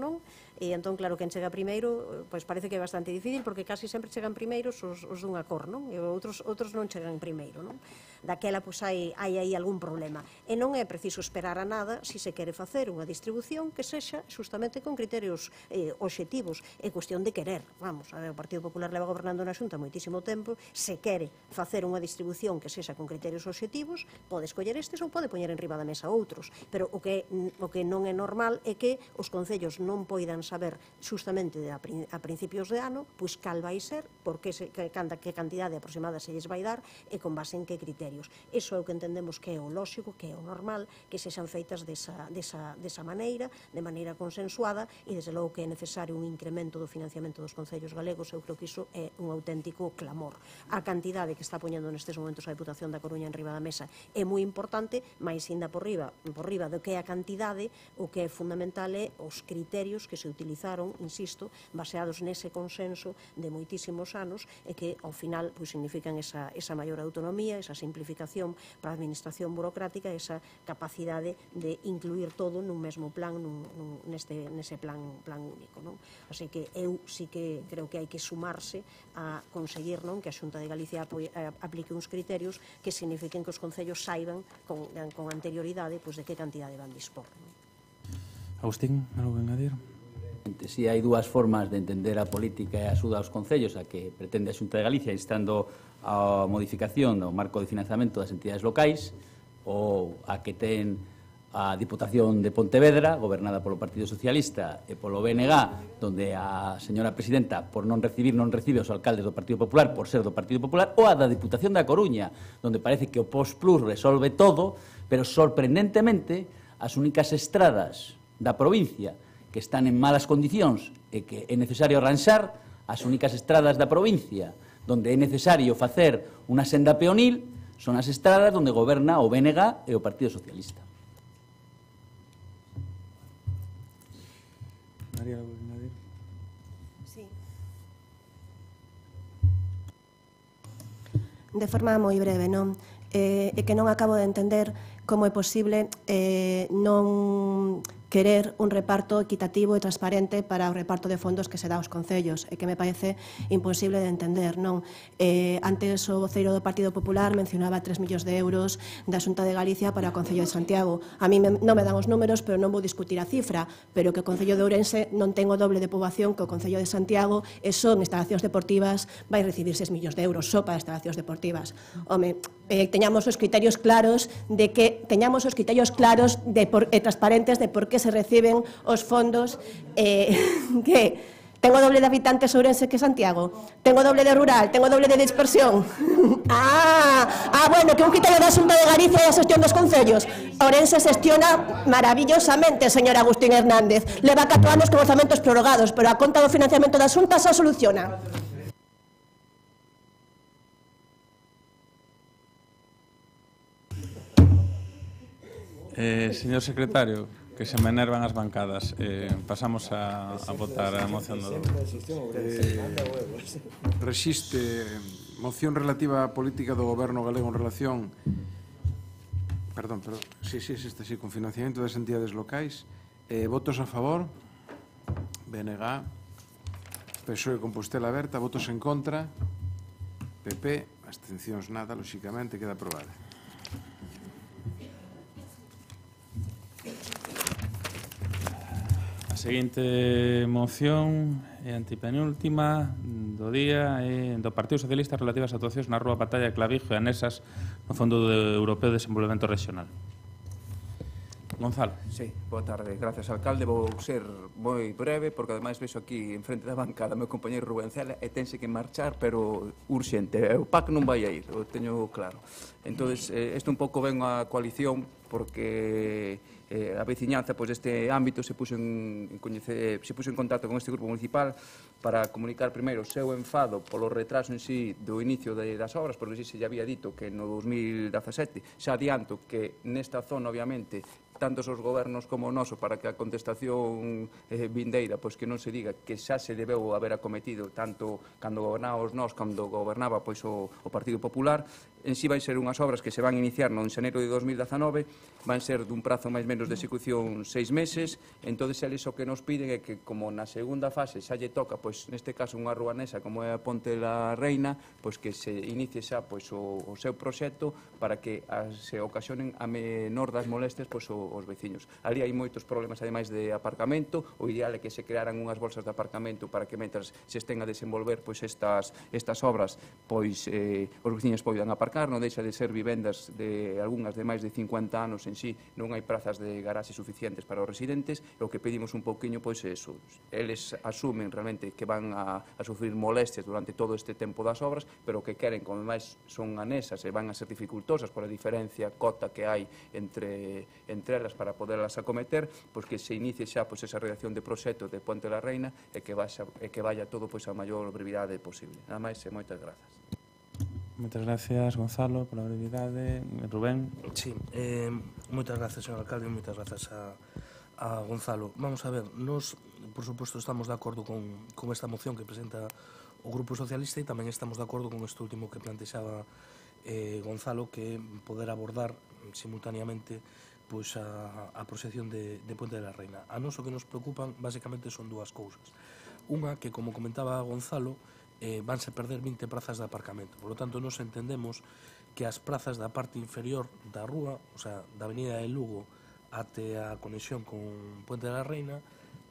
e entón, claro, quen chega primeiro, pois parece que é bastante difícil, porque casi sempre chegan primeiros os dunha cor, e outros non chegan primeiro, daquela pois hai aí algún problema. E non é preciso esperar a nada se se quere facer unha distribución que sexa justamente con criterios obxectivos. É cuestión de querer. Vamos, o Partido Popular leva gobernando na Xunta moitísimo tempo, se quere facer unha distribución que sexa con criterios obxectivos, pode escoller estes ou pode poñer en riba da mesa outros, pero o que non é normal é que os concellos non poidan saber justamente a principios de ano pois cal vai ser, que cantidade aproximada se lles vai dar e con base en que criterios. Iso é o que entendemos que é o lóxico, que é o normal, que sexan feitas desa maneira, de maneira consensuada, e desde logo que é necesario un incremento do financiamento dos concellos galegos. Eu creo que iso é un auténtico clamor. A cantidade que está poñendo nestes momentos a Deputación da Coruña en riba da mesa é moi importante, mais ainda por riba do que é a cantidade, o que é fundamental é os criterios que se utilizaron, insisto, baseados nese consenso de moitísimos anos e que ao final significan esa maior autonomía, esa simplificación para a administración burocrática, esa capacidade de incluir todo nun mesmo plan, nese plan único. Así que eu sí que creo que hai que sumarse a conseguir que a Xunta de Galicia aplique uns criterios que signifiquen que os concellos saiban con anterioridade de que cantidade van dispor. Agustín, algo que engadir? Si hai dúas formas de entender a política e a axuda aos concellos, a que pretende a Xunta de Galicia instando a modificación do marco de financiamento das entidades locais, ou a que ten a Diputación de Pontevedra, gobernada polo Partido Socialista e polo BNG, donde a señora presidenta, por non recibe os alcaldes do Partido Popular, por ser do Partido Popular, ou a da Diputación da Coruña, donde parece que o Postplus resolve todo, pero sorprendentemente as únicas estradas da provincia que están en malas condicións e que é necesario arranxar, as únicas estradas da provincia donde é necesario facer unha senda peonil son as estradas onde goberna o BNG e o Partido Socialista. María, algo que engadir? Sí. De forma moi breve, non? É que non acabo de entender como é posible non querer un reparto equitativo e transparente para o reparto de fondos que se dá aos concellos, e que me parece imposible de entender, non? Antes o voceiro do Partido Popular mencionaba 3 millóns de euros da Xunta de Galicia para o Concello de Santiago. A mí non me dan os números, pero non vou discutir a cifra, pero que o Concello de Ourense non ten o doble de poboación que o Concello de Santiago e son instalacións deportivas, vai recibir 6 millóns de euros só para instalacións deportivas. Home, teñamos os criterios claros transparentes de por que se reciben os fondos, que tengo doble de habitantes Ourense que Santiago, tengo doble de rural, tengo doble de dispersión. Bueno, que un criterio da Xunta de Galicia é a xestión dos concellos. Ourense xestiona maravillosamente, señor Agustín Hernández. Leva 4 anos con orzamentos prorrogados, pero a conta do financiamento da Xunta xa soluciona. Señor secretario, que se me enervan as bancadas. Pasamos a votar a moción do... Resiste moción relativa á política do Goberno galego en relación... Perdón, sí, con financiamento das entidades locais. Votos a favor? BNG, PSOE Compostela Aberta, votos en contra? PP, abstencións nada, lóxicamente, queda aprobada. A seguinte moción é antipenúltima do día do Partido Socialista relativa ás actuacións na Rúa Batalla de Clavijo e anexas no Fondo Europeo de Desenvolvemento Regional. Gonzalo. Sí, boa tarde. Gracias, alcalde. Vou ser moi breve, porque ademais vexo aquí en frente da bancada meu compañeiro Rubén Cela e tense que marchar, pero urxente. O PAC non vai a ir, o teño claro. Entón, isto un pouco ven a coalición, porque a veciñanza deste ámbito se puxo en contacto con este grupo municipal para comunicar primeiro o seu enfado polo retraso en sí do inicio das obras, porque se lle había dito que no 2017, xa adianto que nesta zona, obviamente, tanto os gobernos como o noso, para que a contestación vindeira, pois que non se diga que xa se debeu haber acometido tanto cando gobernábamos nós, cando gobernaba o Partido Popular, en sí vai ser unhas obras que se van iniciar no xaneiro de 2019, van ser dun prazo máis menos de execución 6 meses, entón eles o que nos piden é que, como na segunda fase xa lle toca, pois neste caso unha rúa nesa como é a Ponte la Reina, pois que se inicie xa pois o seu proxecto para que se ocasionen a menor das molestias pois os veciños. Ali hai moitos problemas ademais de aparcamento, o ideal é que se crearan unhas bolsas de aparcamento para que mentras se estén a desenvolver pois estas obras, pois os veciños poidan aparcar, non deixa de ser vivendas de algunhas de máis de 50 anos en sí, non hai prazas de garaxe suficientes para os residentes, e o que pedimos un pouquiño pois é eso, eles asumen realmente que van a sufrir molestias durante todo este tempo das obras, pero que queren, como máis son anesas e van a ser dificultosas por a diferencia cota que hai entre elas para poderlas acometer, pois que se inicie xa pois esa redacción de proxecto de Ponte la Reina e que vaya todo pois a maior brevidade posible. Nada máis e moitas grazas. Moitas gracias, Gonzalo, pola brevidade. Rubén. Sí, moitas gracias, señor alcalde, moitas gracias a Gonzalo. Vamos a ver, nos, por suposto, estamos de acordo con esta moción que presenta o Grupo Socialista e tamén estamos de acordo con este último que plantexaba Gonzalo, que poder abordar simultaneamente pois a proxección de Ponte de la Reina. A nos o que nos preocupan basicamente son dúas cousas. Unha que, como comentaba Gonzalo, vanse perder 20 prazas de aparcamento. Por lo tanto, nos entendemos que as prazas da parte inferior da rúa, o sea, da avenida de Lugo até a conexión con Ponte de la Reina,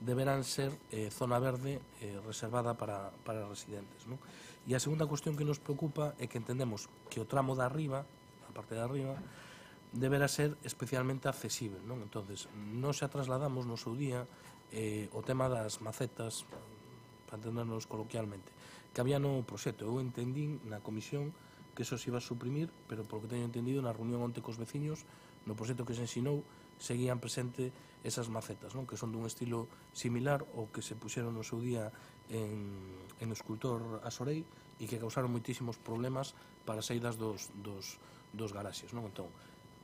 deberán ser zona verde reservada para residentes, non? E a segunda cuestión que nos preocupa é que entendemos que o tramo da arriba, a parte da arriba, deberá ser especialmente accesible, non? Entonces, nos xa trasladamos no seu día o tema das macetas, para entendernos coloquialmente, que había no proxecto. Eu entendín na comisión que eso se iba a suprimir, pero por que teño entendido na reunión onte cos veciños, no proxecto que se ensinou, seguían presente esas macetas, non? Que son dun estilo similar ao que se puxeron no seu día en Escultor Asorei e que causaron moitísimos problemas para as saídas dos garaxes, non? Entón,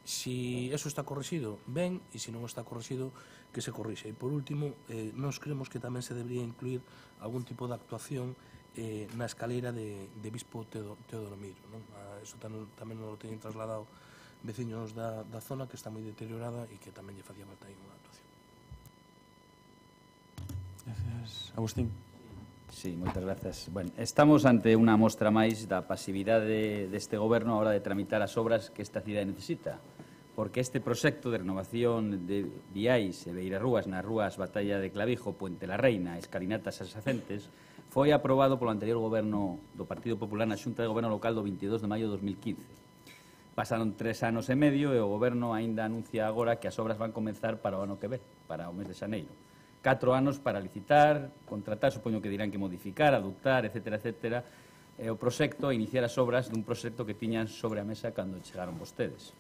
si eso está corrixido, ben, e se non está corrixido, que se corrixe. E por último, nós creemos que tamén se debería incluir algún tipo de actuación na escaleira de Bispo Teodoro Miro, non? Eso tamén nos lo teñen trasladado veciños da zona, que está moi deteriorada e que tamén lle facía falta aí unha actuación. Gracias. Agustín. Sí, moitas grazas. Bueno, estamos ante unha mostra máis da pasividade deste goberno a hora de tramitar as obras que esta cidade necesita, porque este proxecto de renovación de viais e beirarrúas nas rúas Batalla de Clavijo, Puente la Reina, Escalinatas e Sacentes, foi aprobado polo anterior goberno do Partido Popular na Xunta de Goberno Local do 22 de maio de 2015. Pasaron 3 anos e medio e o goberno aínda anuncia agora que as obras van comenzar para o ano que ven, para o mes de xaneiro. 4 anos para licitar, contratar, supoño que dirán que modificar, adoptar, etc., etc., o proxecto e iniciar as obras dun proxecto que tiñan sobre a mesa cando chegaron vostedes.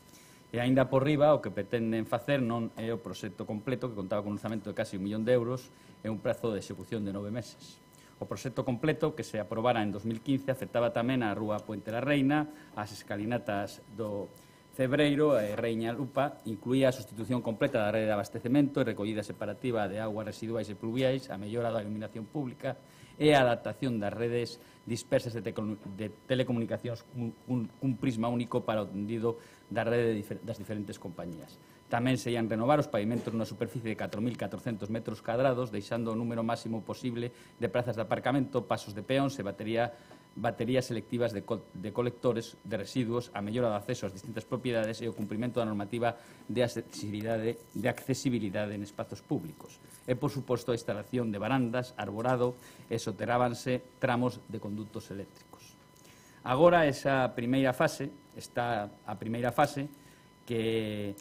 E aínda por riba, o que pretenden facer non é o proxecto completo, que contaba con un orzamento de casi 1 millón de euros e un prazo de execución de 9 meses. O proxecto completo, que se aprobara en 2015, afectaba tamén a rúa Puente la Reina, as escalinatas do Cebreiro e Reina Lupa, incluía a sustitución completa da rede de abastecemento e recollida separativa de aguas residuais e pluviais, a mellora da iluminación pública e a adaptación das redes dispersas de telecomunicacións cun prisma único para o tendido da rede das diferentes compañías. Tamén se ian renovar os pavimentos nunha superficie de 4.400 metros cadrados, deixando o número máximo posible de prazas de aparcamento, pasos de peóns e baterías selectivas de colectores de residuos, a mellora do acceso ás distintas propiedades e o cumprimento da normativa de accesibilidade en espazos públicos. E, por suposto, a instalación de barandas, arborado e soterrábanse tramos de conductos eléctricos. Agora, esa primeira fase, está a primeira fase que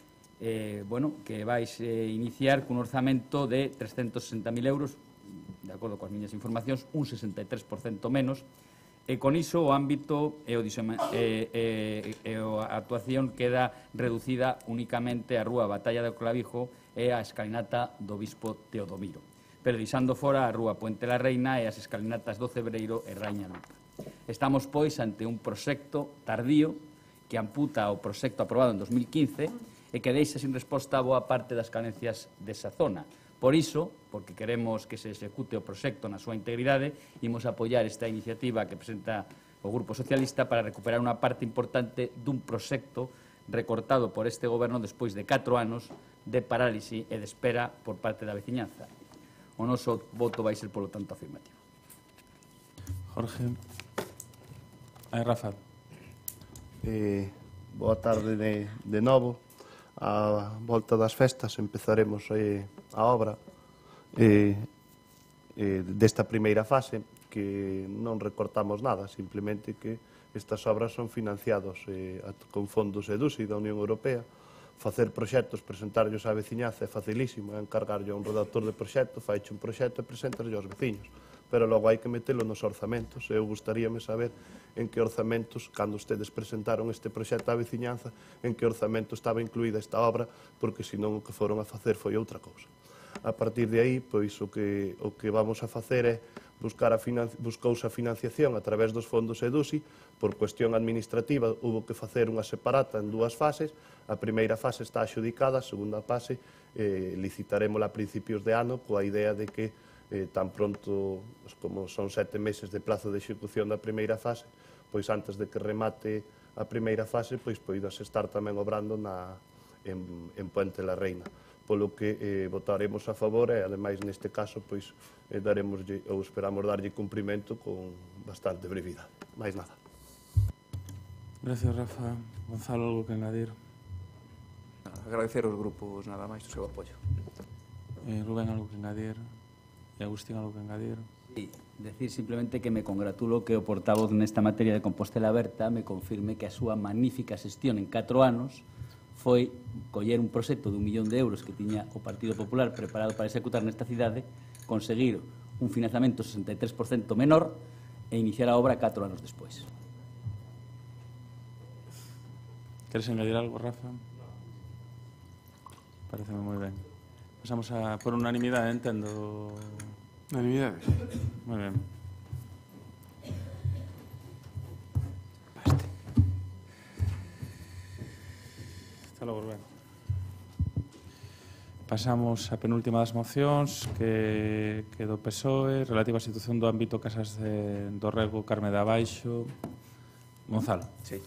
vais iniciar cun orzamento de 360.000 euros, de acordo coas miñas informacións, un 63% menos, e con iso o ámbito e a actuación queda reducida únicamente a rúa Batalla de Clavijo e a escalinata do Bispo Teodomiro, pero deixando fora a rúa Puente la Reina e as escalinatas do Cebreiro e Raña Lupa. Estamos, pois, ante un proxecto tardío que amputa o proxecto aprobado en 2015 e que deixa sin resposta a boa parte das carencias desa zona. Por iso, porque queremos que se execute o proxecto na súa integridade, imos apoiar esta iniciativa que presenta o Grupo Socialista para recuperar unha parte importante dun proxecto recortado por este goberno despois de 4 anos de parálise e de espera por parte da veciñanza. O noso voto vai ser, polo tanto, afirmativo. Jorge. Rafa. Boa tarde de novo. A volta das festas empezaremos a obra desta primeira fase, que non recortamos nada, simplemente que estas obras son financiados con fondos EDUSI da Unión Europea. Facer proxectos, presentarlos á veciñaza é facilísimo, é encargarlle a un redactor de proxecto, faiche un proxecto e presentarlle aos veciños. Pero logo hai que metelo nos orzamentos. Eu gustaríame saber en que orzamentos, cando ustedes presentaron este proxecto á veciñanza, en que orzamento estaba incluída esta obra, porque senón o que foron a facer foi outra cousa. A partir de aí, pois, o que vamos a facer é buscouse a financiación a través dos fondos EDUSI. Por cuestión administrativa, hubo que facer unha separata en 2 fases. A primeira fase está axudicada, a segunda fase licitaremos a principios de ano, coa idea de que tan pronto como son 7 meses de prazo de execución da primeira fase, pois antes de que remate a primeira fase, pois poidas estar tamén obrando en Puente la Reina. Polo que votaremos a favor e, ademais, neste caso, pois esperamos darlle cumprimento con bastante brevidade. Mais nada. Gracias, Rafa. Gonzalo, algo que engadir? Agradecer aos grupos nada máis o seu apoio. Rubén, algo que engadir? E Agustín, algo que engadir? Sí, decir simplemente que me congratulo que o portavoz nesta materia de Compostela Aberta me confirme que a súa magnífica xestión en 4 anos foi coller un proxecto de 1 millón de euros que tiña o Partido Popular preparado para executar nesta cidade, conseguir un financiamento 63% menor e iniciar a obra 4 anos despois. Queres engadir algo, Rafa? Pareceme moi ben. Pasamos a por unanimidade, entendo. Unanimidade. Moi ben. Hasta logo, Rubén. Pasamos a penúltima das mocións que do PSOE relativa á situación do ámbito Casas do Rego, Carme de Abaixo. Gonzalo. Sí.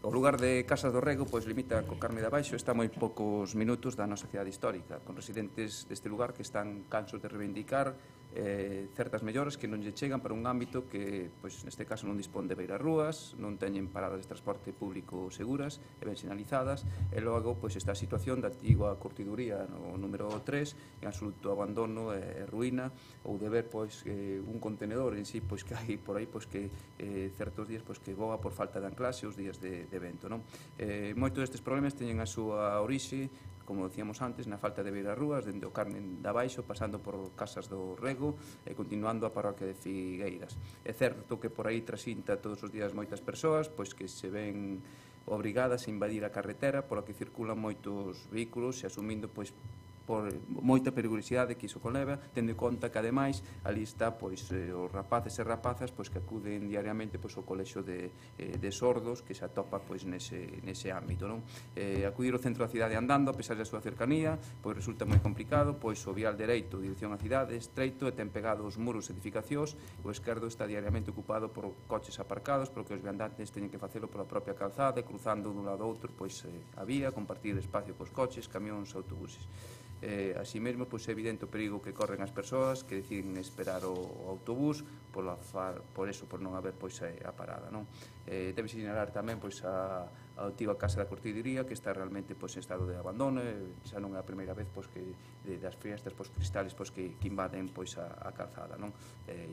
O lugar de Casas do Rego pois limita co Carme de Abaixo, está a moi poucos minutos da nosa cidade histórica, con residentes deste lugar que están cansos de reivindicar certas melloras que non lle chegan para un ámbito que, pois, neste caso non dispón de beirarrúas, non teñen paradas de transporte público seguras e ben sinalizadas, e logo pois está a situación da antigua curtiduría no número 3 en absoluto abandono e ruína, ou de ver pois un contenedor en sí pois que hai por aí pois que certos días pois que voa por falta de anclaxe os días de vento, non? Moitos destes problemas teñen a súa orixe, como decíamos antes, na falta de beirarrúas, dende o Carme de Abaixo, pasando por Casas do Rego e continuando a parroquia de Figueiras. É certo que por aí trasinta todos os días moitas persoas, pois que se ven obrigadas a invadir a carretera pola que circulan moitos vehículos e asumindo pois por moita perigosidade que iso conleva, tendo en conta que ademais ali está pois os rapaces e rapazas pois que acuden diariamente pois ao colexio de sordos que se atopa pois nese ámbito, non? Acudir ao centro da cidade andando, a pesar da súa cercanía, pois resulta moi complicado, pois o vial dereito, dirección á cidade, estreito e ten pegados muros e edificacións, o esquerdo está diariamente ocupado por coches aparcados, porque os viandantes teñen que facelo pola propia calzada, cruzando dun lado a outro pois a vía, compartir espacio cos coches, camións, autobuses. Así mesmo, pois, é evidente o perigo que corren as persoas que deciden esperar o autobús por eso, por non haber pois a parada, non? Debe sinalar tamén pois a antiga Casa da Cortidería que está realmente pois en estado de abandono, xa non é a primeira vez pois que das fiestas pois cristales pois que invaden pois a calzada, non?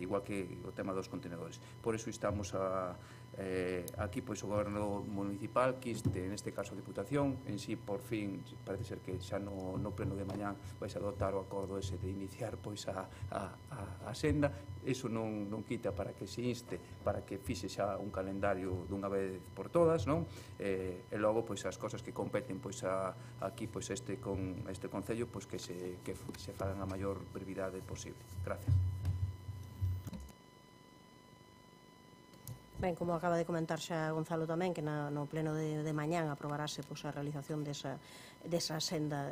Igual que o tema dos contenedores. Por eso estamos aquí pois o goberno municipal quiste, neste caso a Diputación en si por fin, parece ser que xa no pleno de mañán vais a adoptar o acordo ese de iniciar pois a senda. Eso non quita para que se inste para que fixe xa un calendario dunha vez por todas, non? E logo pois as cosas que competen pois aquí pois este concello pois que se fagan a maior brevidade posible. Gracias. Ben, como acaba de comentar xa Gonzalo tamén, que no pleno de mañán aprobarase a realización desa senda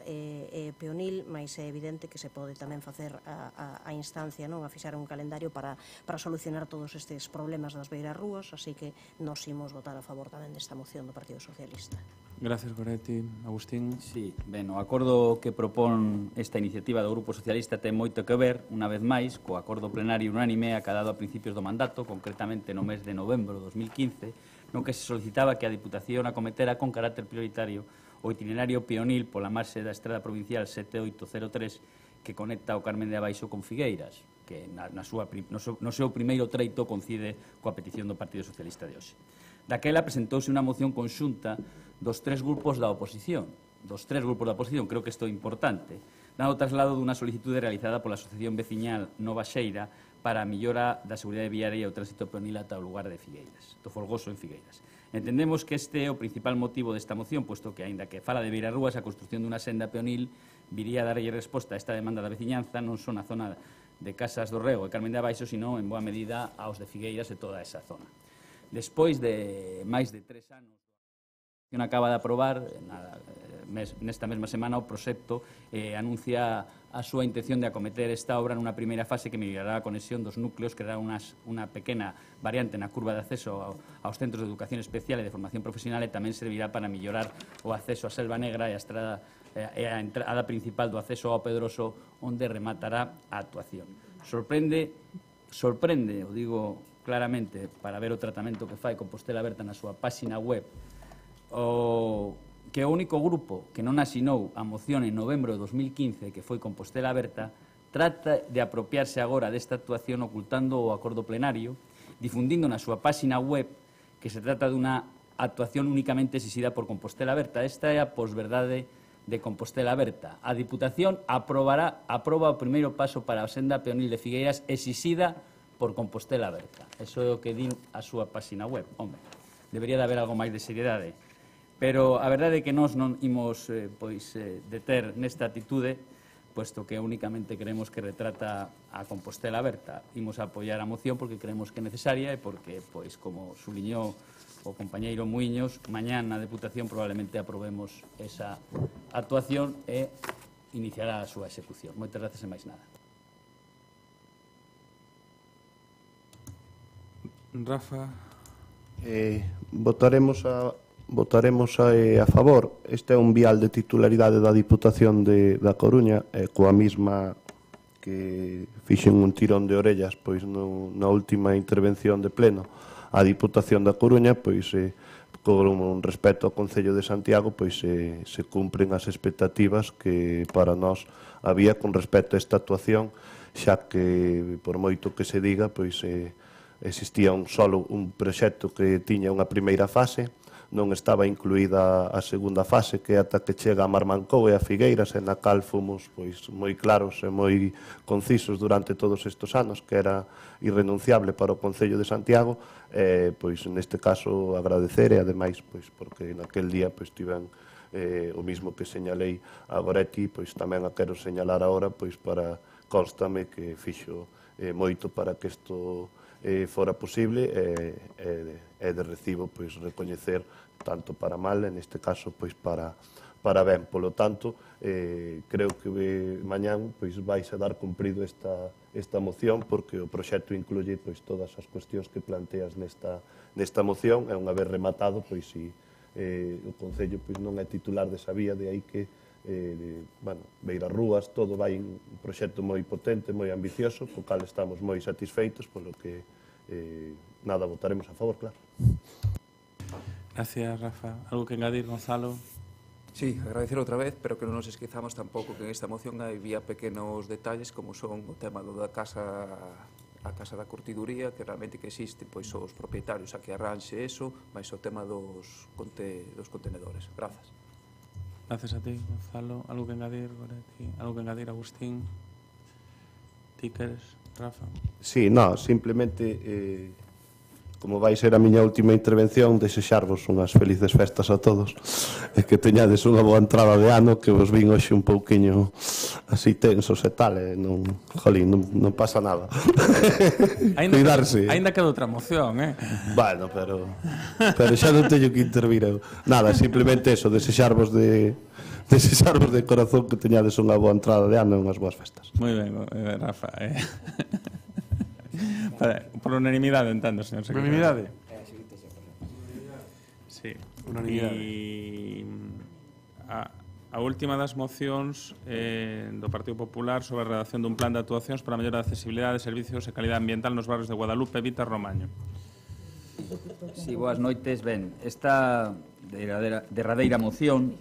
peonil, mas é evidente que se pode tamén facer a instancia, a fixar un calendario para solucionar todos estes problemas das beiras rúas, así que nos imos votar a favor tamén desta moción do Partido Socialista. Gracias, Goretti. Agustín. Sí, ben, o acordo que propón esta iniciativa do Grupo Socialista ten moito que ver, unha vez máis, co acordo plenario unánime acadado a principios do mandato, concretamente no mes de novembro de 2015, no que se solicitaba que a Diputación acometera con carácter prioritario o itinerario peonil pola marxe da estrada provincial 7803 que conecta o Carmen de Abaixo con Figueiras, que no seu primeiro treito coincide coa petición do Partido Socialista de hoxe. Daquela presentouse unha moción conxunta dos tres grupos da oposición. Creo que isto é importante. Dando traslado dunha solicitude realizada pola Asociación Veciñal Nova Xeira para a millora da seguridade viaria e o tránsito peonil ata o lugar de Figueiras, do Folgoso en Figueiras. Entendemos que este é o principal motivo desta moción, puesto que, aínda que fala de beirarrúas, a construción dunha senda peonil viría a darlle resposta a esta demanda da veciñanza non só na zona de Casas do Rego e Carmen de Abaixo, sino en boa medida aos de Figueiras e toda esa zona. Despois de máis de 3 anos, acaba de aprobar nesta mesma semana o proxecto anuncia a súa intención de acometer esta obra nunha primeira fase que mellorará a conexión dos núcleos, creará unha pequena variante na curva de acceso aos centros de educación especial e de formación profesional e tamén servirá para mellorar o acceso á Selva Negra e a estrada e a entrada principal do acceso ao Pedroso, onde rematará a actuación. Sorprende, o digo claramente, para ver o tratamento que fai Compostela Aberta na súa páxina web, que o único grupo que non asinou a moción en novembro de 2015, que foi Compostela Aberta, trata de apropiarse agora desta actuación ocultando o acordo plenario, difundindo na súa páxina web que se trata dunha actuación únicamente exixida por Compostela Aberta. Esta é a posverdade de Compostela Aberta. A Diputación aproba o primeiro paso para a senda peonil de Figueiras exixida por Compostela Aberta. Eso é o que din a súa páxina web. Hombre, debería de haber algo máis de seriedade. Pero a verdade é que nós non imos deter nesta atitude, puesto que únicamente creemos que retrata a Compostela Aberta. Imos a apoiar a moción porque creemos que é necesaria e porque, como suliñou o compañeiro Muiños, mañán na Deputación probablemente aprobemos esa actuación e iniciará a súa execución. Moitas gracias e máis nada. Rafa. Votaremos a favor. Este é un vial de titularidade da Diputación da Coruña, coa mesma que fixen un tirón de orellas pois na última intervención de pleno a Diputación da Coruña, pois con un respecto ao Concello de Santiago, pois se cumpren as expectativas que para nós había con respecto a esta actuación, xa que por moito que se diga, pois existía un proxecto que tiña unha primeira fase, non estaba incluída a segunda fase, que ata que chega a Marmancou e a Figueiras, en a cal fomos moi claros e moi concisos durante todos estes anos, que era irrenunciable para o Concello de Santiago, pois neste caso agradecer, e ademais, porque naquel día tiven o mismo que señalei a Goretti, pois tamén a quero señalar agora, pois para constame que fixo moito para que isto fora posible e de recibo recoñecer tanto para mal, en este caso para ben. Polo tanto, creo que mañán vais a dar cumprido esta moción, porque o proxecto incluye todas as cuestións que planteas nesta moción, e unha vez rematado, si o Concello non é titular desa vía, de aí que Beirarrúas, todo vai un proxecto moi potente, moi ambicioso, co cal estamos moi satisfeitos, polo que nada, votaremos a favor, claro. Gracias, Rafa. Algo que engadir, Gonzalo? Sí, agradecer outra vez, pero que non nos esquezamos tampouco que en esta moción había pequenos detalles, como son o tema da casa da curtiduría, que realmente que existe, os propietarios a que arranxe eso, máis o tema dos contenedores. Grazas. Gracias a ti, Gonzalo. Algo que engadir, Goretti? Algo que engadir, Agustín? Ti queres, Rafa? Sí, simplemente como vai ser a miña última intervención, desexarvos unhas felices festas a todos e que teñades unha boa entrada de ano, que vos vin hoxe un pouquiño así tensos e tal, e non, jolín, non pasa nada. Cuidarse. Ainda queda outra moción, Bueno, pero xa non teño que intervir eu. Nada, simplemente eso, desexarvos de corazón que teñades unha boa entrada de ano e unhas boas festas. Moi ben, Rafa. Por unanimidade, entendo, señor secretario. Unanimidade? Sí. Unanimidade. E a última das mocións do Partido Popular sobre a redacción dun plan de actuacións para a mellora da accesibilidade de servicios e calidade ambiental nos barrios de Guadalupe, Vita e Romaño. Sí, boas noites. Ben, esta derradeira moción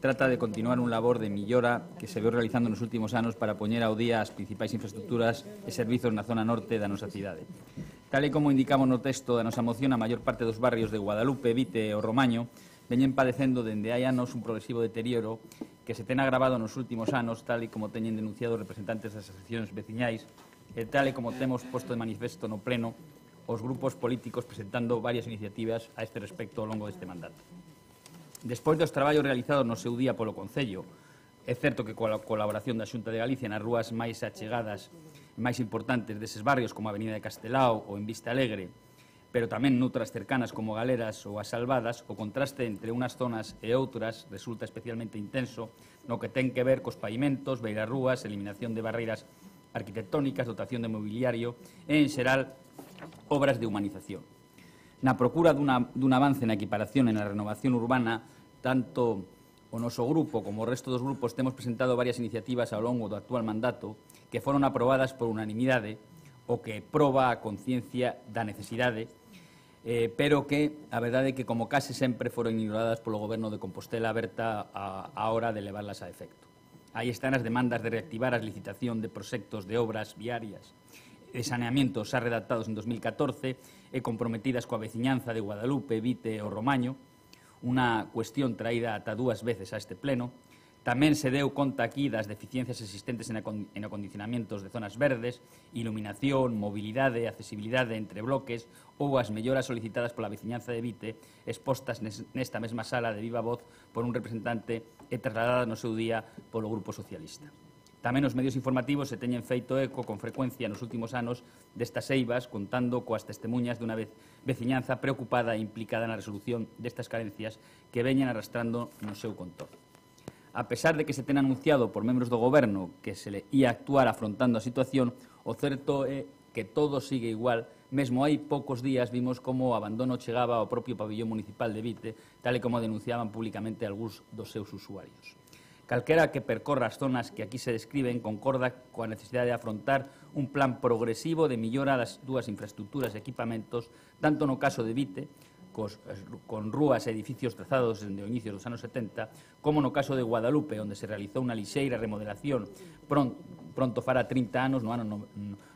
trata de continuar un labor de millora que se veu realizando nos últimos anos para poñer ao día as principais infraestructuras e servizos na zona norte da nosa cidade. Tal e como indicamos no texto da nosa moción, a maior parte dos barrios de Guadalupe, Vite e o Romaño veñen padecendo dende hai anos un progresivo deterioro que se ten agravado nos últimos anos, tal e como teñen denunciado os representantes das asociacións veciñais e tal e como temos posto de manifesto no pleno os grupos políticos presentando varias iniciativas a este respecto ao longo deste mandato. Despois dos traballos realizados no seu día polo Concello, é certo que coa colaboración da Xunta de Galicia nas rúas máis achegadas e máis importantes deses barrios como a Avenida de Castelao ou en Vista Alegre, pero tamén noutras cercanas como Galeras ou As Salvadas, o contraste entre unhas zonas e outras resulta especialmente intenso no que ten que ver cos pavimentos, beirarrúas, eliminación de barreiras arquitectónicas, dotación de mobiliario e, en xeral, obras de humanización. Na procura dun avance na equiparación e na renovación urbana, tanto o noso grupo como o resto dos grupos temos presentado varias iniciativas ao longo do actual mandato que foron aprobadas por unanimidade, o que proba a conciencia da necesidade, pero que a verdade é que como case sempre foron ignoradas polo Goberno de Compostela aberta a hora de levarlas a efecto. Aí están as demandas de reactivar a licitación de proxectos de obras viarias e saneamientos xa redactados en 2014 e comprometidas coa veciñanza de Guadalupe, Vite e o Romaño, unha cuestión traída ata 2 veces a este pleno. Tamén se deu conta aquí das deficiencias existentes en acondicionamentos de zonas verdes, iluminación, mobilidade, accesibilidade entre bloques ou as melloras solicitadas pola veciñanza de Vite expostas nesta mesma sala de viva voz por un representante e trasladadas no seu día polo Grupo Socialista. Tamén os medios informativos se teñen feito eco con frecuencia nos últimos anos destas eivas, contando coas testemunhas dunha veciñanza preocupada e implicada na resolución destas carencias que veñen arrastrando no seu contorno. A pesar de que se ten anunciado por membros do Goberno que se le ia actuar afrontando a situación, o certo é que todo sigue igual. Mesmo hai poucos días vimos como o abandono chegaba ao propio pabillón municipal de Vite, tal e como denunciaban públicamente algúns dos seus usuarios. Calquera que percorra as zonas que aquí se describen concorda coa necesidade de afrontar un plan progresivo de millora das dúas infraestructuras e equipamentos, tanto no caso de Vite, con rúas e edificios trazados dende o inicio dos anos 70, como no caso de Guadalupe, onde se realizou unha lixeira remodelación pronto fará 30 anos, no ano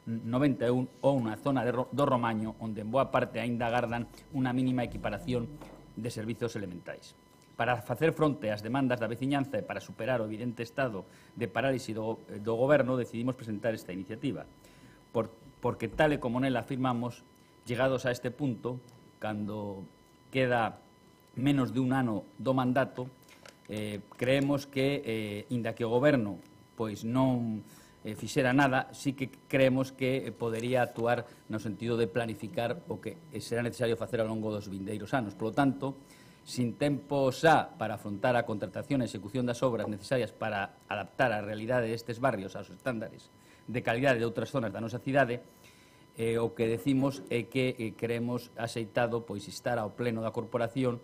91, ou na zona do Romaño, onde en boa parte aínda agardan unha mínima equiparación de servizos elementais. Para facer fronte ás demandas da veciñanza e para superar o evidente estado de parálise do Goberno, decidimos presentar esta iniciativa. Porque, tal e como nela afirmamos, chegados a este punto, cando queda menos de un ano do mandato, creemos que, inda que o Goberno pois non fixera nada, sí que creemos que podería actuar no sentido de planificar o que será necesario facer ao longo dos vindeiros anos. Por lo tanto, sin tempo xa para afrontar a contratación e execución das obras necesarias para adaptar a realidade destes barrios aos estándares de calidade de outras zonas da nosa cidade, o que decimos é que queremos axeitado pois instar ao Pleno da Corporación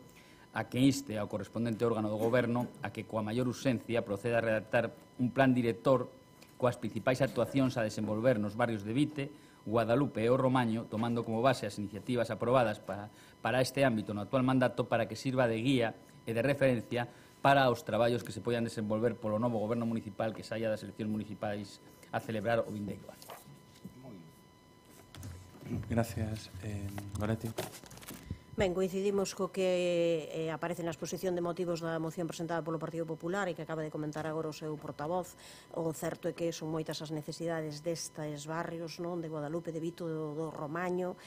a que inste ao correspondente órgano do Goberno a que coa maior urxencia proceda a redactar un plan director coas principais actuacións a desenvolver nos barrios de Vite, Guadalupe e o Romaño, tomando como base as iniciativas aprobadas para este ámbito no actual mandato para que sirva de guía e de referencia para os traballos que se poidan desenvolver polo novo Goberno municipal que saia das eleccións municipais a celebrar o vindeiro ano. Gracias. Goretti. Ben, coincidimos co que aparece na exposición de motivos da moción presentada polo Partido Popular e que acaba de comentar agora o seu portavoz. O certo é que son moitas as necesidades destes barrios, non, de Guadalupe, de Vito, do Romaño,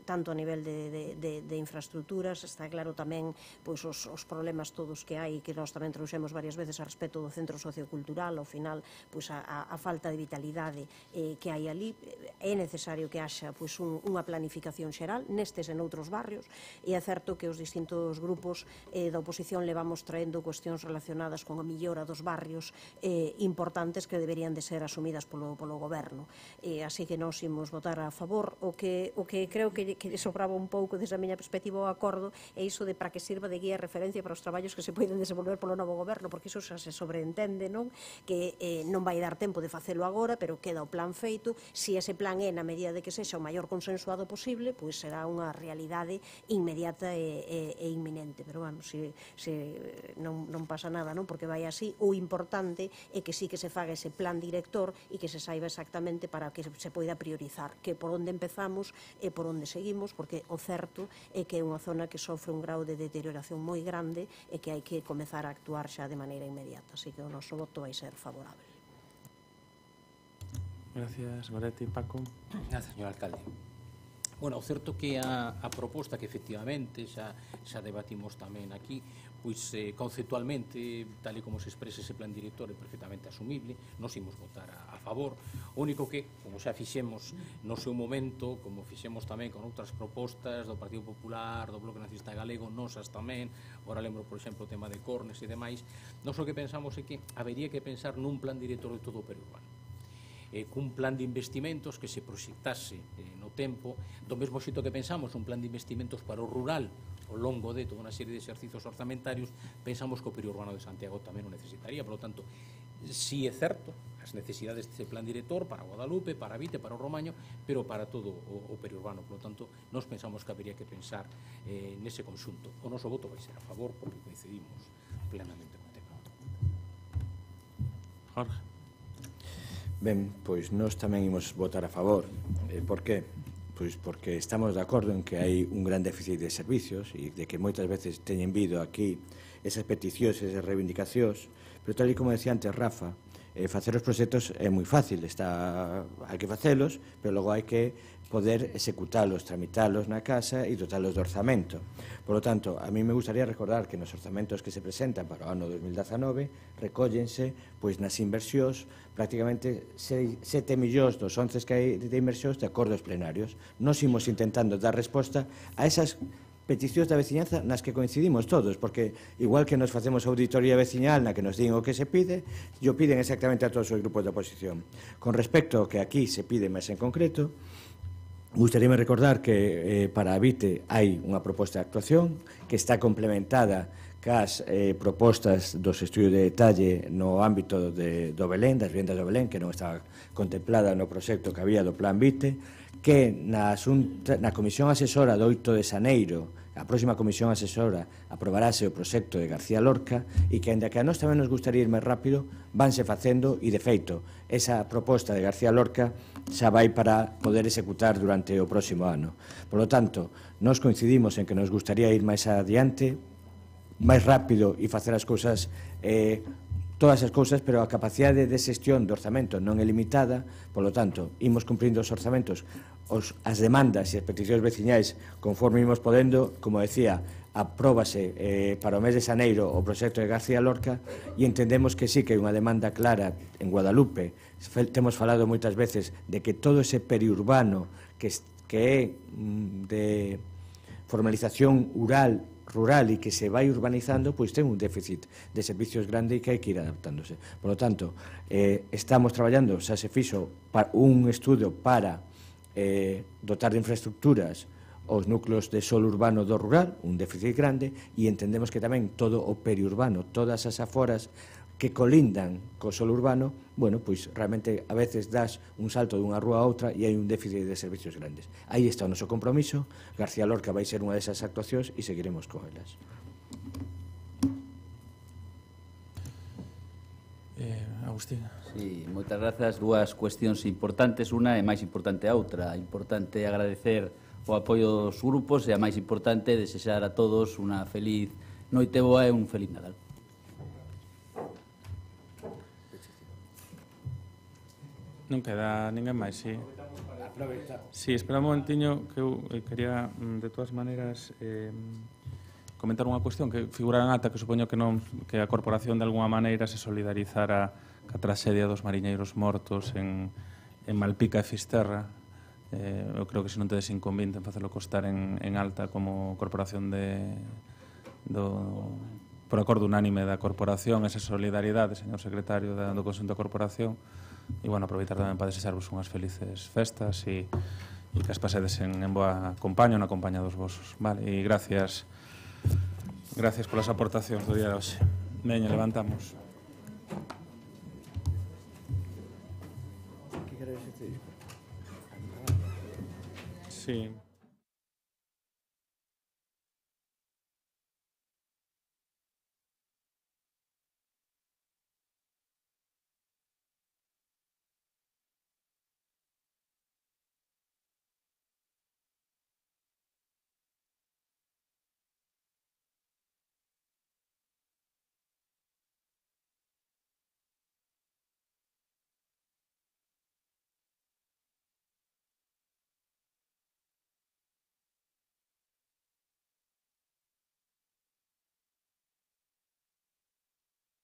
tanto a nivel de infraestructuras. Está claro tamén pois, os problemas todos que hai, que nós tamén trouxemos varias veces a respecto do centro sociocultural. Ao final, pois, a falta de vitalidade que hai ali. É necesario que haxa pois, unha planificación xeral nestes e noutros barrios, e é certo que os distintos grupos da oposición levamos traendo cuestións relacionadas con a millora dos barrios importantes que deberían de ser asumidas polo goberno. Así que nós imos votar a favor. O que creo que sobraba un pouco desde a miña perspectiva o acordo é iso de para que sirva de guía e referencia para os traballos que se poden desenvolver polo novo goberno, porque iso xa se sobreentende, non? Que non vai dar tempo de facelo agora, pero queda o plan feito. Si ese plan é na medida de que sexa o maior consensuado posible, pois será unha realidade inmediata e inminente. Pero, bueno, non pasa nada, non? Porque vai así. O importante é que sí que se faga ese plan director e que se saiba exactamente para que se poida priorizar, que por onde empezamos e por onde seguimos, porque o certo é que é unha zona que sofre un grau de deterioración moi grande e que hai que comezar a actuar xa de maneira inmediata. Así que o noso voto vai ser favorable. Gracias, Goretti. Paco. Gracias, señor alcalde. Bueno, o certo que a proposta que efectivamente xa debatimos tamén aquí, pois conceptualmente, tal e como se expresa ese plan director, é perfectamente asumible, nos imos votar a favor. O único que, como xa fixemos no seu momento, como fixemos tamén con outras propostas do Partido Popular, do Bloque Nacionalista Galego, nosas tamén, agora lembro, por exemplo, o tema de Cornes e demais, nós o que pensamos é que habería que pensar nun plan director de todo o periurbano, cun plan de investimentos que se proxectase no tempo, do mesmo xeito que pensamos un plan de investimentos para o rural ao longo de toda unha serie de exercicios orzamentarios, pensamos que o periurbano de Santiago tamén o necesitaría. Por lo tanto, si é certo as necesidades deste plan director para Guadalupe, para Vite, para o Romaño, pero para todo o periurbano. Por lo tanto, nós pensamos que habería que pensar nese conxunto. O noso voto vai ser a favor porque coincidimos plenamente co tema. Jorge. Ben, pois nós tamén imos votar a favor. Por qué? Pois porque estamos de acordo en que hai un gran déficit de servicios e de que moitas veces teñen vido aquí esas peticións, esas reivindicacións, pero tal e como decía antes Rafa, facer os proxectos é moi fácil, hai que facelos, pero logo hai que poder executalos, tramitalos na casa e dotalos de orzamento. Por lo tanto, a mí me gustaría recordar que nos orzamentos que se presentan para o ano 2019 recóllense pois nas inversións prácticamente 7 millóns dos 11 que hai de inversións de acordos plenarios. Nos imos intentando dar resposta a esas peticións da veciñanza nas que coincidimos todos, porque igual que nos facemos auditoría veciñal na que nos din o que se pide, yo piden exactamente a todos os grupos da oposición. Con respecto ao que aquí se pide máis en concreto, gustaríame recordar que para a Vite hai unha proposta de actuación que está complementada cas propostas dos estudios de detalle no ámbito do Belén, das vivendas do Belén, que non estaba contemplada no proxecto que había do Plan Vite, que na Comisión Asesora do 8 de Xaneiro, a próxima Comisión Asesora, aprobarase o proxecto de García Lorca e que, ainda que a nós tamén nos gustaría ir máis rápido, vanse facendo e, de feito, esa proposta de García Lorca xa vai para poder executar durante o próximo ano. Por lo tanto, nos coincidimos en que nos gustaría ir máis adiante, máis rápido e facer as cousas todas as cousas, pero a capacidade de xestión do orzamento non é limitada, polo tanto, imos cumprindo os orzamentos, as demandas e as peticións veciñais conforme imos podendo, como decía, apróbase para o mes de xaneiro o proxecto de García Lorca e entendemos que sí que hai unha demanda clara en Guadalupe. Temos falado moitas veces de que todo ese periurbano que é de formalización rural e que se vai urbanizando, pois ten un déficit de servicios grande e que hai que ir adaptándose. Por lo tanto, estamos traballando, xa se fixo un estudo para dotar de infraestructuras os núcleos de solo urbano do rural, un déficit grande, e entendemos que tamén todo o periurbano, todas as aforas que colindan co solo urbano, bueno, pois realmente a veces das un salto dunha rúa a outra e hai un déficit de servicios grandes. Aí está o noso compromiso, García Lorca vai ser unha desas actuacións e seguiremos con elas. Agustín. Sí, moitas grazas. Dúas cuestións importantes, unha é máis importante a outra. Importante agradecer o apoio dos grupos e a máis importante desexar a todos unha feliz noite boa e un feliz Nadal. Non queda ninguén máis, sí. Sí, espera un momentiño que eu quería, de todas maneiras, comentar unha cuestión que figura en ata, que supoño que a corporación de alguna maneira se solidarizara ca traxedia dos mariñeiros mortos en Malpica e Fisterra. Eu creo que se non tedes inconvinte en facelo costar en alta como corporación por acordo unánime da corporación, esa solidaridade, señor secretario do Conxunto da Corporación. E, bueno, aproveitar tamén para desexarvos unhas felices festas e que as pasedes en boa compañía, na compañía dos vosos. Vale, e gracias polas aportacións do día de hoxe. Veña, levantamos. Sí.